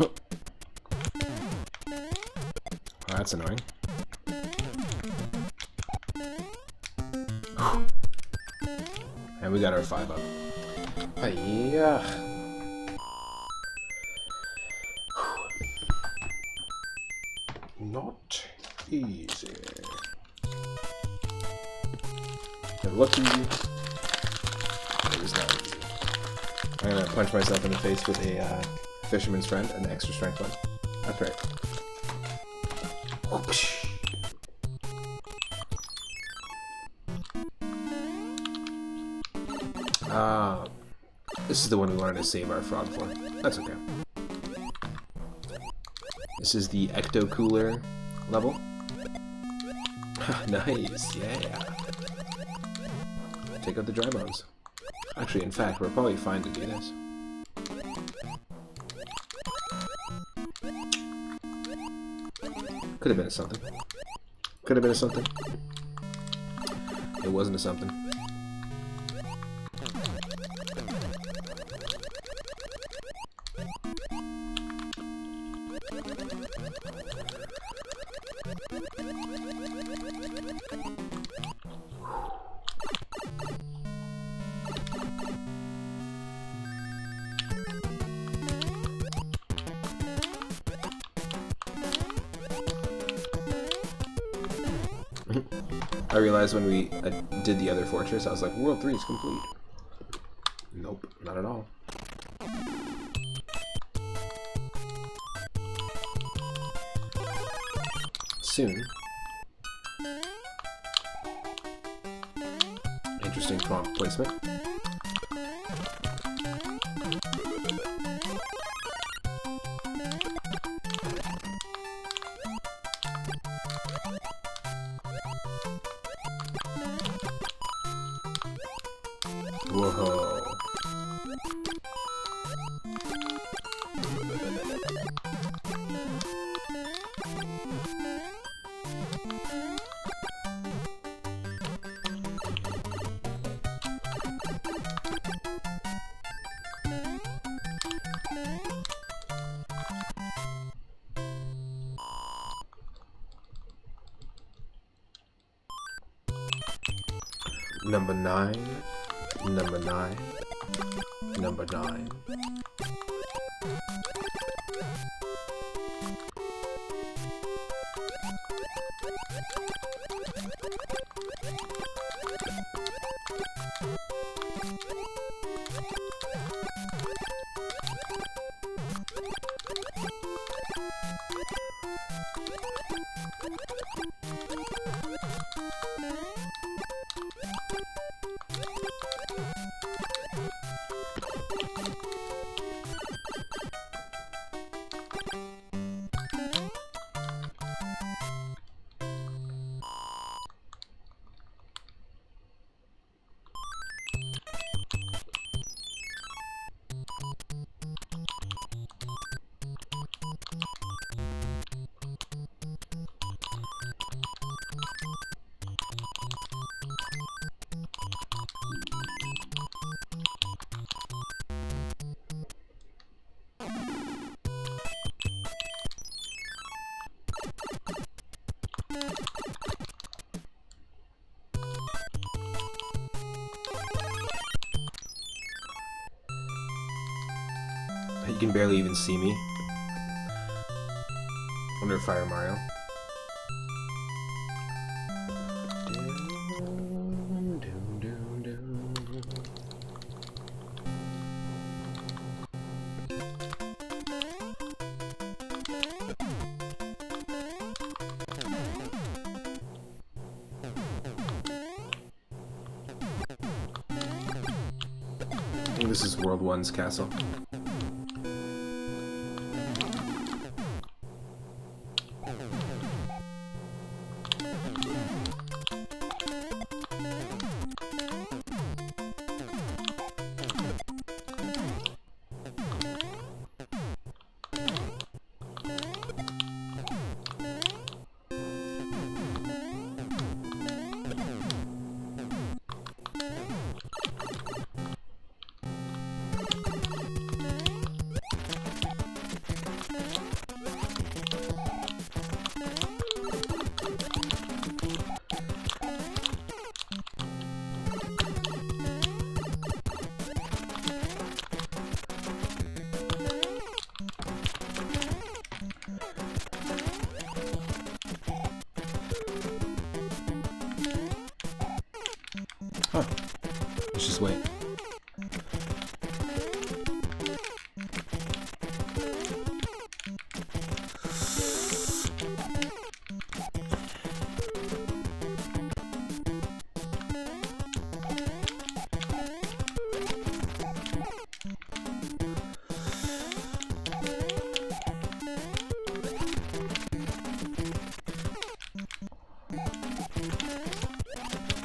Oh, that's annoying. And we got our 5 up. Yeah. Not easy. But lucky, it was not easy. I'm gonna punch myself in the face with a fisherman's friend, an extra strength one. That's right. This is the one we wanted to save our frog for. That's okay. This is the Ecto Cooler level. Nice, yeah. Take out the dry bones. Actually, in fact, we're probably fine to do this. Could have been a something. Could have been a something. It wasn't a something. I realized when we did the other fortress, I was like, World 3 is complete. Nope, not at all. Soon. Interesting prompt placement. Whoa. Number 9, number 9, number 9. You can barely even see me. Under Fire Mario. I think this is World 1's castle. Huh. Let's just wait.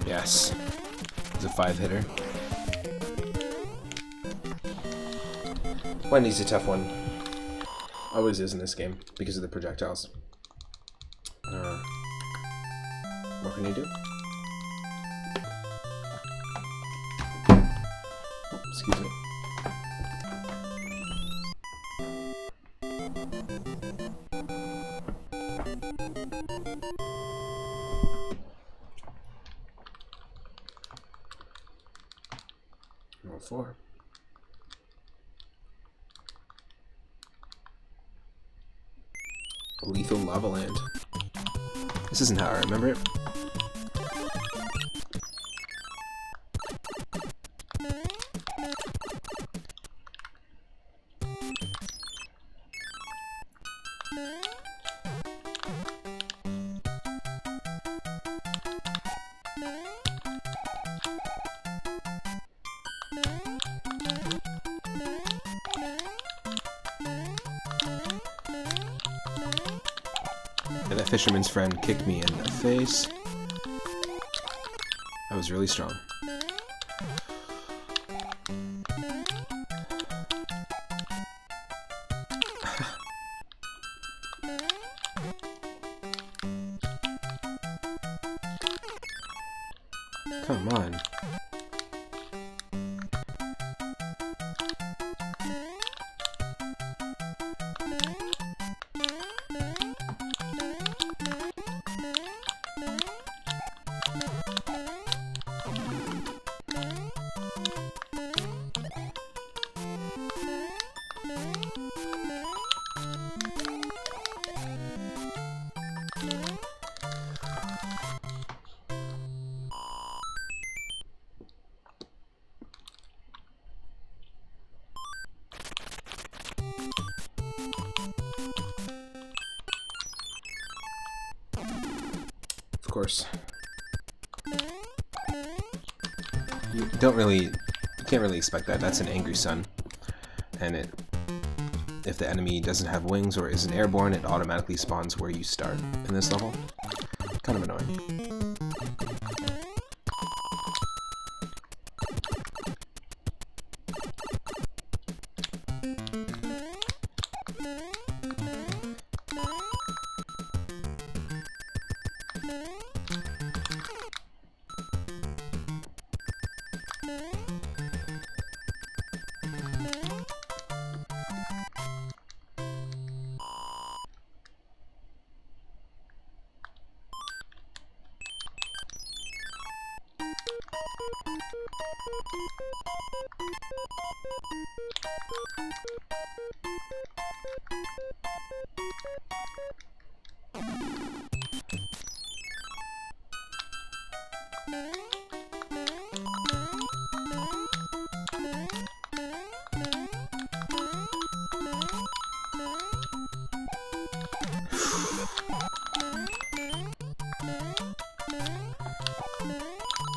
Yes. It's a 5-hitter. Wendy's a tough one. Always is in this game because of the projectiles. What can you do? Excuse me. Roll 4. Lethal Lava Land. This isn't how I remember it. And that fisherman's friend kicked me in the face. That was really strong. Come on. Of course. You can't really expect that. That's an angry sun. And if the enemy doesn't have wings or isn't airborne, it automatically spawns where you start in this level. Kind of annoying.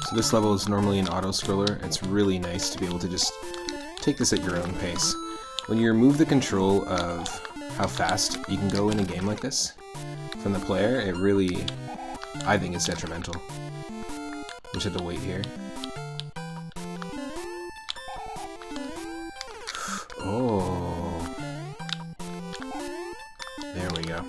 So this level is normally an auto scroller. It's really nice to be able to just take this at your own pace. When you remove the control of how fast you can go in a game like this from the player, it really, I think, is detrimental. We just have to wait here. Oh. There we go.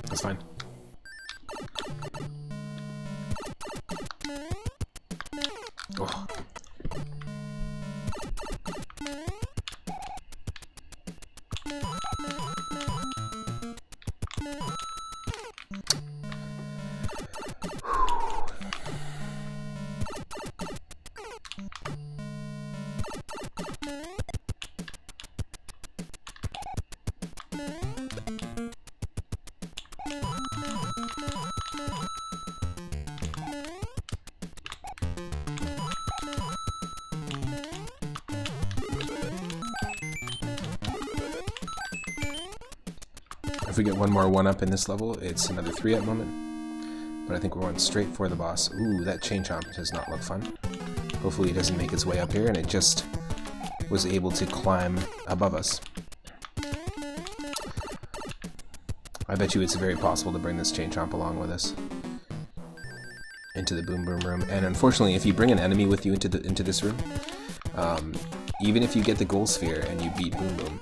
That's fine. Oh. If we get one more 1-up in this level, it's another 3-up moment. But I think we're going straight for the boss. Ooh, that chain chomp does not look fun. Hopefully it doesn't make its way up here, and it just was able to climb above us. I bet you it's very possible to bring this chain chomp along with us into the boom boom room. And unfortunately, if you bring an enemy with you into this room, even if you get the gold sphere and you beat boom boom,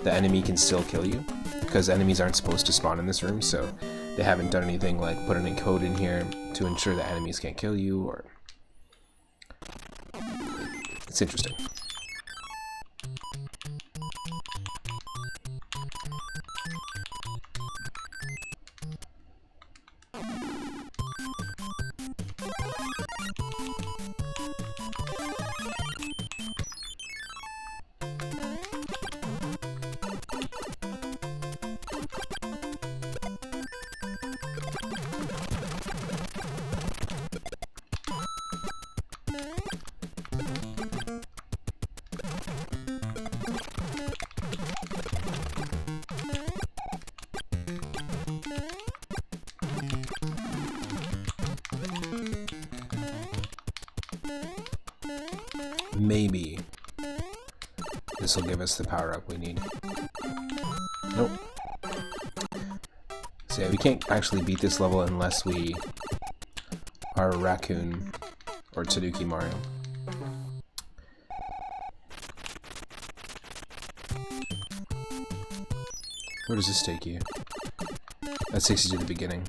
the enemy can still kill you, because enemies aren't supposed to spawn in this room, so they haven't done anything like put an encode in here to ensure that enemies can't kill you, or... It's interesting. maybe this will give us the power-up we need. Nope. So yeah, we can't actually beat this level unless we are a raccoon or Tanuki Mario. Where does this take you? That takes you to the beginning.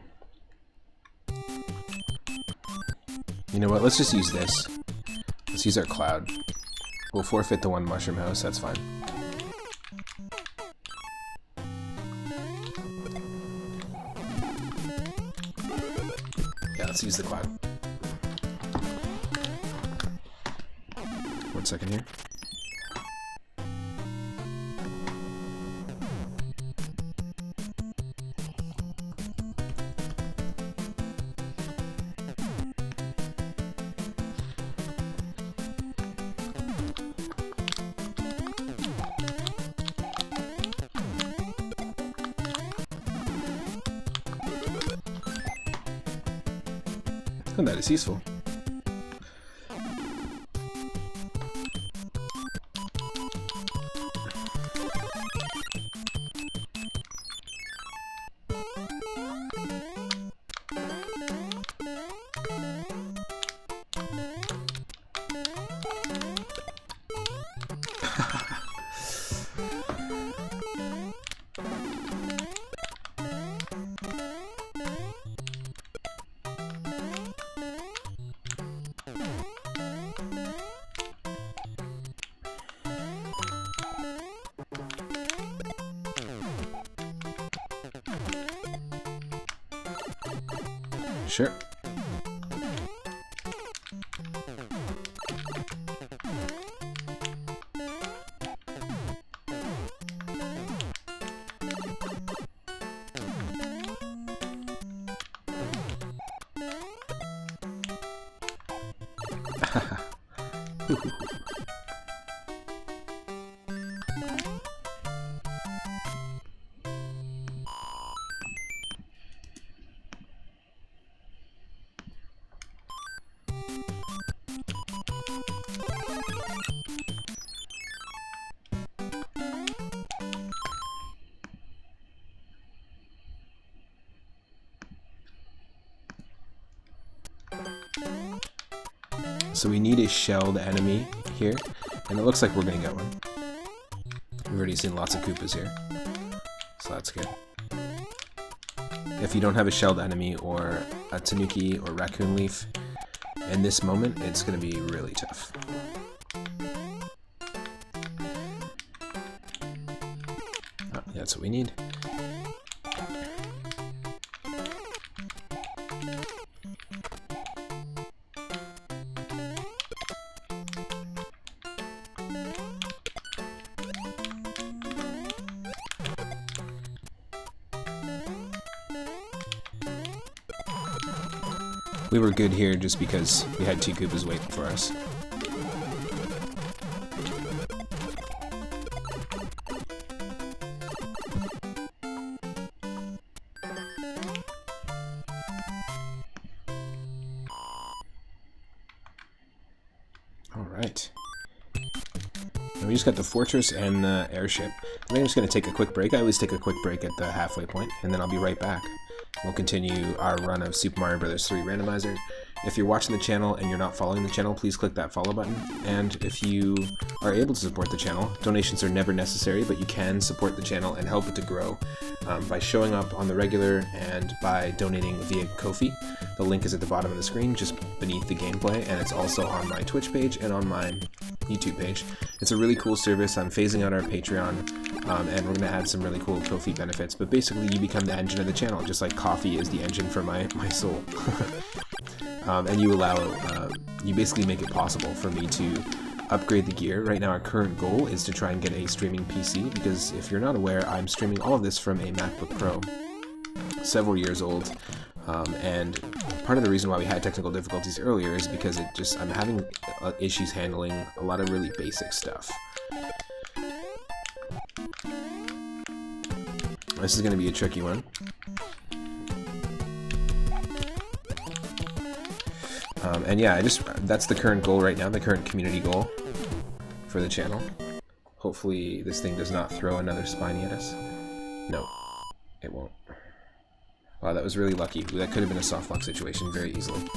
You know what, let's just use this. Let's use our cloud. We'll forfeit the one mushroom house, that's fine. Yeah, let's use the cloud. 1 second here. And that is useful. Sure. So we need a shelled enemy here, and it looks like we're gonna get one. We've already seen lots of Koopas here, so that's good. If you don't have a shelled enemy or a Tanuki or Raccoon Leaf, in this moment, it's gonna be really tough. Oh, yeah, that's what we need. We were good here just because we had 2 Koopas waiting for us. Alright. Now we just got the fortress and the airship. I think I'm just going to take a quick break. I always take a quick break at the halfway point, and then I'll be right back. We'll continue our run of Super Mario Bros. 3 Randomizer. If you're watching the channel and you're not following the channel, please click that follow button. And if you are able to support the channel, donations are never necessary, but you can support the channel and help it to grow by showing up on the regular and by donating via Ko-fi. The link is at the bottom of the screen, just beneath the gameplay, and it's also on my Twitch page and on my YouTube page. It's a really cool service. I'm phasing out our Patreon. And we're going to add some really cool Ko-fi benefits, but basically you become the engine of the channel, just like coffee is the engine for my soul. And you allow, you basically make it possible for me to upgrade the gear. Right now our current goal is to try and get a streaming PC, because if you're not aware, I'm streaming all of this from a MacBook Pro, several years old, and part of the reason why we had technical difficulties earlier is because I'm having issues handling a lot of really basic stuff. This is going to be a tricky one. And yeah, that's the current goal right now, the current community goal. for the channel. Hopefully this thing does not throw another spiny at us. No, it won't. Wow, that was really lucky. That could have been a softlock situation very easily.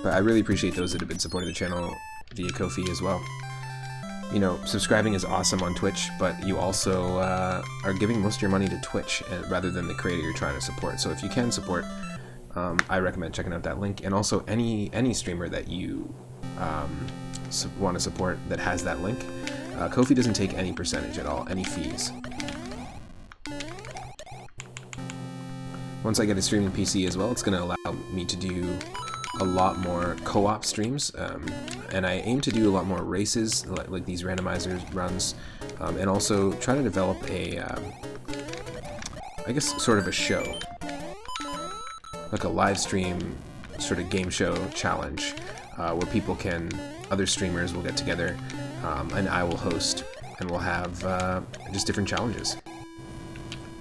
But I really appreciate those that have been supporting the channel via Ko-fi as well. You know, subscribing is awesome on Twitch, but you also are giving most of your money to Twitch rather than the creator you're trying to support. So if you can support, I recommend checking out that link. And also any streamer that you want to support that has that link. Ko-fi doesn't take any percentage at all, any fees. Once I get a streaming PC as well, it's going to allow me to do a lot more co-op streams, and I aim to do a lot more races, like these randomizers runs, and also try to develop a, I guess, sort of a show, like a live stream sort of game show challenge, where people other streamers will get together, and I will host, and we'll have just different challenges,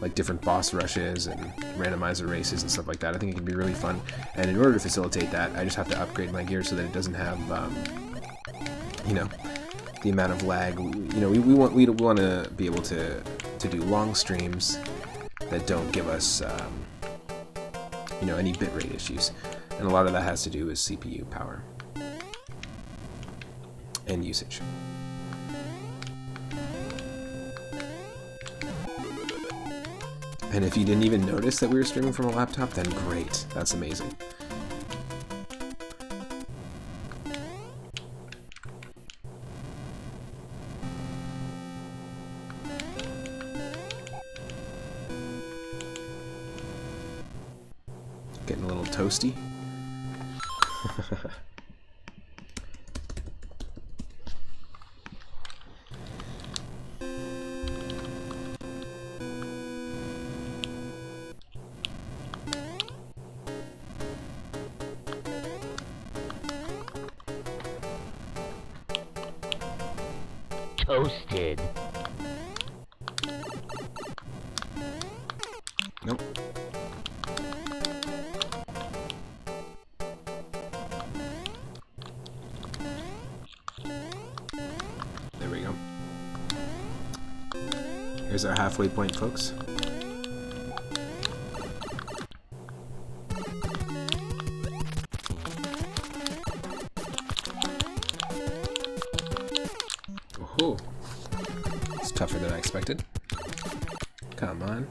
like different boss rushes and randomizer races and stuff like that. I think it can be really fun, and in order to facilitate that, I just have to upgrade my gear so that it doesn't have, you know, the amount of lag. You know, we want to be able to do long streams that don't give us, you know, any bitrate issues, and a lot of that has to do with CPU power and usage. And if you didn't even notice that we were streaming from a laptop, then great. That's amazing. Getting a little toasty. Toasted. Nope. There we go. Here's our halfway point, folks. Oh, it's tougher than I expected. Come on.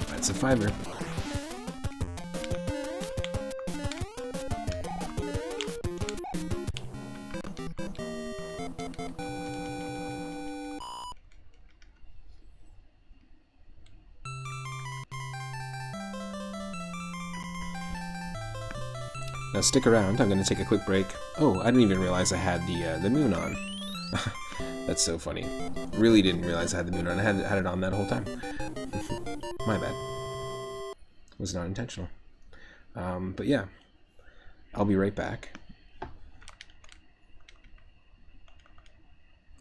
That's a fiver. Now stick around, I'm going to take a quick break. Oh, I didn't even realize I had the moon on. That's so funny. Really didn't realize I had the moon on. I had it on that whole time. My bad. It was not intentional. But yeah, I'll be right back.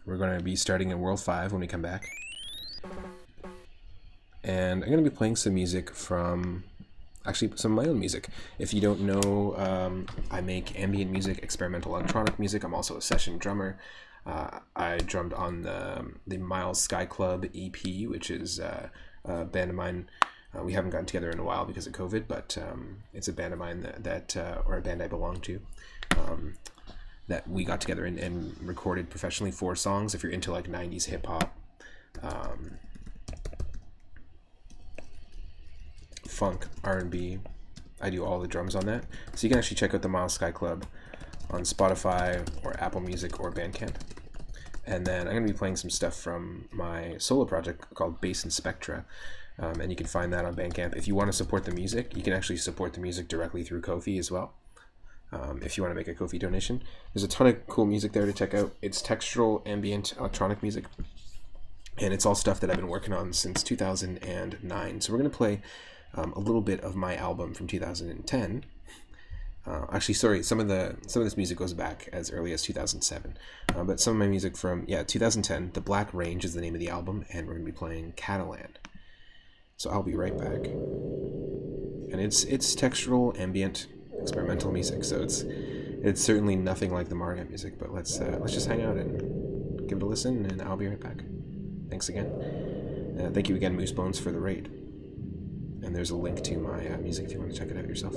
We're going to be starting in World 5 when we come back. And I'm going to be playing some music from... actually some of my own music. If you don't know, I make ambient music, experimental electronic music. I'm also a session drummer. I drummed on the Miles Sky Club EP, which is a band of mine. We haven't gotten together in a while because of COVID, but it's a band of mine or a band I belong to, that we got together and recorded professionally 4 songs. If you're into like 90s hip hop, funk, R&B, I do all the drums on that. So you can actually check out the Miles Sky Club on Spotify or Apple Music or Bandcamp. And then I'm going to be playing some stuff from my solo project called Bass and Spectra, and you can find that on Bandcamp. If you want to support the music, you can actually support the music directly through Ko-fi as well. If you want to make a Ko-fi donation, there's a ton of cool music there to check out. It's textural, ambient, electronic music, and it's all stuff that I've been working on since 2009. So we're going to play a little bit of my album from 2010, Actually, sorry, some of this music goes back as early as 2007, but some of my music from 2010. The Black Range is the name of the album, and we're gonna be playing Catalan. So I'll be right back. And it's textural, ambient, experimental music. So it's certainly nothing like the Mario music. But let's just hang out and give it a listen, and I'll be right back. Thanks again. Thank you again, Moosebones, for the raid. And there's a link to my music if you want to check it out yourself.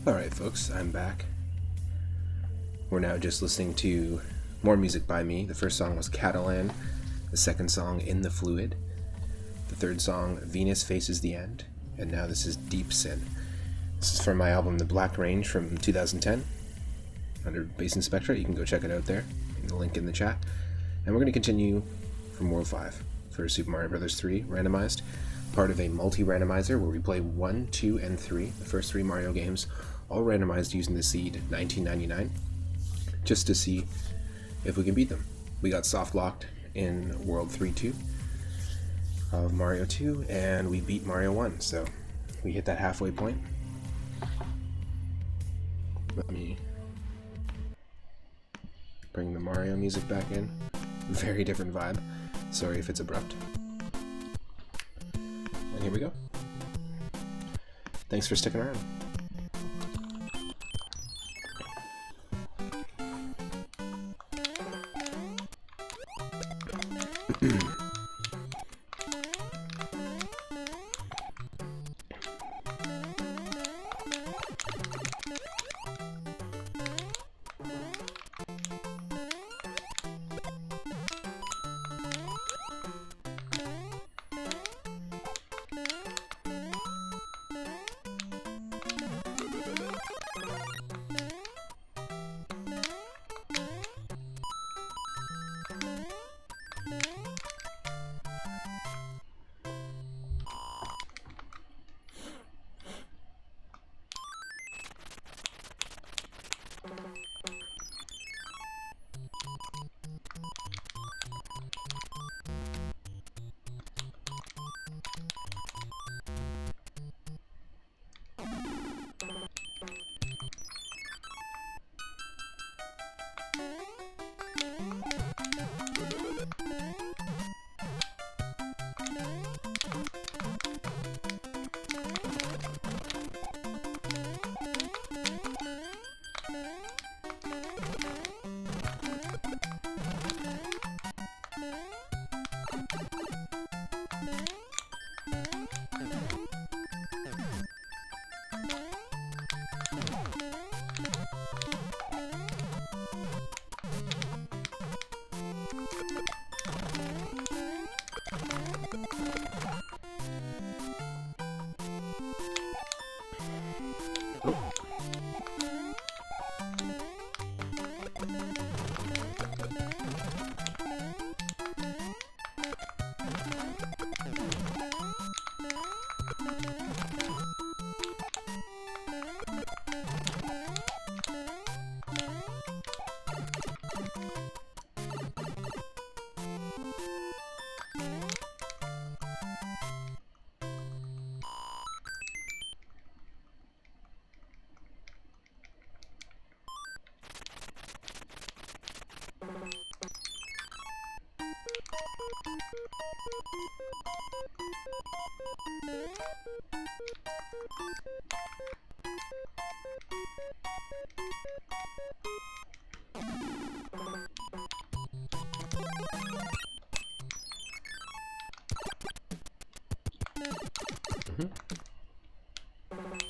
Alright folks, I'm back. We're now just listening to more music by me. The first song was Catalan, the second song In the Fluid, the third song Venus Faces the End, and now this is Deep Sin. This is from my album The Black Range from 2010, under Bass Inspectorate. You can go check it out there, the link in the chat. And we're going to continue from World 5 for Super Mario Bros. 3 randomized, part of a multi-randomizer where we play 1, 2, and 3, the first 3 Mario games, all randomized using the seed 1999, just to see if we can beat them. We got soft locked in World 3-2 of Mario 2, and we beat Mario 1, so we hit that halfway point. Let me bring the Mario music back in. Very different vibe. Sorry if it's abrupt. And here we go. Thanks for sticking around.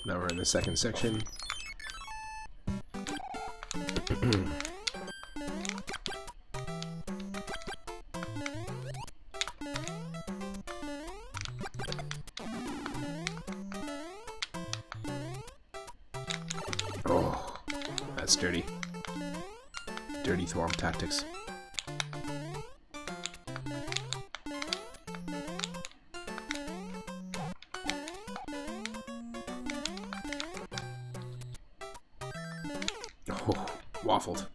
Now we're in the second section. Oh, that's dirty. Dirty thwomp tactics. Oh, waffled.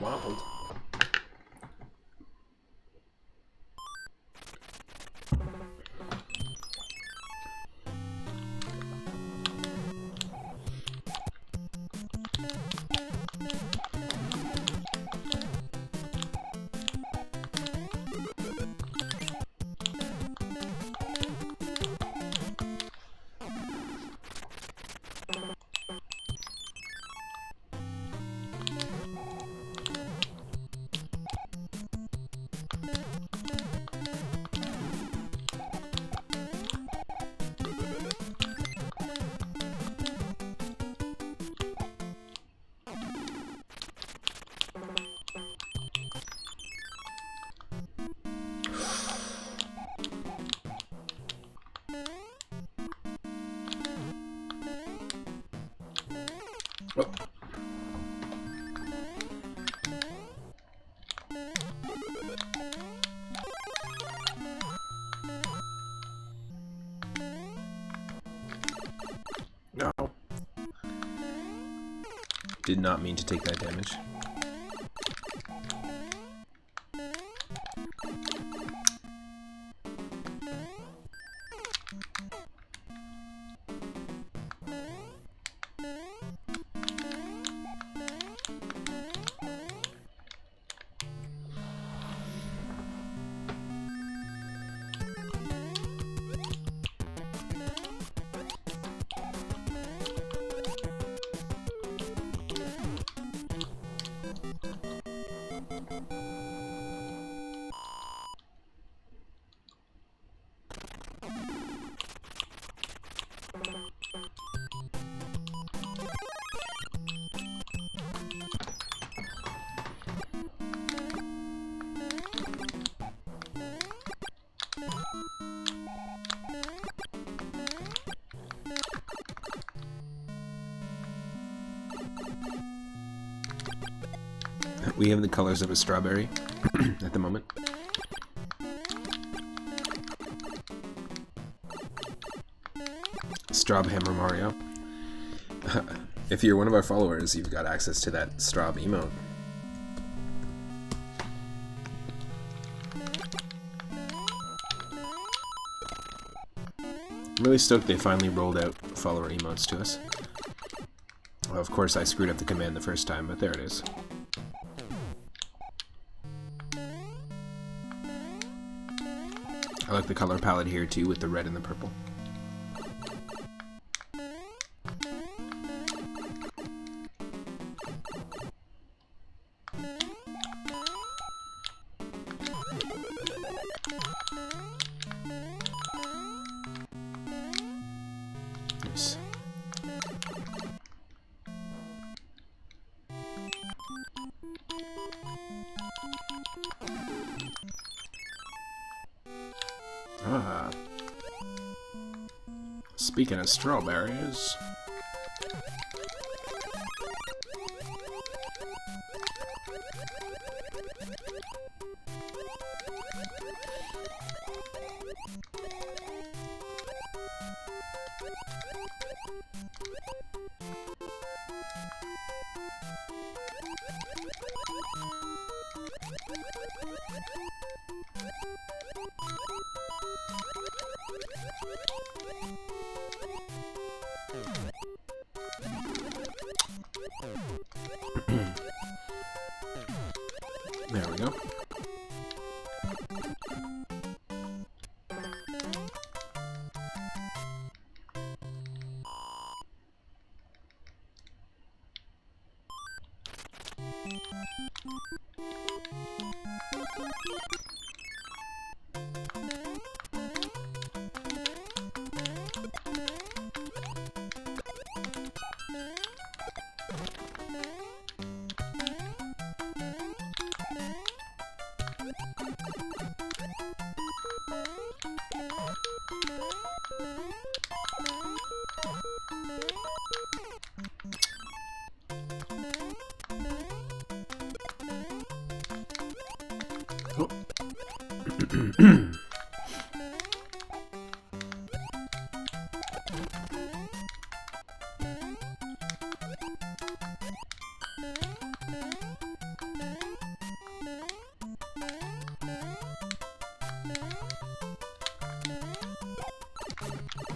Waffled. Did not mean to take that damage. We have the colors of a strawberry at the moment. Straub Hammer Mario. If you're one of our followers, you've got access to that Straub emote. I'm really stoked they finally rolled out follower emotes to us. Well, of course I screwed up the command the first time, but there it is. I like the color palette here too, with the red and the purple. Nice. Ah. Speaking of strawberries. There we go.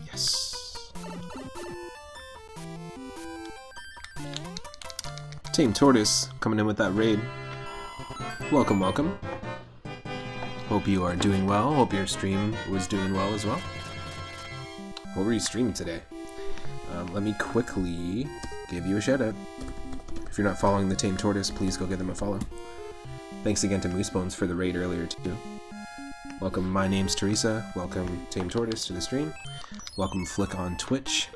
Yes. Team Tortoise coming in with that raid. Welcome, welcome. Hope you are doing well. Hope your stream was doing well as well. What were you streaming today? Let me quickly give you a shout out. If you're not following the Tame Tortoise, please go give them a follow. Thanks again to Moosebones for the raid earlier too. Welcome, my name's Teresa. Welcome, Tame Tortoise, to the stream. Welcome, Flick on Twitch.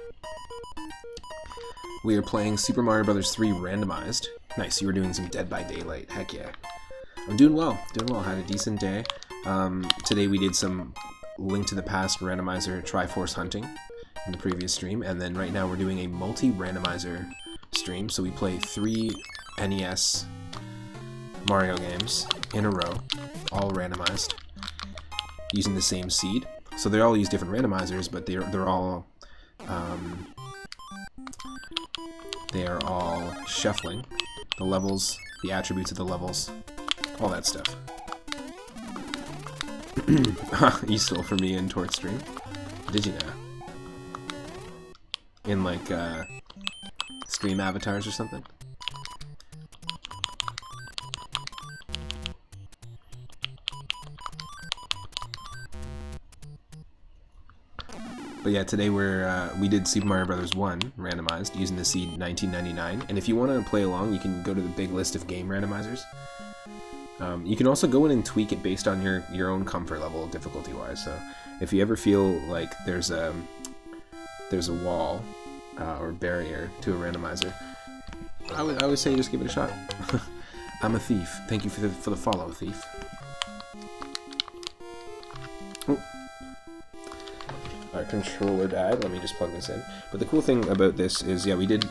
We are playing Super Mario Bros. 3 randomized. Nice, you were doing some Dead by Daylight. Heck yeah. I'm doing well. Had a decent day. Today we did some Link to the Past randomizer Triforce hunting in the previous stream, and then right now we're doing a multi-randomizer stream. So we play 3 NES Mario games in a row, all randomized, using the same seed. So they all use different randomizers, but they're all They are all shuffling. The levels, the attributes of the levels, all that stuff. You stole from me in Tort Stream. Did you know? In like stream avatars or something? But yeah, today we did Super Mario Bros. 1 randomized using the seed 1999, and if you want to play along, you can go to the big list of game randomizers. You can also go in and tweak it based on your own comfort level, difficulty-wise. So if you ever feel like there's a wall or barrier to a randomizer, I would say just give it a shot. I'm a thief. Thank you for the follow, thief. Oh. Our controller died. Let me just plug this in. But the cool thing about this is, yeah, we did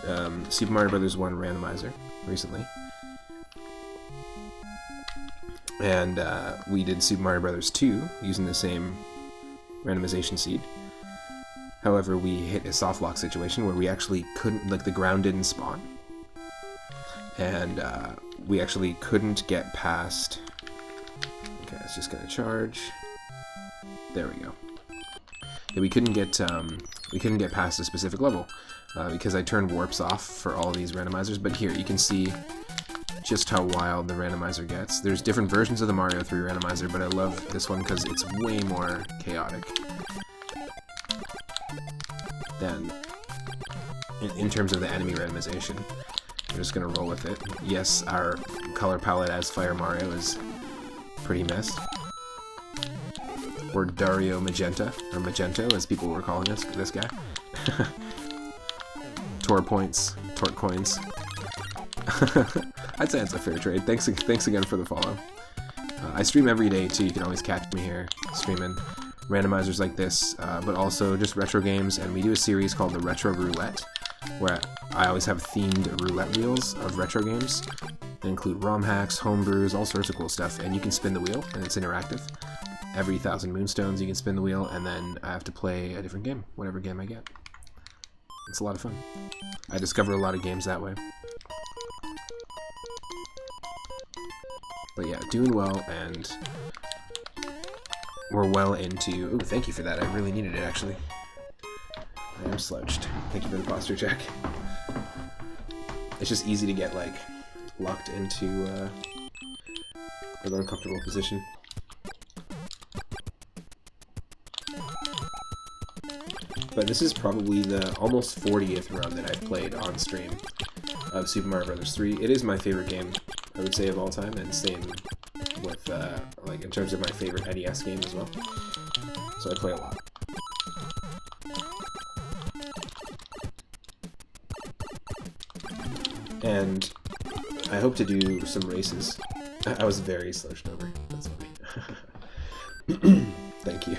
Super Mario Bros. 1 randomizer recently. And we did Super Mario Bros. 2 using the same randomization seed. However, we hit a soft lock situation where we actually couldn't, like, the ground didn't spawn. And we actually couldn't get past... Okay, it's just gonna charge. There we go. Yeah, we couldn't get past a specific level because I turned warps off for all these randomizers. But here you can see just how wild the randomizer gets. There's different versions of the Mario 3 randomizer, but I love this one because it's way more chaotic than in terms of the enemy randomization. I'm just gonna roll with it. Yes, our color palette as Fire Mario is pretty messed. Or Dario Magenta, or Magento, as people were calling this guy. Tor points, Tort coins. I'd say it's a fair trade. Thanks again for the follow. I stream every day too. You can always catch me here streaming randomizers like this, but also just retro games. And we do a series called the Retro Roulette, where I always have themed roulette wheels of retro games. They include ROM hacks, homebrews, all sorts of cool stuff. And you can spin the wheel, and it's interactive. Every 1,000 moonstones you can spin the wheel, and then I have to play a different game, whatever game I get. It's a lot of fun. I discover a lot of games that way. But yeah, doing well, and we're well into... Ooh, thank you for that. I really needed it, actually. I am slouched. Thank you for the posture check. It's just easy to get, like, locked into an uncomfortable position. But this is probably the almost 40th run that I've played on stream of Super Mario Bros. 3. It is my favorite game, I would say, of all time, and same with, like, in terms of my favorite NES game as well. So I play a lot. And I hope to do some races. I was very slouched over. That's funny. Thank you.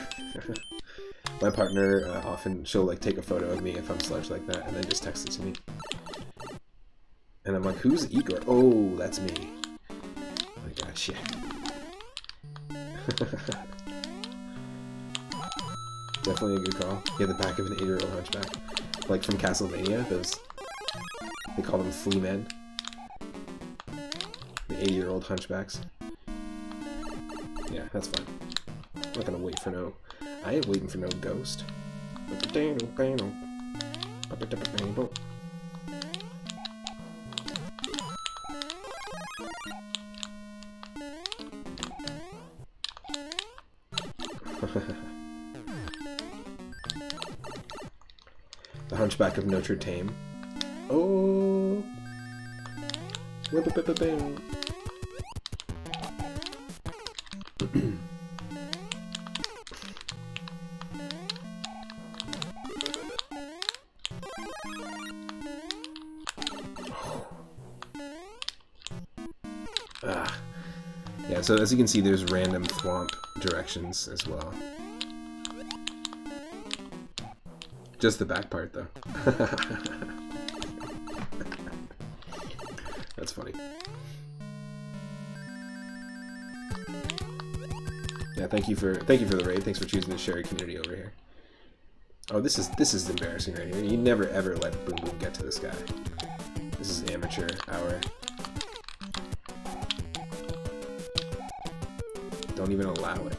My partner, often, she'll, like, take a photo of me if I'm slouched like that, and then just text it to me. And I'm like, who's Igor? Oh, that's me. I gotcha. Definitely a good call. Yeah, the back of an 8-year-old hunchback. Like from Castlevania, those... They call them flea men. The 80-year-old hunchbacks. Yeah, that's fine. I'm not gonna wait for no... I ain't waiting for no ghost. The Hunchback of Notre Dame. Oh! Yeah, so as you can see, there's random thwomp directions as well. Just the back part, though. That's funny. Yeah, thank you for the raid. Thanks for choosing the Sherry community over here. Oh, this is embarrassing right here. You never ever let Boom Boom get to this guy. This is amateur hour. Don't even allow it.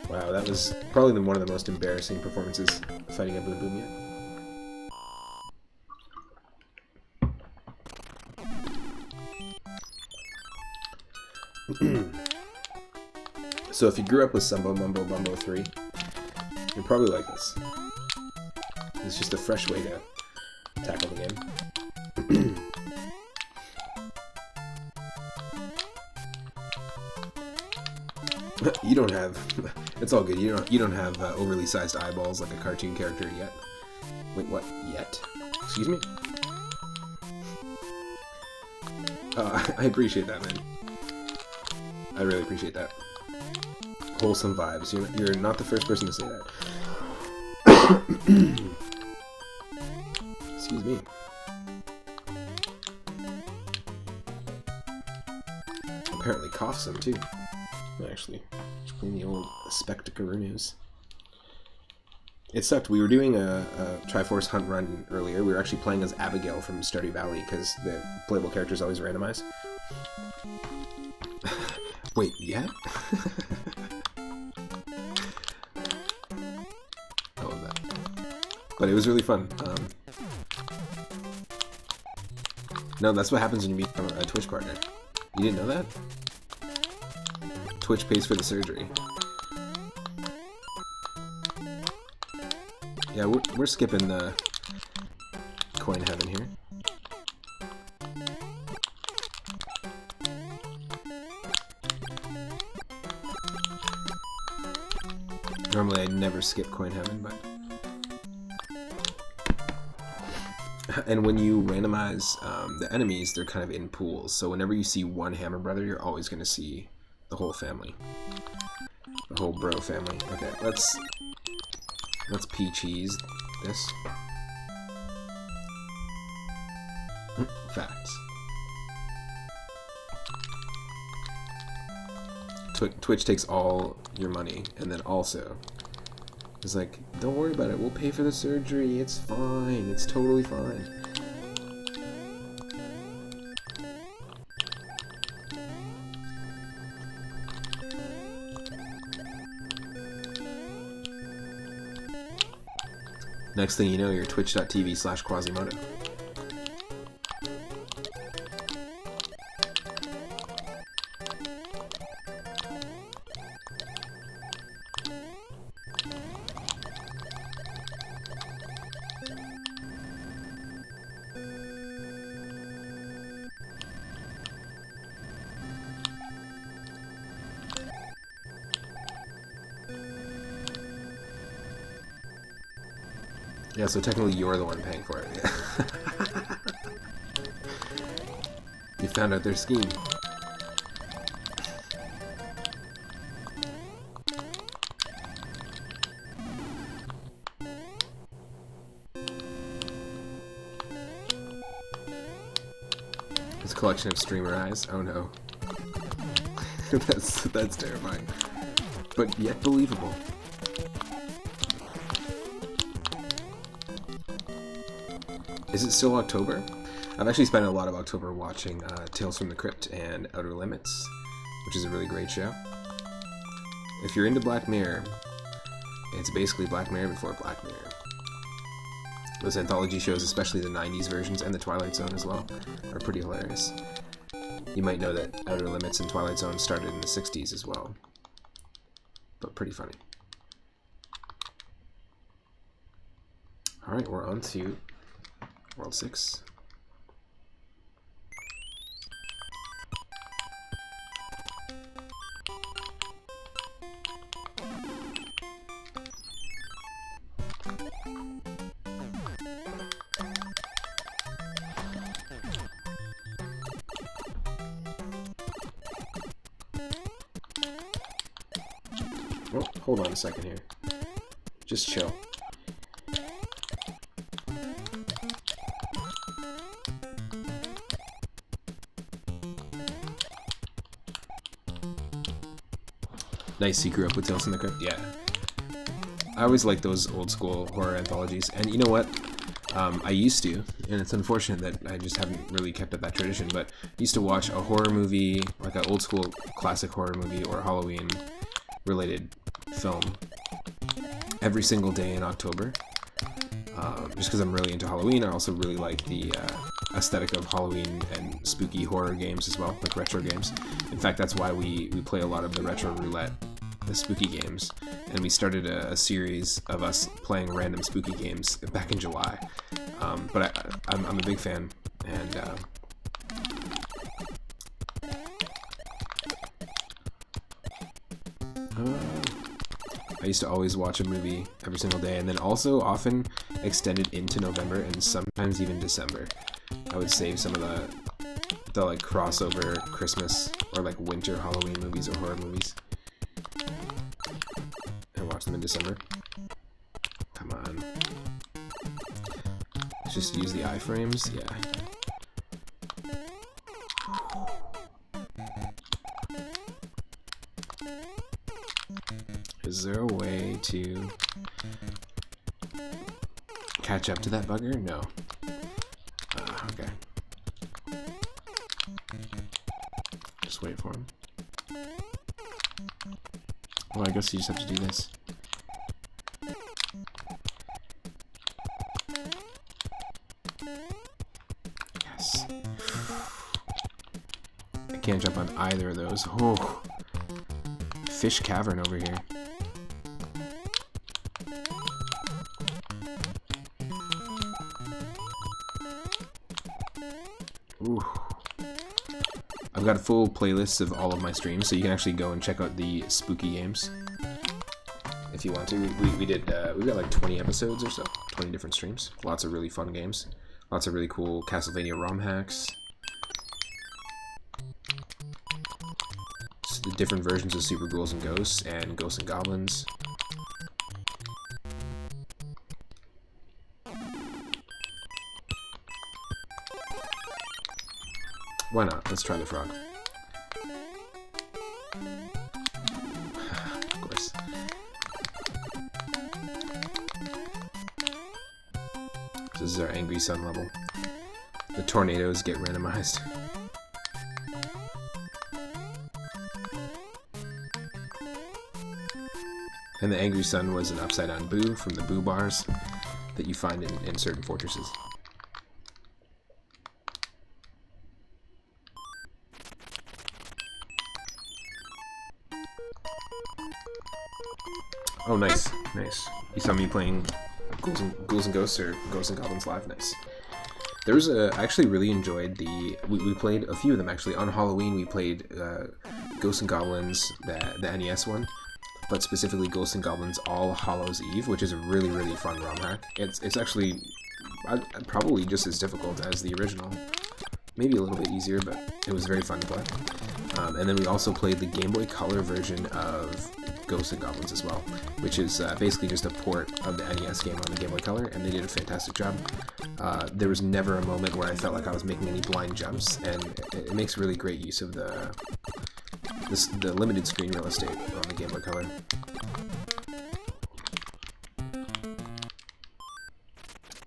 Wow, that was probably one of the most embarrassing performances fighting a Boom Boom yet. So if you grew up with Sumbo Mumbo Bumbo 3, you're probably like this. It's just a fresh way to tackle the game. You don't have... It's all good. You don't have overly sized eyeballs like a cartoon character yet. Wait, what? Yet? Excuse me? I appreciate that, man. I really appreciate that. Wholesome vibes. You're not the first person to say that. Excuse me. Apparently coughs some too. Actually, just clean the old Spectacaroonies. It sucked. We were doing a Triforce Hunt run earlier. We were actually playing as Abigail from Stardew Valley because the playable characters always randomize. Wait, yeah? I love that. But it was really fun. No, that's what happens when you meet a Twitch partner. You didn't know that? Twitch pays for the surgery. Yeah, we're skipping the coin heaven here. Normally I'd never skip coin heaven, but... And when you randomize the enemies, they're kind of in pools. So whenever you see one Hammer Brother, you're always going to see the whole family. The whole bro family. Okay, let's P-cheese this. Facts. Twitch takes all your money, and then also is like, don't worry about it, we'll pay for the surgery, it's fine, it's totally fine. Next thing you know, you're twitch.tv/Quasimodo. Yeah, so technically you're the one paying for it. Yeah. You found out their scheme. It's a collection of streamer eyes. Oh no. that's terrifying. But yet believable. Is it still October? I've actually spent a lot of October watching Tales from the Crypt and Outer Limits, which is a really great show. If you're into Black Mirror, it's basically Black Mirror before Black Mirror. Those anthology shows, especially the 90s versions and the Twilight Zone as well, are pretty hilarious. You might know that Outer Limits and Twilight Zone started in the 60s as well, but pretty funny. Alright, we're on to World 6. Oh, hold on a second here. Just chill. Nice, you grew up with Tales from the Crypt? Yeah. I always like those old school horror anthologies. And you know what? I used to, and it's unfortunate that I just haven't really kept up that tradition, but I used to watch a horror movie, like an old school classic horror movie or Halloween related film every single day in October. Just because I'm really into Halloween. I also really like the aesthetic of Halloween and spooky horror games as well, like retro games. In fact, that's why we play a lot of the retro roulette, the spooky games, and we started a series of us playing random spooky games back in July. But I'm a big fan, and I used to always watch a movie every single day, and then also often extended into November and sometimes even December. I would save some of the like crossover Christmas or like winter Halloween movies or horror movies and watch them in December. Come on. Let's just use the iframes. Yeah. Is there a way to catch up to that bugger? No. Okay. Just wait for him. Well, I guess you just have to do this. Yes. I can't jump on either of those. Oh. Fish cavern over here. Ooh. I've got a full playlist of all of my streams, so you can actually go and check out the spooky games if you want to. We've got like 20 episodes or so, 20 different streams. Lots of really fun games. Lots of really cool Castlevania ROM hacks. The different versions of Super Ghouls and Ghosts and Ghosts and Goblins. Why not? Let's try the frog. Of course. This is our Angry Sun level. The tornadoes get randomized. And the Angry Sun was an upside-down boo from the boo bars that you find in certain fortresses. Oh, nice, nice. You saw me playing Ghouls and Ghosts or Ghosts and Goblins live. Nice. There was I actually really enjoyed we played a few of them actually. On Halloween we played Ghosts and Goblins, the NES one. But specifically Ghosts and Goblins All Hallows Eve, which is a really, really fun ROM hack. It's actually probably just as difficult as the original. Maybe a little bit easier, but it was very fun to play. And then we also played the Game Boy Color version of Ghosts and Goblins as well, which is basically just a port of the NES game on the Game Boy Color, and they did a fantastic job. There was never a moment where I felt like I was making any blind jumps, and it makes really great use of the limited screen real estate on the Game Boy Color.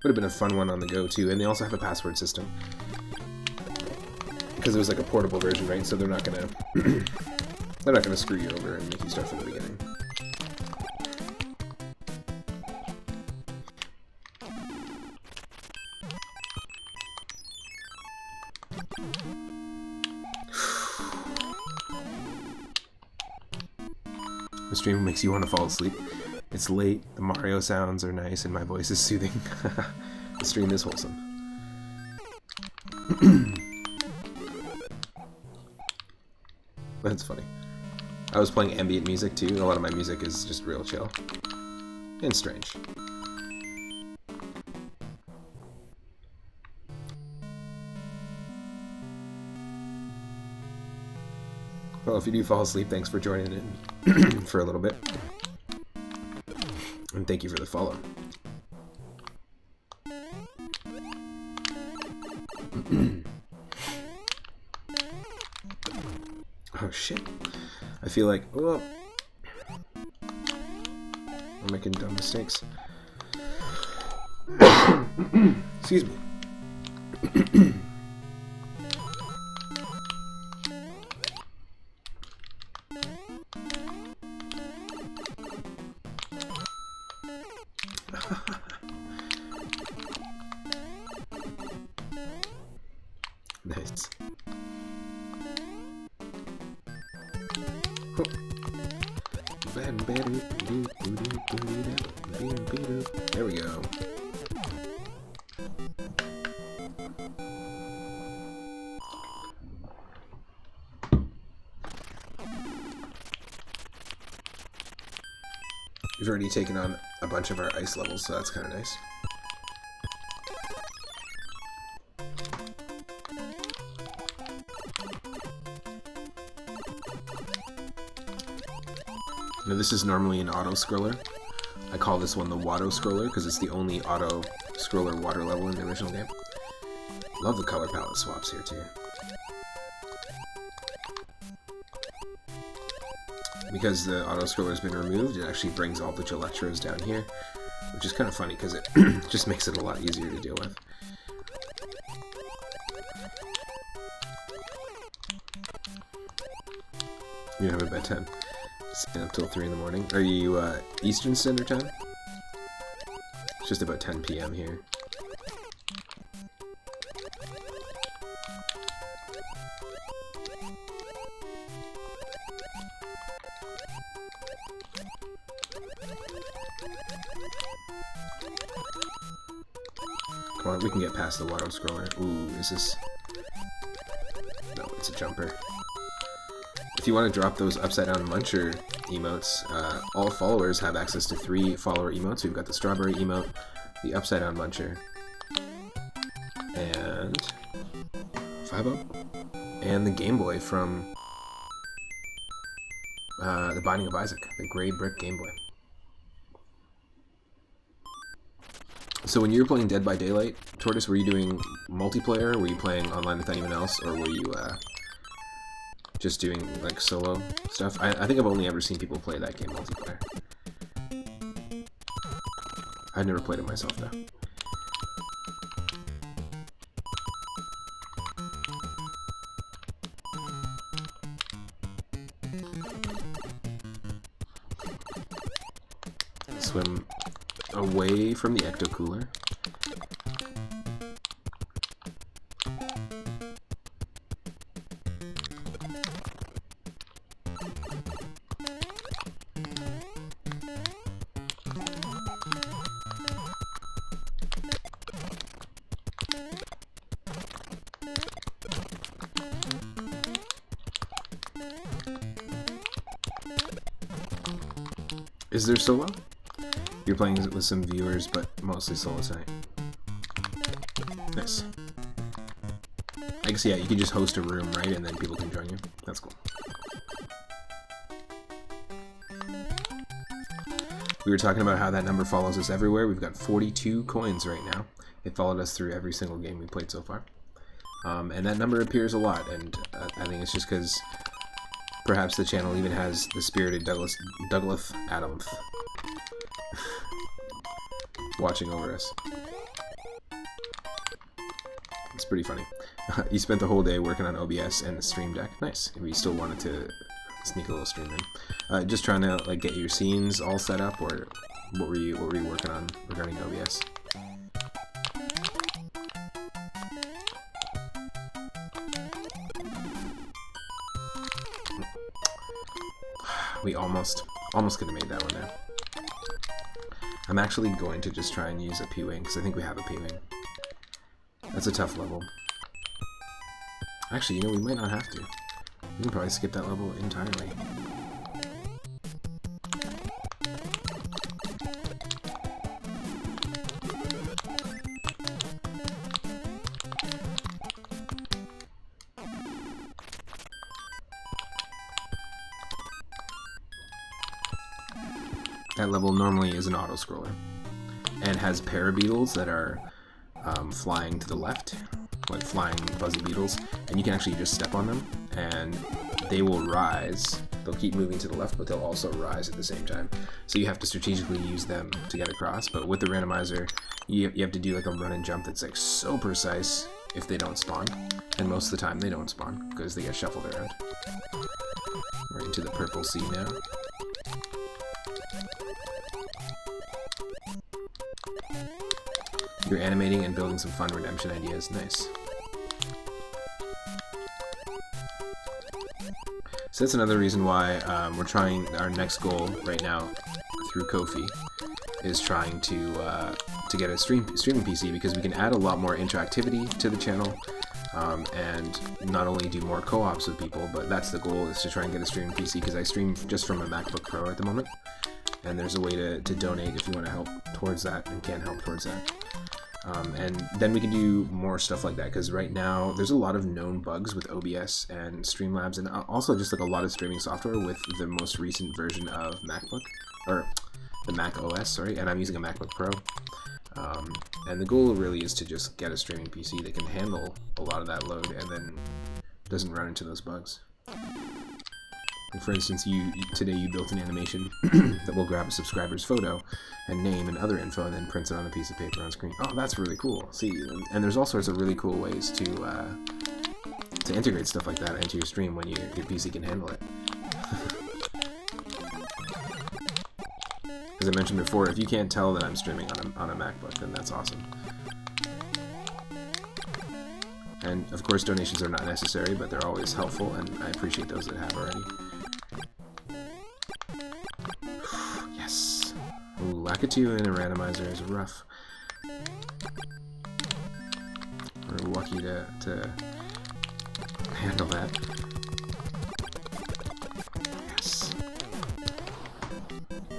Would have been a fun one on the go too, and they also have a password system because it was like a portable version, right? So they're not gonna screw you over and make you start from the beginning. The stream makes you want to fall asleep. It's late, the Mario sounds are nice, and my voice is soothing. The stream is wholesome. That's funny. I was playing ambient music too. A lot of my music is just real chill. And strange. Well, if you do fall asleep, thanks for joining in for a little bit. And thank you for the follow. Oh shit. I feel like, well, I'm making dumb mistakes. Excuse me. Nice. There we go. We've already taken on a bunch of our ice levels, so that's kind of nice. Now this is normally an auto scroller. I call this one the Watto Scroller because it's the only auto scroller water level in the original game. Love the color palette swaps here too. Because the auto scroller has been removed, it actually brings all the Electros down here, which is kind of funny because it just makes it a lot easier to deal with. You have a bedtime. Staying up till 3 in the morning. Are you Eastern Standard Time? It's just about 10 p.m. here. Come on, we can get past the Watto Scroller. Ooh, is this... No, it's a jumper. If you want to drop those upside down muncher emotes, all followers have access to 3 follower emotes. We've got the strawberry emote, the upside down muncher, and 5-0, and the Game Boy from The Binding of Isaac, the gray brick Game Boy. So when you were playing Dead by Daylight, Tortoise, were you doing multiplayer? Were you playing online with anyone else, or were you just doing like solo stuff? I think I've only ever seen people play that game multiplayer. I've never played it myself though. Swim away from the ecto cooler. Is there solo? You're playing with some viewers, but mostly solo tonight. Nice. I guess, yeah, you can just host a room, right? And then people can join you. That's cool. We were talking about how that number follows us everywhere. We've got 42 coins right now. It followed us through every single game we played so far. And that number appears a lot, and I think it's just because perhaps the channel even has the spirited Douglas Adams watching over us. It's pretty funny. You spent the whole day working on OBS and the stream deck. Nice. We still wanted to sneak a little stream in. Just trying to like get your scenes all set up, or what were you working on regarding OBS? We almost could have made that one there. I'm actually going to just try and use a P-Wing, because I think we have a P-Wing. That's a tough level. Actually, you know, we might not have to. We can probably skip that level entirely. That level normally is an auto-scroller, and has parabeetles that are flying to the left, like flying buzzy beetles, and you can actually just step on them, and they will rise. They'll keep moving to the left, but they'll also rise at the same time. So you have to strategically use them to get across. But with the randomizer, you have to do like a run and jump that's like so precise if they don't spawn. And most of the time they don't spawn because they get shuffled around. We're into the purple sea now. You're animating and building some fun redemption ideas. Nice. So that's another reason why we're trying, our next goal right now through Ko-fi is trying to get a streaming PC, because we can add a lot more interactivity to the channel and not only do more co-ops with people, but that's the goal, is to try and get a streaming PC, because I stream just from a MacBook Pro at the moment, and there's a way to donate if you want to help towards that and can help towards that. And then we can do more stuff like that, because right now there's a lot of known bugs with OBS and Streamlabs, and also just like a lot of streaming software with the most recent version of MacBook, or the Mac OS, sorry, and I'm using a MacBook Pro. And the goal really is to just get a streaming PC that can handle a lot of that load and then doesn't run into those bugs. And for instance, today you built an animation that will grab a subscriber's photo and name and other info and then prints it on a piece of paper on screen. Oh, that's really cool. See, and there's all sorts of really cool ways to integrate stuff like that into your stream when your PC can handle it. As I mentioned before, if you can't tell that I'm streaming on a MacBook, then that's awesome. And of course, donations are not necessary, but they're always helpful, and I appreciate those that have already. Yes! Ooh, Lakitu in a randomizer is rough. We're lucky to handle that. Yes.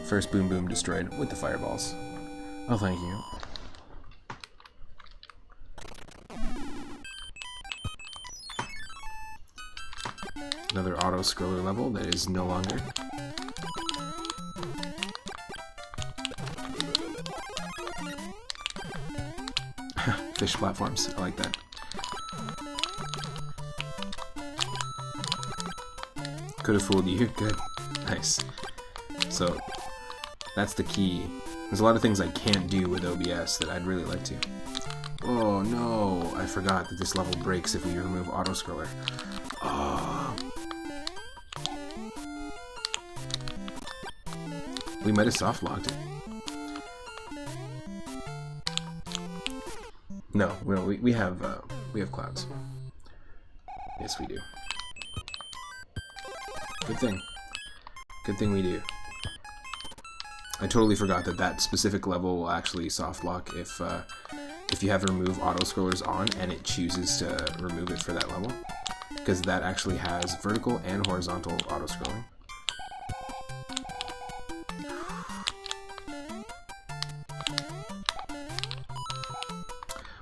First Boom Boom destroyed with the fireballs. Oh, thank you. Another Watto Scroller level that is no longer. Fish platforms, I like that. Could have fooled you, good. Nice. So, that's the key. There's a lot of things I can't do with OBS that I'd really like to. Oh no, I forgot that this level breaks if we remove Watto Scroller. Oh. We might have soft locked it. No, we have clouds. Yes, we do. Good thing. Good thing we do. I totally forgot that specific level will actually soft lock if you have remove Watto Scrollers on and it chooses to remove it for that level, because that actually has vertical and horizontal Watto Scrolling.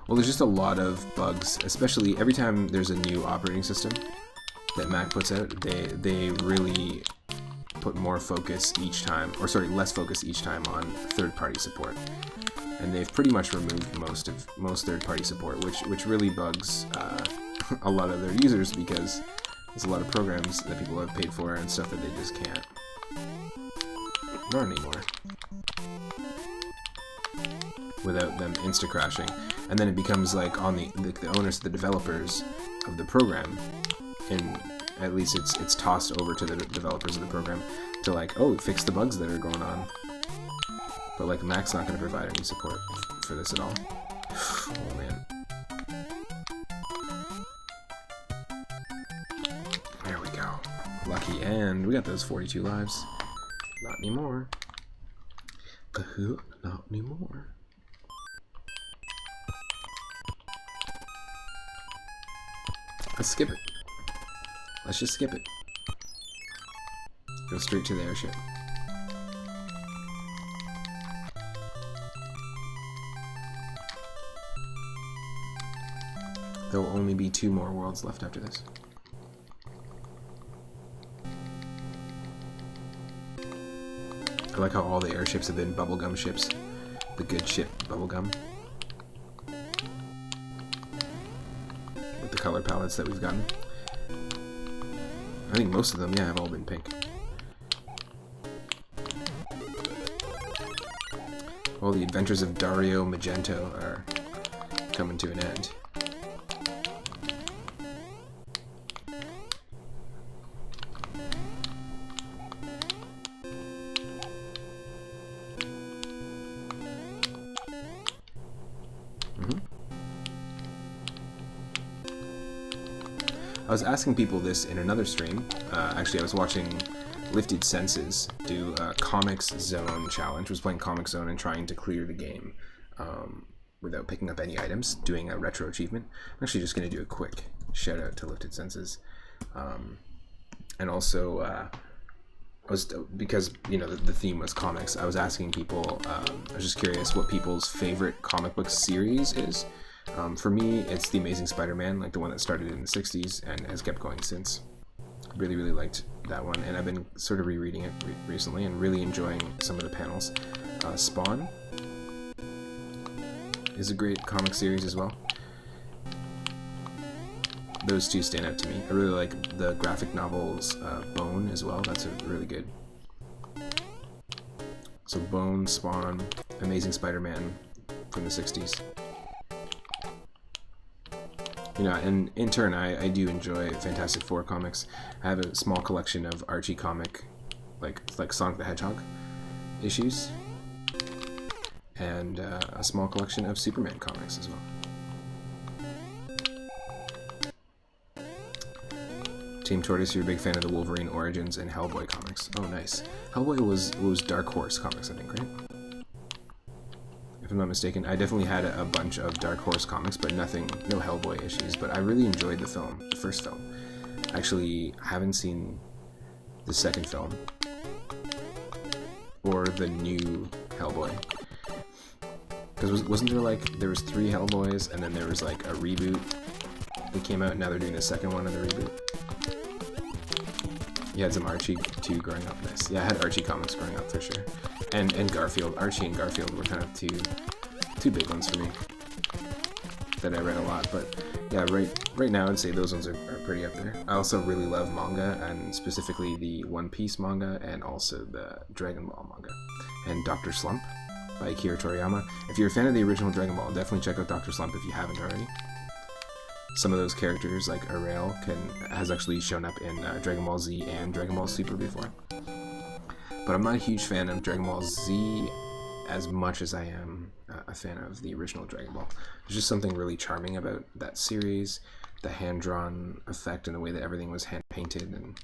Well, there's just a lot of bugs, especially every time there's a new operating system that Mac puts out. They really put more focus each time, or sorry, less focus each time on third-party support, and they've pretty much removed most third-party support, which really bugs a lot of their users, because there's a lot of programs that people have paid for and stuff that they just can't run anymore without them insta-crashing. And then it becomes like on the owners, the developers of the program, and at least it's tossed over to the developers of the program to like, oh, fix the bugs that are going on. But like Mac's not going to provide any support for this at all. Oh man. There we go. Lucky, and we got those 42 lives. Not anymore. Not anymore. Let's skip it. Let's just skip it. Go straight to the airship. There will only be 2 more worlds left after this. I like how all the airships have been bubblegum ships. The good ship bubblegum. With the color palettes that we've gotten. I think most of them, yeah, have all been pink. All the adventures of Dario Magento are coming to an end. I was asking people this in another stream. Actually, I was watching Lifted Senses do a Comics Zone challenge. Was playing Comic Zone and trying to clear the game without picking up any items, doing a retro achievement. I'm actually just going to do a quick shout out to Lifted Senses. And also, because you know the theme was comics, I was asking people, I was just curious what people's favorite comic book series is. For me, it's The Amazing Spider-Man, like the one that started in the 60s and has kept going since. Really, really liked that one, and I've been sort of rereading it recently and really enjoying some of the panels. Spawn is a great comic series as well. Those two stand out to me. I really like the graphic novels Bone as well. That's a really good. So Bone, Spawn, Amazing Spider-Man from the 60s. You know, and in turn, I do enjoy Fantastic Four comics. I have a small collection of Archie comic, like Sonic the Hedgehog issues, and a small collection of Superman comics as well. Team Tortoise, you're a big fan of the Wolverine Origins and Hellboy comics. Oh, nice. Hellboy was Dark Horse comics, I think, right? If I'm not mistaken. I definitely had a bunch of Dark Horse comics, but no Hellboy issues. But I really enjoyed the film, the first film. Actually, I haven't seen the second film or the new Hellboy. Because wasn't there was 3 Hellboys, and then there was like a reboot that came out, and now they're doing the second one of the reboot. You had some Archie too growing up. Nice. Yeah, I had Archie comics growing up for sure. And Garfield. Archie and Garfield were kind of two big ones for me that I read a lot. But yeah, right now I'd say those ones are pretty up there. I also really love manga, and specifically the One Piece manga and also the Dragon Ball manga. And Dr. Slump by Akira Toriyama. If you're a fan of the original Dragon Ball, definitely check out Dr. Slump if you haven't already. Some of those characters, like Arail, has actually shown up in Dragon Ball Z and Dragon Ball Super before. But I'm not a huge fan of Dragon Ball Z as much as I am a fan of the original Dragon Ball. There's just something really charming about that series, the hand-drawn effect and the way that everything was hand-painted, and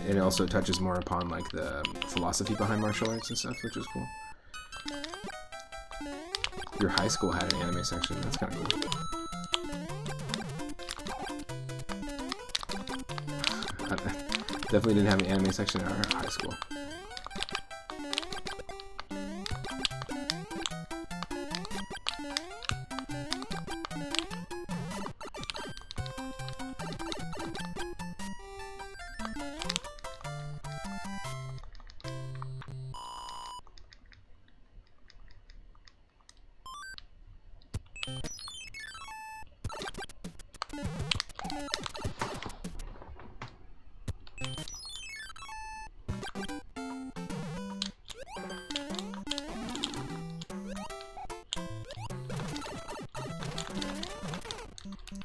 it also touches more upon like the philosophy behind martial arts and stuff, which is cool. Your high school had an anime section. That's kind of cool. Definitely didn't have an anime section in our high school.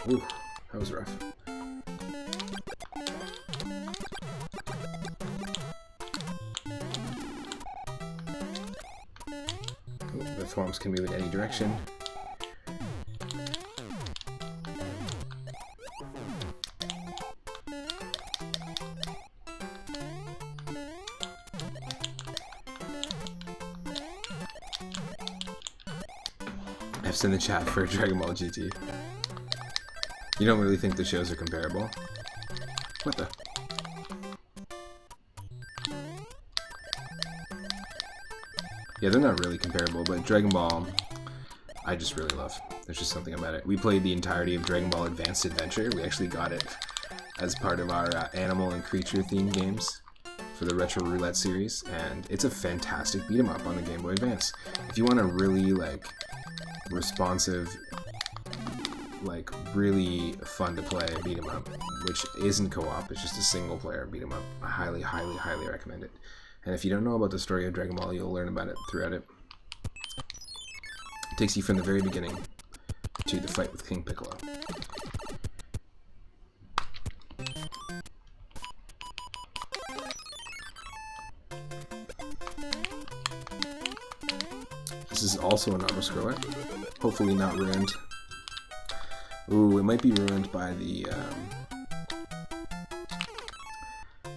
Ooh, that was rough. Ooh, the thwomps can move in any direction. F's in the chat for Dragon Ball GT. You don't really think the shows are comparable? What the? Yeah, they're not really comparable, but Dragon Ball, I just really love. There's just something about it. We played the entirety of Dragon Ball Advanced Adventure. We actually got it as part of our animal and creature themed games for the Retro Roulette series, and it's a fantastic beat 'em up on the Game Boy Advance. If you want a really like responsive like really fun to play beat 'em up, which isn't co-op. It's just a single player beat 'em up. I highly, highly, highly recommend it. And if you don't know about the story of Dragon Ball, you'll learn about it throughout it. It takes you from the very beginning to the fight with King Piccolo. This is also an auto scroller. Hopefully not ruined. Ooh, it might be ruined by the...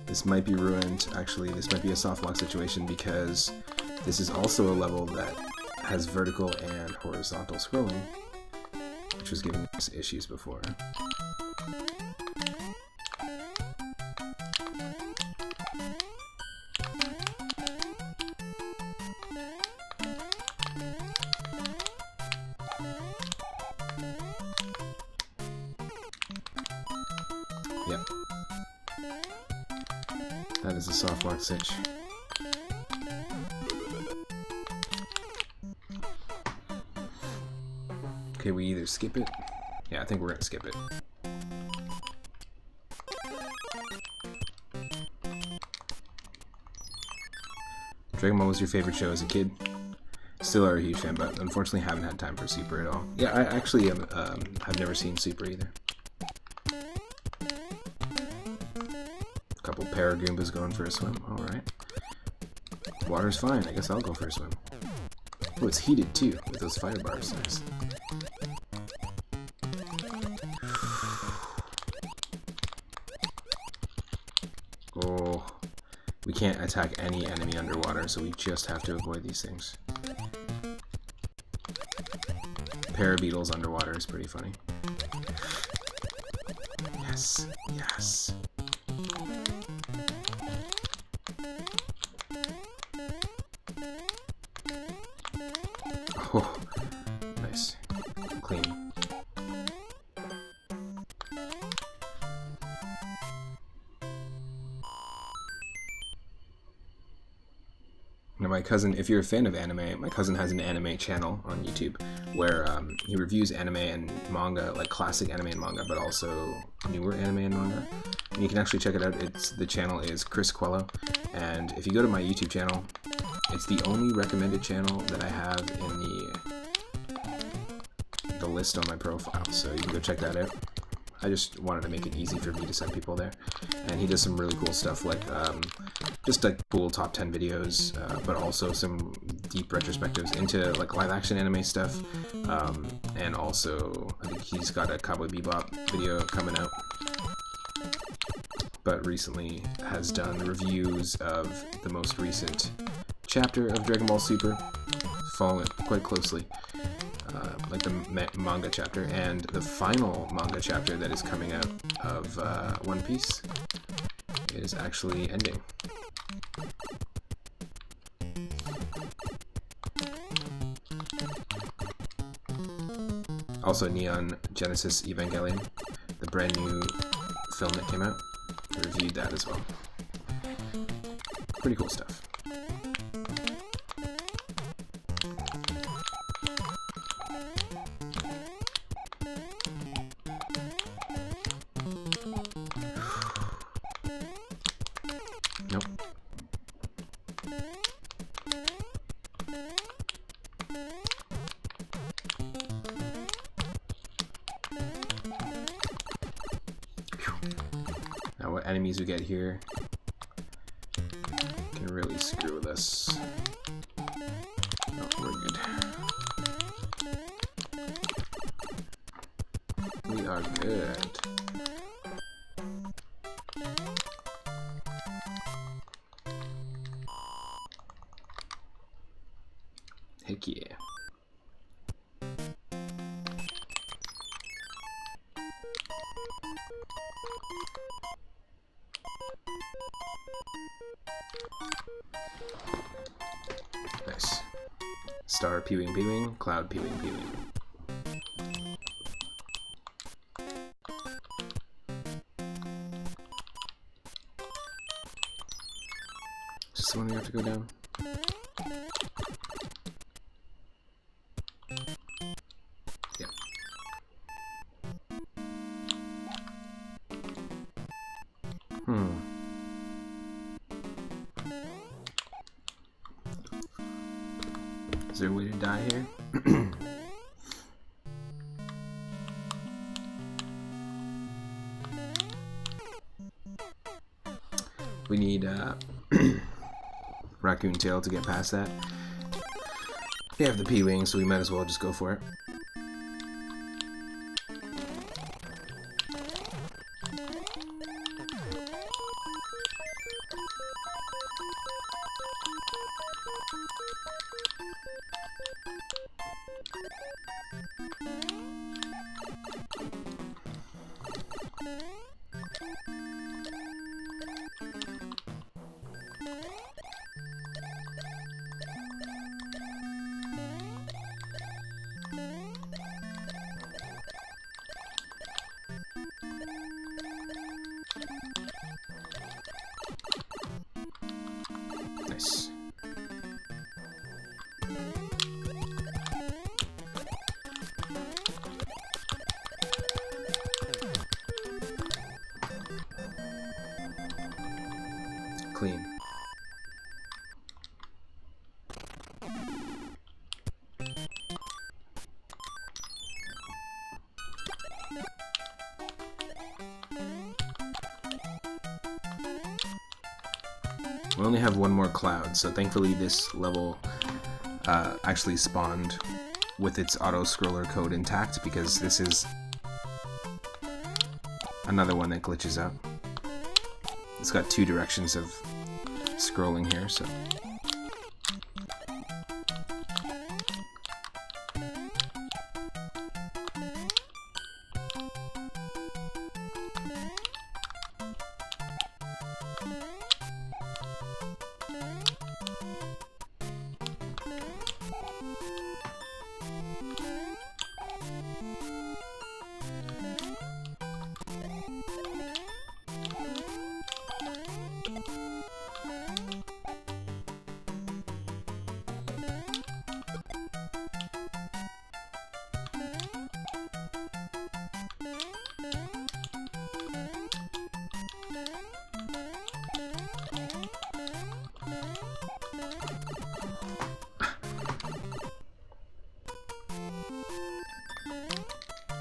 this might be ruined, actually. This might be a softlock situation because this is also a level that has vertical and horizontal scrolling, which was giving us issues before. Yep. That is a softlock sitch. Okay, we either skip it. Yeah, I think we're gonna skip it. Dragon Ball was your favorite show as a kid? Still are a huge fan, but unfortunately haven't had time for Super at all. Yeah, I actually have never seen Super either. A couple Paragoombas going for a swim. Alright. Water's fine. I guess I'll go for a swim. Oh, it's heated too, with those fire bars. Nice. Oh, we can't attack any enemy underwater, so we just have to avoid these things. Parabeetles underwater is pretty funny. Yes, yes. Oh, nice. Clean. Now my cousin, if you're a fan of anime, my cousin has an anime channel on YouTube where he reviews anime and manga, like classic anime and manga, but also newer anime and manga. And you can actually check it out. The channel is Chris Quello, and if you go to my YouTube channel, it's the only recommended channel that I have in the list on my profile, so you can go check that out. I just wanted to make it easy for me to send people there. And he does some really cool stuff, like just like cool top 10 videos, but also some deep retrospectives into like live action anime stuff. And also, I think he's got a Cowboy Bebop video coming out. But recently has done reviews of the most recent chapter of Dragon Ball Super, following it quite closely. Like the manga chapter, and the final manga chapter that is coming out of One Piece is actually ending. Also, Neon Genesis Evangelion, the brand new film that came out, I reviewed that as well. Pretty cool stuff. Nope. Now what enemies we get here can really screw with us. Oh, we're good. We are good. Heck yeah. Nice. Star pewing pewing, cloud pewing pewing. Is this the one we have to go down? Is there a way to die here? We need Raccoon Tail to get past that. We have the P-Wing, so we might as well just go for it. Nice. Clean. We only have one more cloud, so thankfully this level actually spawned with its auto scroller code intact, because this is another one that glitches out. It's got two directions of scrolling here, so.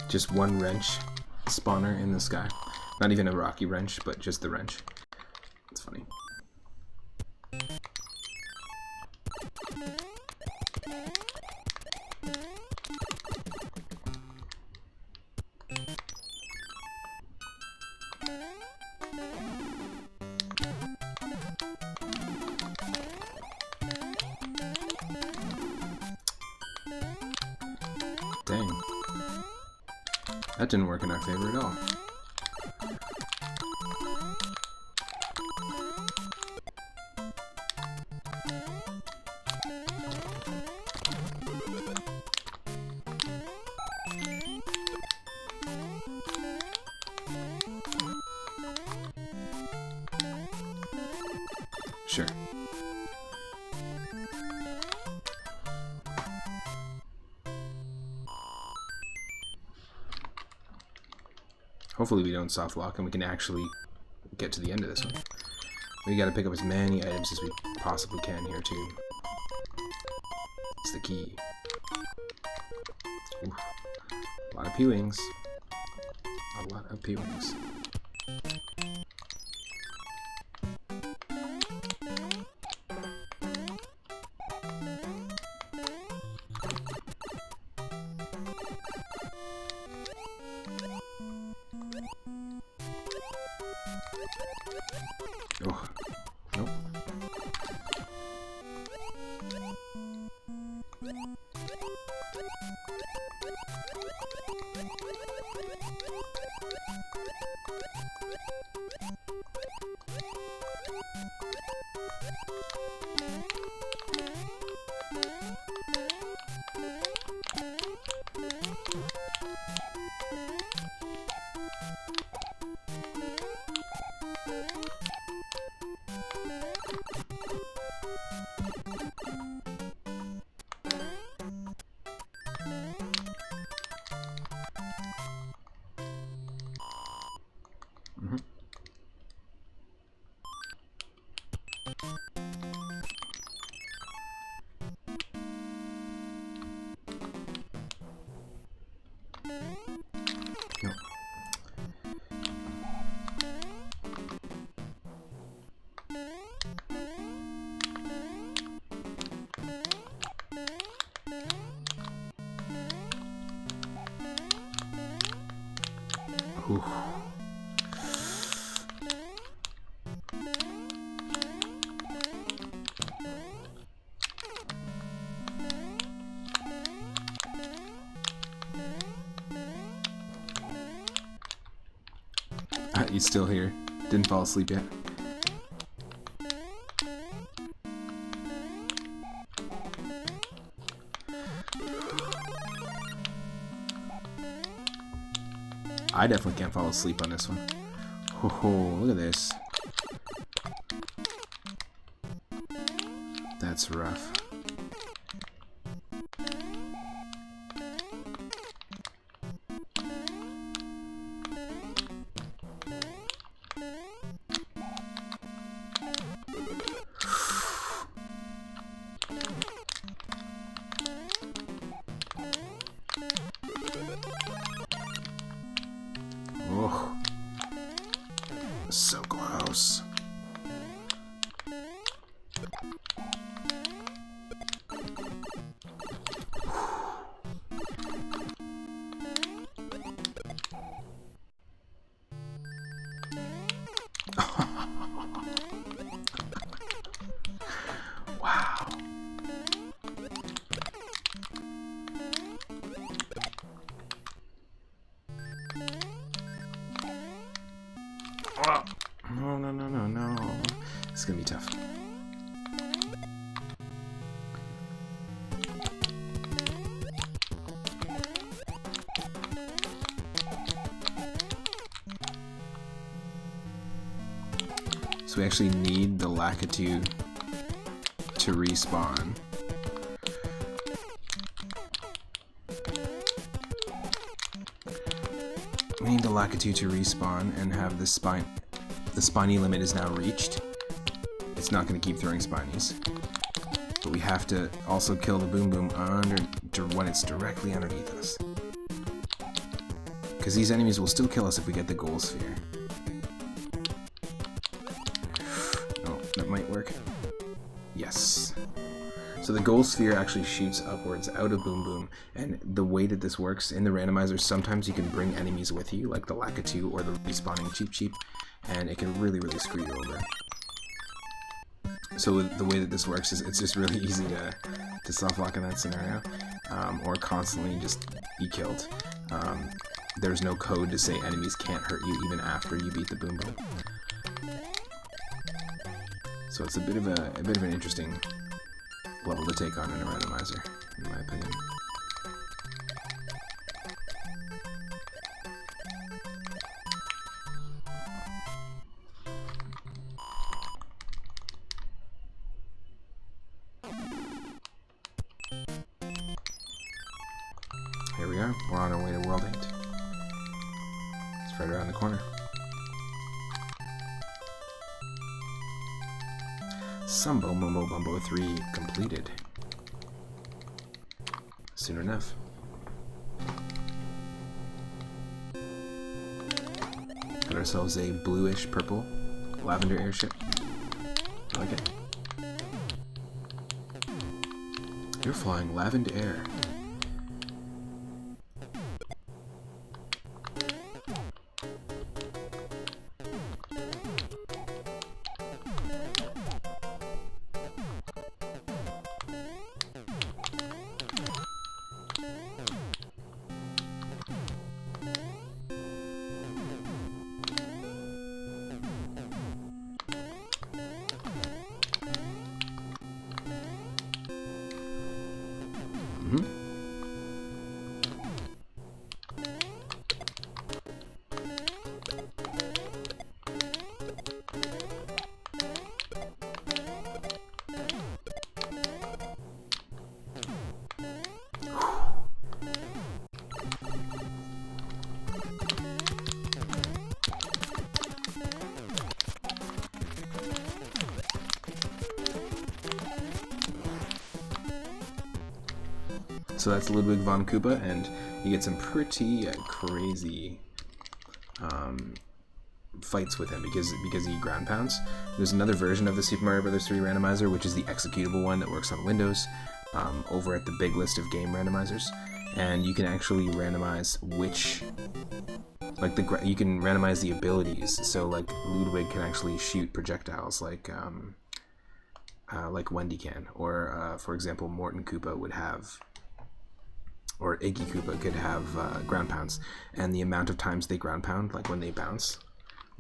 Just one wrench spawner in the sky. Not even a rocky wrench, but just the wrench. It's funny. Dang. That didn't work in our favor at all. Sure. Hopefully we don't soft lock and we can actually get to the end of this one. We gotta pick up as many items as we possibly can here too. It's the key. Ooh. A lot of P-Wings. A lot of P-Wings. Oh, nope. No. Ooh. He's still here. Didn't fall asleep yet. I definitely can't fall asleep on this one. Oh, look at this. That's rough. Oh, so close. Wow. No. It's gonna be tough. So we actually need the Lakitu to respawn. We need the Lakitu to respawn and have the spiny limit is now reached. It's not going to keep throwing spinies. But we have to also kill the Boom Boom when it's directly underneath us. Because these enemies will still kill us if we get the Gold Sphere. Oh, that might work. Yes. So the Gold Sphere actually shoots upwards out of Boom Boom, and the way that this works in the randomizer, sometimes you can bring enemies with you, like the Lakitu or the respawning Cheep Cheep, and it can really screw you over. So the way that this works is it's just really easy to softlock in that scenario, or constantly just be killed. There's no code to say enemies can't hurt you even after you beat the Boom Boom. So it's a bit of an interesting level to take on in a randomizer, in my opinion. Here we are. We're on our way to World 8. It's right around the corner. Sumbo Momo Bumbo 3 completed. Soon enough. Got ourselves a bluish purple lavender airship. I like it. You're flying lavender air. So that's Ludwig von Koopa, and you get some pretty crazy fights with him because he ground pounds. There's another version of the Super Mario Bros. 3 randomizer, which is the executable one that works on Windows, over at the big list of game randomizers, and you can actually randomize which, like you can randomize the abilities. So like Ludwig can actually shoot projectiles like Wendy can, or for example, Morton Koopa would have, or Iggy Koopa could have ground pounds, and the amount of times they ground pound, like when they bounce,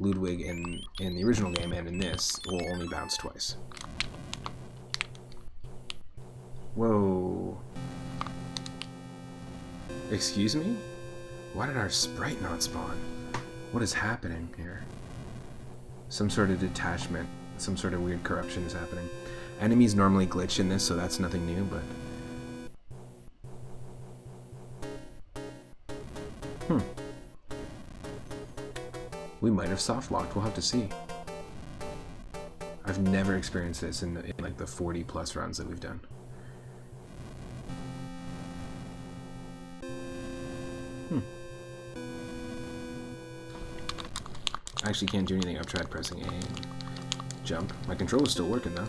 Ludwig in the original game and in this will only bounce twice. Whoa. Excuse me? Why did our sprite not spawn? What is happening here? Some sort of detachment, some sort of weird corruption is happening. Enemies normally glitch in this, so that's nothing new, but... We might have soft locked, we'll have to see. I've never experienced this in like the 40 plus runs that we've done. I actually can't do anything. I've tried pressing A and jump. My controller's still working though.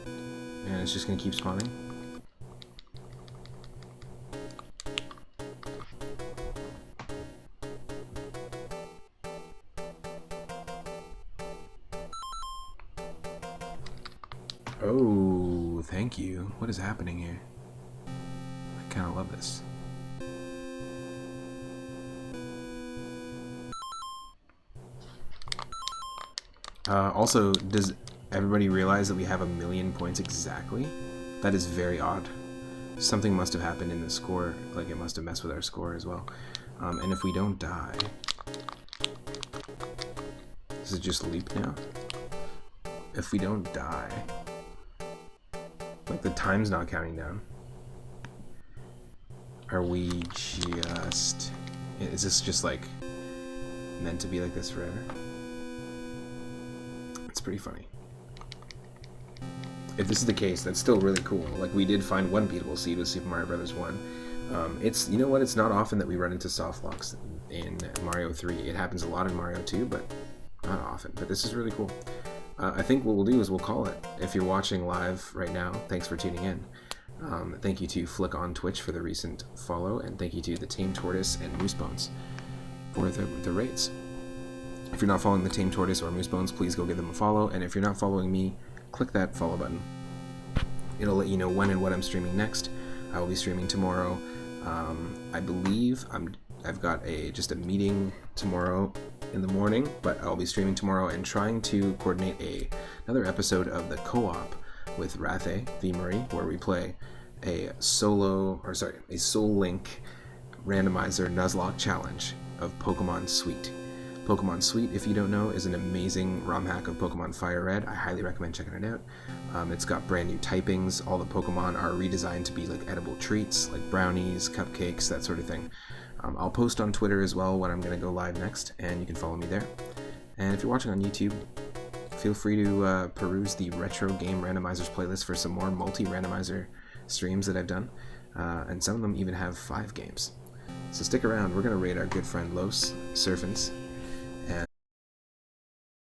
And it's just gonna keep spawning. Oh, thank you. What is happening here? I kind of love this. Also, does everybody realize that we have 1,000,000 points exactly? That is very odd. Something must have happened in the score, like it must have messed with our score as well. And if we don't die... Does it just leap now? If we don't die... Like the time's not counting down. Are we just... Is this just like meant to be like this forever? It's pretty funny. If this is the case, that's still really cool. Like, we did find one beatable seed with Super Mario Bros. 1. It's, you know what, it's not often that we run into soft locks in Mario 3. It happens a lot in Mario 2, but not often. But this is really cool. I think what we'll do is we'll call it. If you're watching live right now, thanks for tuning in. Thank you to Flick on Twitch for the recent follow, and thank you to the Tame Tortoise and Moosebones for the raids. If you're not following the Tame Tortoise or Moosebones, please go give them a follow, and if you're not following me, click that follow button. It'll let you know when and what I'm streaming next. I will be streaming tomorrow. I believe I've got just a meeting tomorrow in the morning, but I'll be streaming tomorrow and trying to coordinate another episode of the co-op with Rathe V. Murray, where we play a Soul Link randomizer Nuzlocke challenge of Pokemon Sweet. Pokemon Sweet, if you don't know, is an amazing ROM hack of Pokemon Fire Red. I highly recommend checking it out. It's got brand new typings. All the Pokemon are redesigned to be like edible treats, like brownies, cupcakes, that sort of thing. I'll post on Twitter as well when I'm going to go live next, and you can follow me there. And if you're watching on YouTube, feel free to peruse the Retro Game Randomizers playlist for some more multi-randomizer streams that I've done, and some of them even have 5 games. So stick around, we're going to raid our good friend Los Surfins,